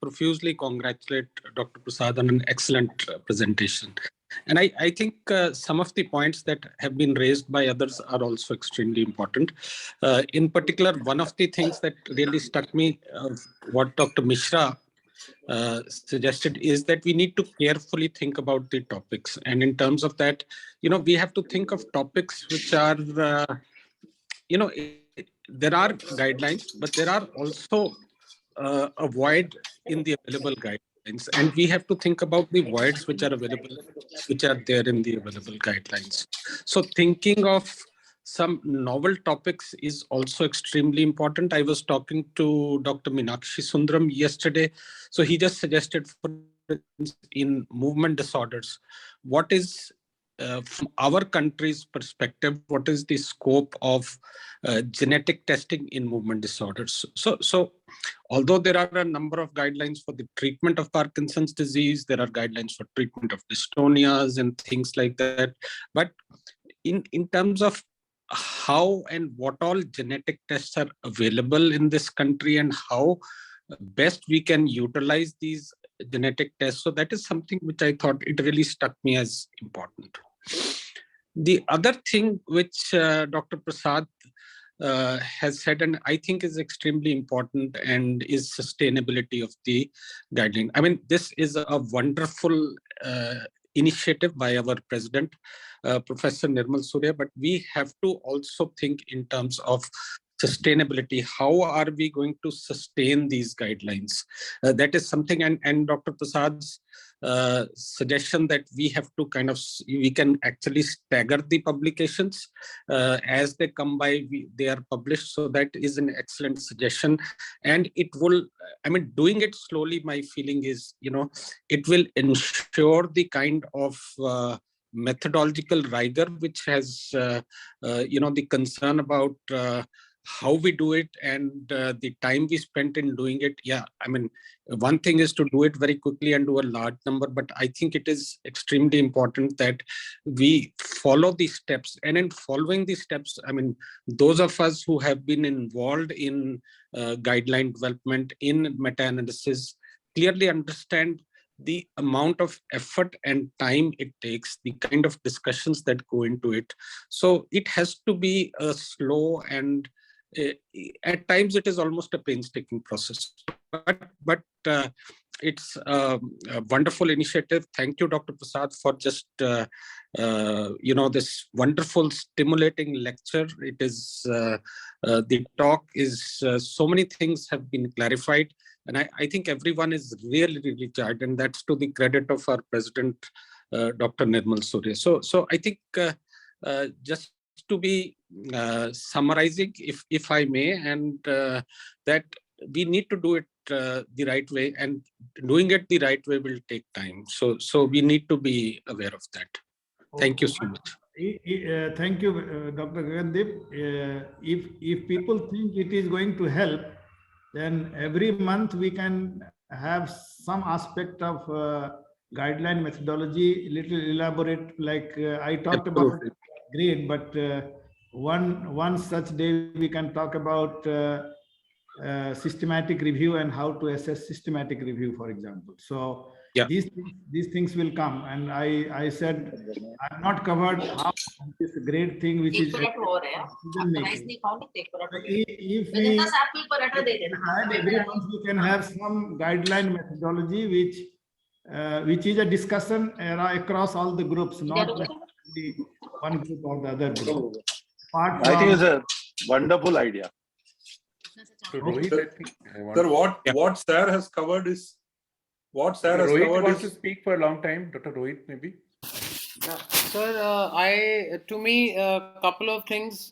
profusely congratulate Dr. Prasad on an excellent presentation. And I think some of the points that have been raised by others are also extremely important. In particular, one of the things that really struck me, what Dr. Mishra suggested, is that we need to carefully think about the topics. And in terms of that, we have to think of topics which are, there are guidelines, but there are also a void in the available guidelines. And we have to think about the voids which are available, which are there in the available guidelines. So thinking of some novel topics is also extremely important. I was talking to Dr. Meenakshi Sundaram yesterday. So he just suggested, for instance, in movement disorders, what is from our country's perspective, what is the scope of genetic testing in movement disorders? So although there are a number of guidelines for the treatment of Parkinson's disease, there are guidelines for treatment of dystonias and things like that. But in terms of how and what all genetic tests are available in this country and how best we can utilize these genetic tests. So that is something which I thought it really struck me as important. The other thing which Dr. Prasad has said, and I think is extremely important, and is sustainability of the guideline. I mean, this is a wonderful initiative by our president, Professor Nirmal Surya, but we have to also think in terms of sustainability. How are we going to sustain these guidelines? That is something, and Dr. Prasad's suggestion that we have to we can actually stagger the publications as they come by, they are published. So that is an excellent suggestion. And it will, I mean, doing it slowly, my feeling is, it will ensure the kind of methodological rigor which has, the concern about how we do it and the time we spent in doing it. Yeah, I mean, one thing is to do it very quickly and do a large number, but I think it is extremely important that we follow these steps. And in following these steps, I mean, those of us who have been involved in guideline development, in meta-analysis, clearly understand the amount of effort and time it takes, the kind of discussions that go into it. So it has to be a slow and at times it is almost a painstaking process, but it's a wonderful initiative. Thank you, Dr. Prasad, for just this wonderful, stimulating lecture. It is the talk is so many things have been clarified, and I think everyone is really charged, and that's to the credit of our president, Dr. Nirmal Surya. So I think just to be summarizing, if I may, and that we need to do it the right way, and doing it the right way will take time. So we need to be aware of that. Thank you so much. Thank you, Dr. Gagandip. If people think it is going to help, then every month we can have some aspect of guideline methodology, little elaborate, like I talked about grade, but one such day we can talk about systematic review and how to assess systematic review, for example. So yeah, these things will come, and I said I have not covered how this great thing which is if we add every month, we can have some guideline methodology which is a discussion across all the groups, not necessarily one group or the other group. I think it's a wonderful idea. So Rohit, I think Sir, what Sir has covered is Rohit wants to speak for a long time. Dr. Rohit, maybe. Yeah. Sir, to me, a couple of things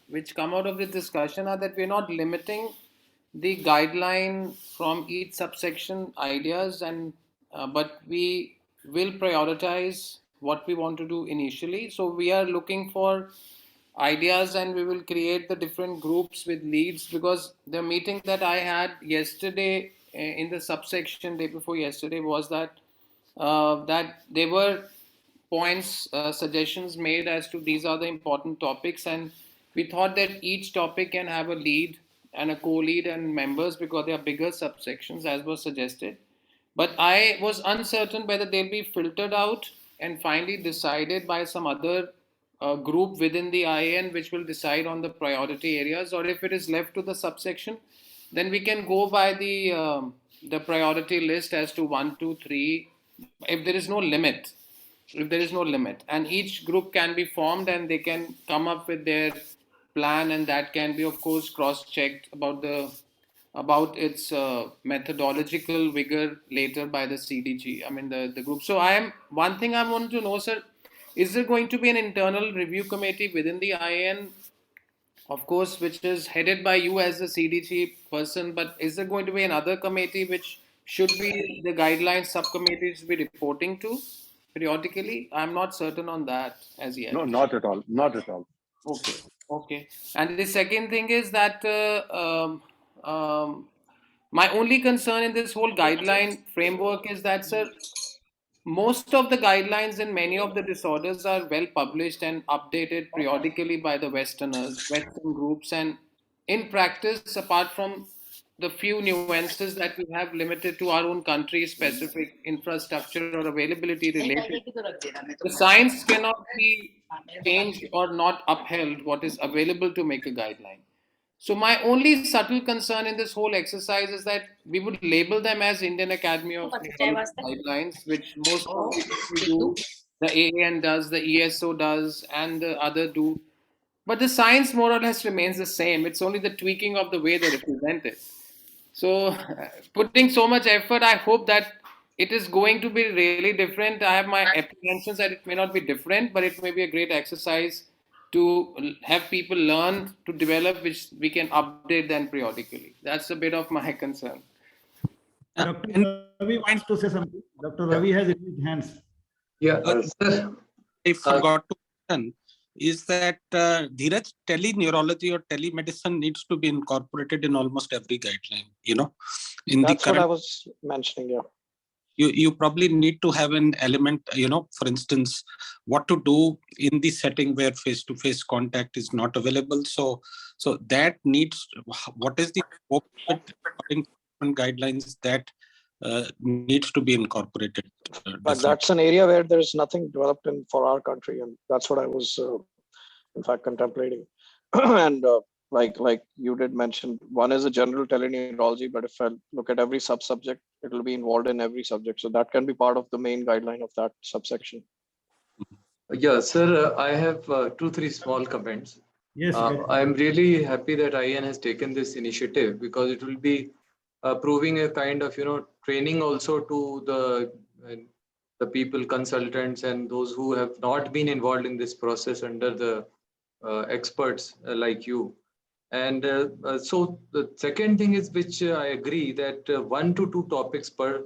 which come out of this discussion are that we're not limiting the guideline from each subsection ideas, and but we will prioritize what we want to do initially. So we are looking for ideas, and we will create the different groups with leads, because the meeting that I had yesterday in the subsection day before yesterday was that that there were points, suggestions made as to these are the important topics, and we thought that each topic can have a lead and a co-lead and members, because they are bigger subsections as was suggested. But I was uncertain whether they'll be filtered out and finally decided by some other group within the IAN, which will decide on the priority areas, or if it is left to the subsection, then we can go by the priority list as to 1, 2, 3, if there is no limit. If there is no limit, and each group can be formed and they can come up with their plan, and that can be of course cross-checked about its methodological vigor later by the CDG, I mean the group. So one thing I want to know, sir, is there going to be an internal review committee within the IAN, of course, which is headed by you as the CDG person, but is there going to be another committee which should be the guidelines subcommittees be reporting to periodically? I'm not certain on that as yet. No, not at all. Not at all. Okay. Okay. And the second thing is that my only concern in this whole guideline framework is that, sir, most of the guidelines in many of the disorders are well published and updated periodically by the Western groups. And in practice, apart from the few nuances that we have limited to our own country specific infrastructure or availability related, the science cannot be changed or not upheld what is available to make a guideline. So my only subtle concern in this whole exercise is that we would label them as Indian Academy of Neurology guidelines, which most publications do, the AAN does, the ESO does, and the other do. But the science more or less remains the same. It's only the tweaking of the way they represent it. So putting so much effort, I hope that it is going to be really different. I have my apprehensions that it may not be different, but it may be a great exercise to have people learn to develop, which we can update then periodically. That's a bit of my concern. Dr. Ravi wants to say something. Dr. Ravi has raised hands. Yeah, I forgot to mention is that Dheeraj, teleneurology or telemedicine needs to be incorporated in almost every guideline. In That's the current, what I was mentioning. Yeah. You probably need to have an element, for instance, what to do in the setting where face-to-face contact is not available. So that needs, what is the guidelines that needs to be incorporated. But that's an area where there's nothing developed for our country, and that's what I was, in fact, contemplating. And like you did mention, one is a general teleneurology, but if I look at every sub-subject, it will be involved in every subject. So that can be part of the main guideline of that subsection. Yeah, sir, I have 2-3 small comments. Yes. I am really happy that IAN has taken this initiative, because it will be proving a kind of training also to the people, consultants, and those who have not been involved in this process under the experts like you. And so the second thing is, which I agree that 1 to 2 topics per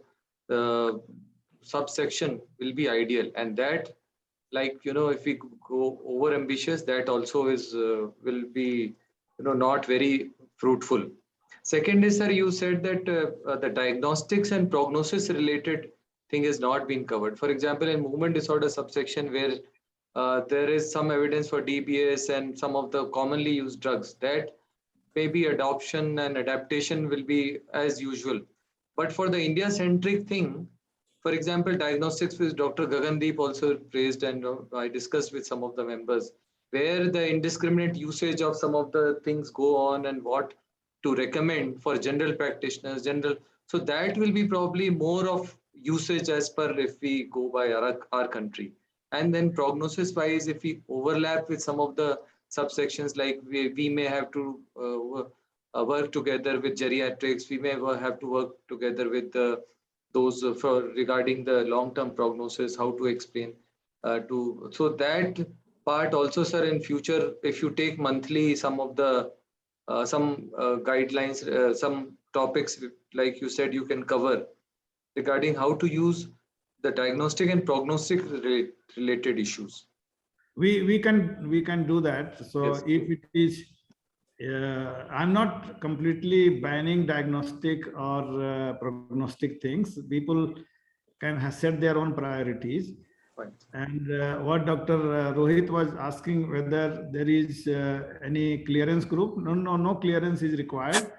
subsection will be ideal, and that, if we go over ambitious, that also is will be not very fruitful. Second is, sir, you said that the diagnostics and prognosis related thing has not been covered. For example, in movement disorder subsection, where there is some evidence for DBS and some of the commonly used drugs, that maybe adoption and adaptation will be as usual. But for the India-centric thing, for example, diagnostics, which Dr. Gagandeep also raised, and I discussed with some of the members, where the indiscriminate usage of some of the things go on, and what to recommend for general practitioners, so that will be probably more of usage as per if we go by our country. And then prognosis wise, if we overlap with some of the subsections, like we may have to work together with geriatrics. We may have to work together with those for regarding the long-term prognosis, how to explain so that part also, sir, in future, if you take monthly some of the guidelines, some topics like you said you can cover regarding how to use the diagnostic and prognostic related issues. We can do that. So yes, if it is, I'm not completely banning diagnostic or prognostic things. People can set their own priorities. Right. And what Dr. Rohit was asking, whether there is any clearance group. No clearance is required.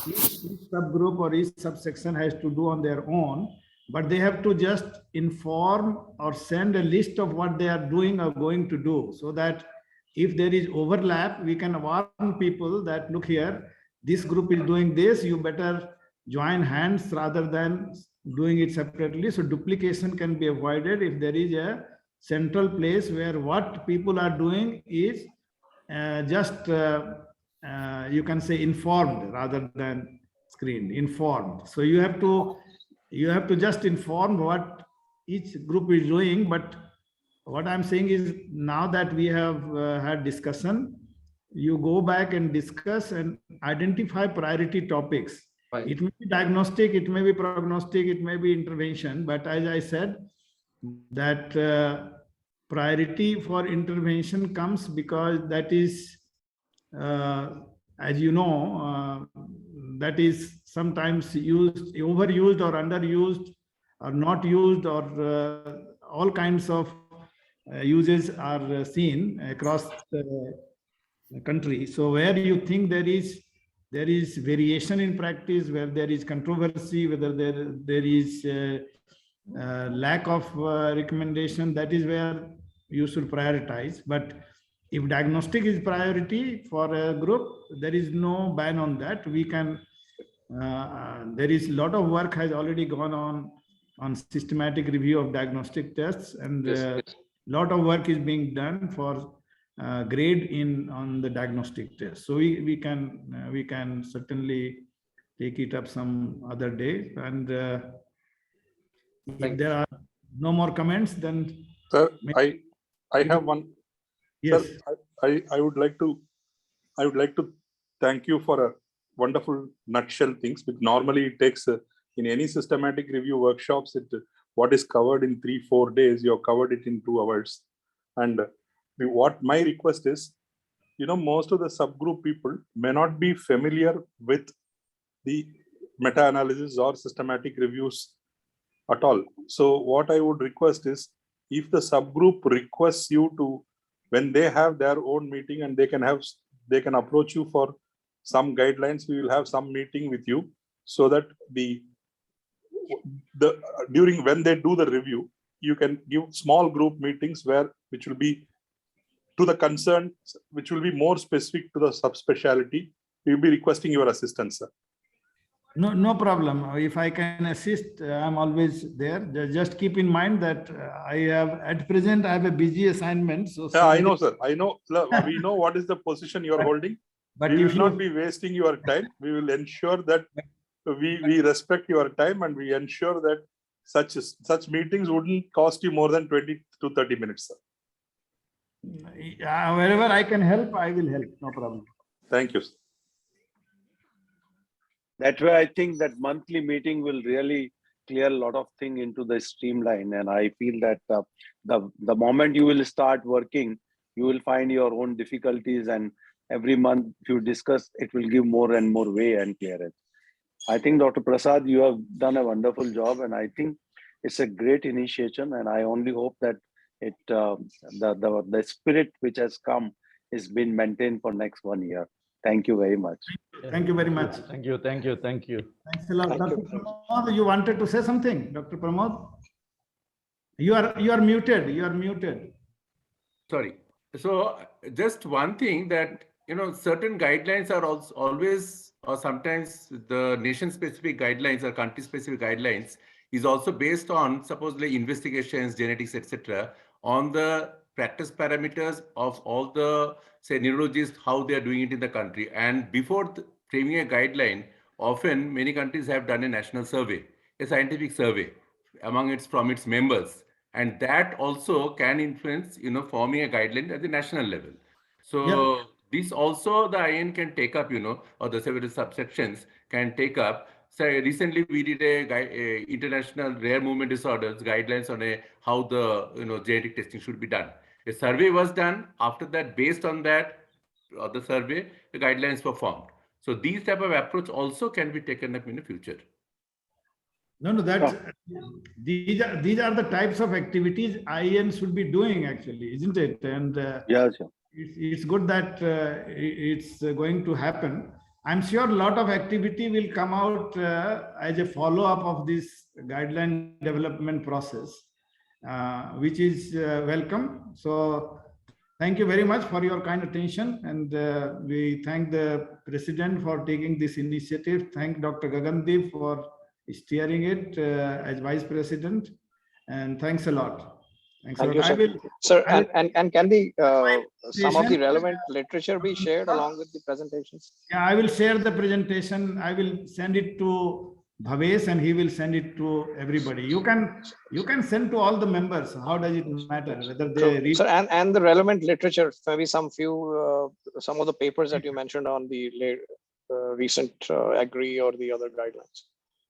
Each subgroup or each subsection has to do on their own, but they have to just inform or send a list of what they are doing or going to do, so that if there is overlap, we can warn people that, look here, this group is doing this, you better join hands rather than doing it separately. So duplication can be avoided if there is a central place where what people are doing is you can say informed rather than screened, informed. So you have to just inform what each group is doing. But what I'm saying is, now that we have had discussion, you go back and discuss and identify priority topics. Right. It may be diagnostic, it may be prognostic, it may be intervention. But as I said, that priority for intervention comes because that is, as you know, that is sometimes used, overused or underused or not used, or all kinds of uses are seen across the country. So where you think there is variation in practice, where there is controversy, whether there is lack of recommendation, that is where you should prioritize. But if diagnostic is priority for a group, there is no ban on that. We can, there is a lot of work has already gone on systematic review of diagnostic tests, and a lot of work is being done for grade on the diagnostic test. So we can certainly take it up some other day. And if there are no more comments, then sir, I have one. Yes. Sir, I would like to thank you for a wonderful nutshell things, but normally it takes in any systematic review workshops, what is covered in 3-4 days, you have covered it in 2 hours. And what my request is, most of the subgroup people may not be familiar with the meta-analysis or systematic reviews at all. So what I would request is, if the subgroup requests you to, when they have their own meeting and they can approach you for some guidelines, we will have some meeting with you, so that during when they do the review, you can give small group meetings which will be to the concern, which will be more specific to the subspecialty. We will be requesting your assistance, sir. No problem. If I can assist, I'm always there. Just keep in mind that at present, I have a busy assignment. So yeah, I know, sir. I know. We know what is the position you are holding. But we will not be wasting your time. We will ensure that we respect your time, and we ensure that such meetings wouldn't cost you more than 20 to 30 minutes, sir. Wherever I can help, I will help. No problem. Thank you, sir. That way, I think that monthly meeting will really clear a lot of things into the streamline. And I feel that the moment you will start working, you will find your own difficulties, and every month if you discuss, it will give more and more way and clearance. I think, Dr. Prasad, you have done a wonderful job, and I think it's a great initiation. And I only hope that the spirit which has come is been maintained for next 1 year. Thank you very much. Thank you very much. Thank you. Thank you. Thank you. Thanks a lot. Dr. Pramod, you wanted to say something, Dr. Pramod? You are muted. You are muted. Sorry. So just one thing that, certain guidelines are also always, or sometimes the nation-specific guidelines or country-specific guidelines is also based on supposedly investigations, genetics, etc., on the practice parameters of all the, say, neurologists, how they are doing it in the country. And before framing a guideline, often many countries have done a national survey, a scientific survey from its members, and that also can influence, forming a guideline at the national level. So this also the IN can take up, or the several subsections can take up. So recently we did a international rare movement disorders guidelines on how the genetic testing should be done. A survey was done. After that, based on that, the survey, the guidelines were formed. So these type of approach also can be taken up in the future. No, these are the types of activities IN should be doing actually, isn't it? And it's good that it's going to happen. I'm sure a lot of activity will come out as a follow-up of this guideline development process, which is welcome. So thank you very much for your kind attention. And we thank the President for taking this initiative. Thank Dr. Gagandeep for steering it as Vice President. And thanks a lot. Thank you, sir. Sir, and can the some of the relevant literature be shared along with the presentations? Yeah, I will share the presentation. I will send it to Bhavesh and he will send it to everybody. You can send to all the members. How does it matter whether they read? Sir, and the relevant literature, maybe some of the papers that you mentioned on the recent Agri or the other guidelines.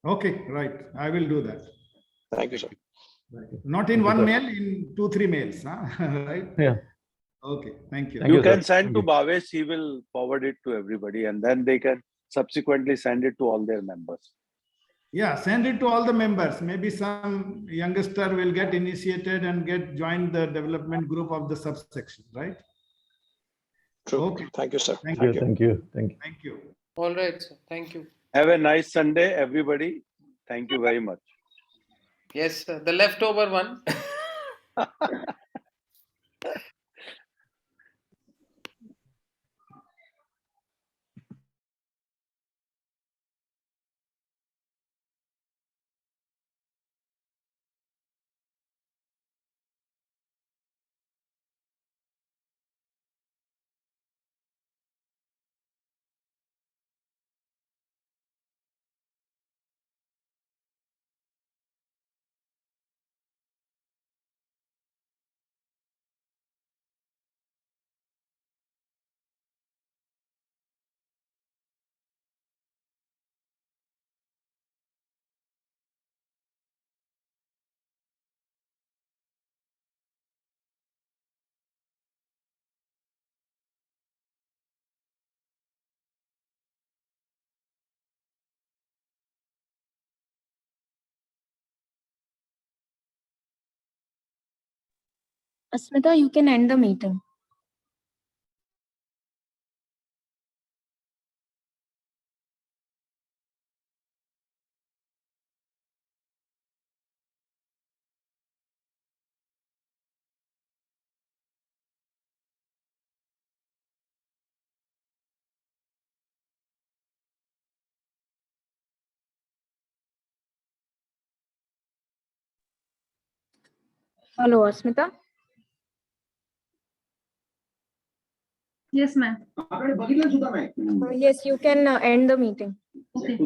Okay, right. I will do that. Thank you, sir. Not in one mail, in 2-3 mails, huh? Right? Yeah. Okay, thank you. You can send to Bhavesh, he will forward it to everybody, and then they can subsequently send it to all their members. Yeah, send it to all the members. Maybe some youngster will get initiated and join the development group of the subsection, right? True. Okay. Thank you, sir. Thank you. Thank you. All right, sir. Thank you. Have a nice Sunday, everybody. Thank you very much. Yes, sir. The leftover one. Asmita, you can end the meeting. Hello, Asmita. Yes, ma'am. Yes, you can end the meeting. Okay.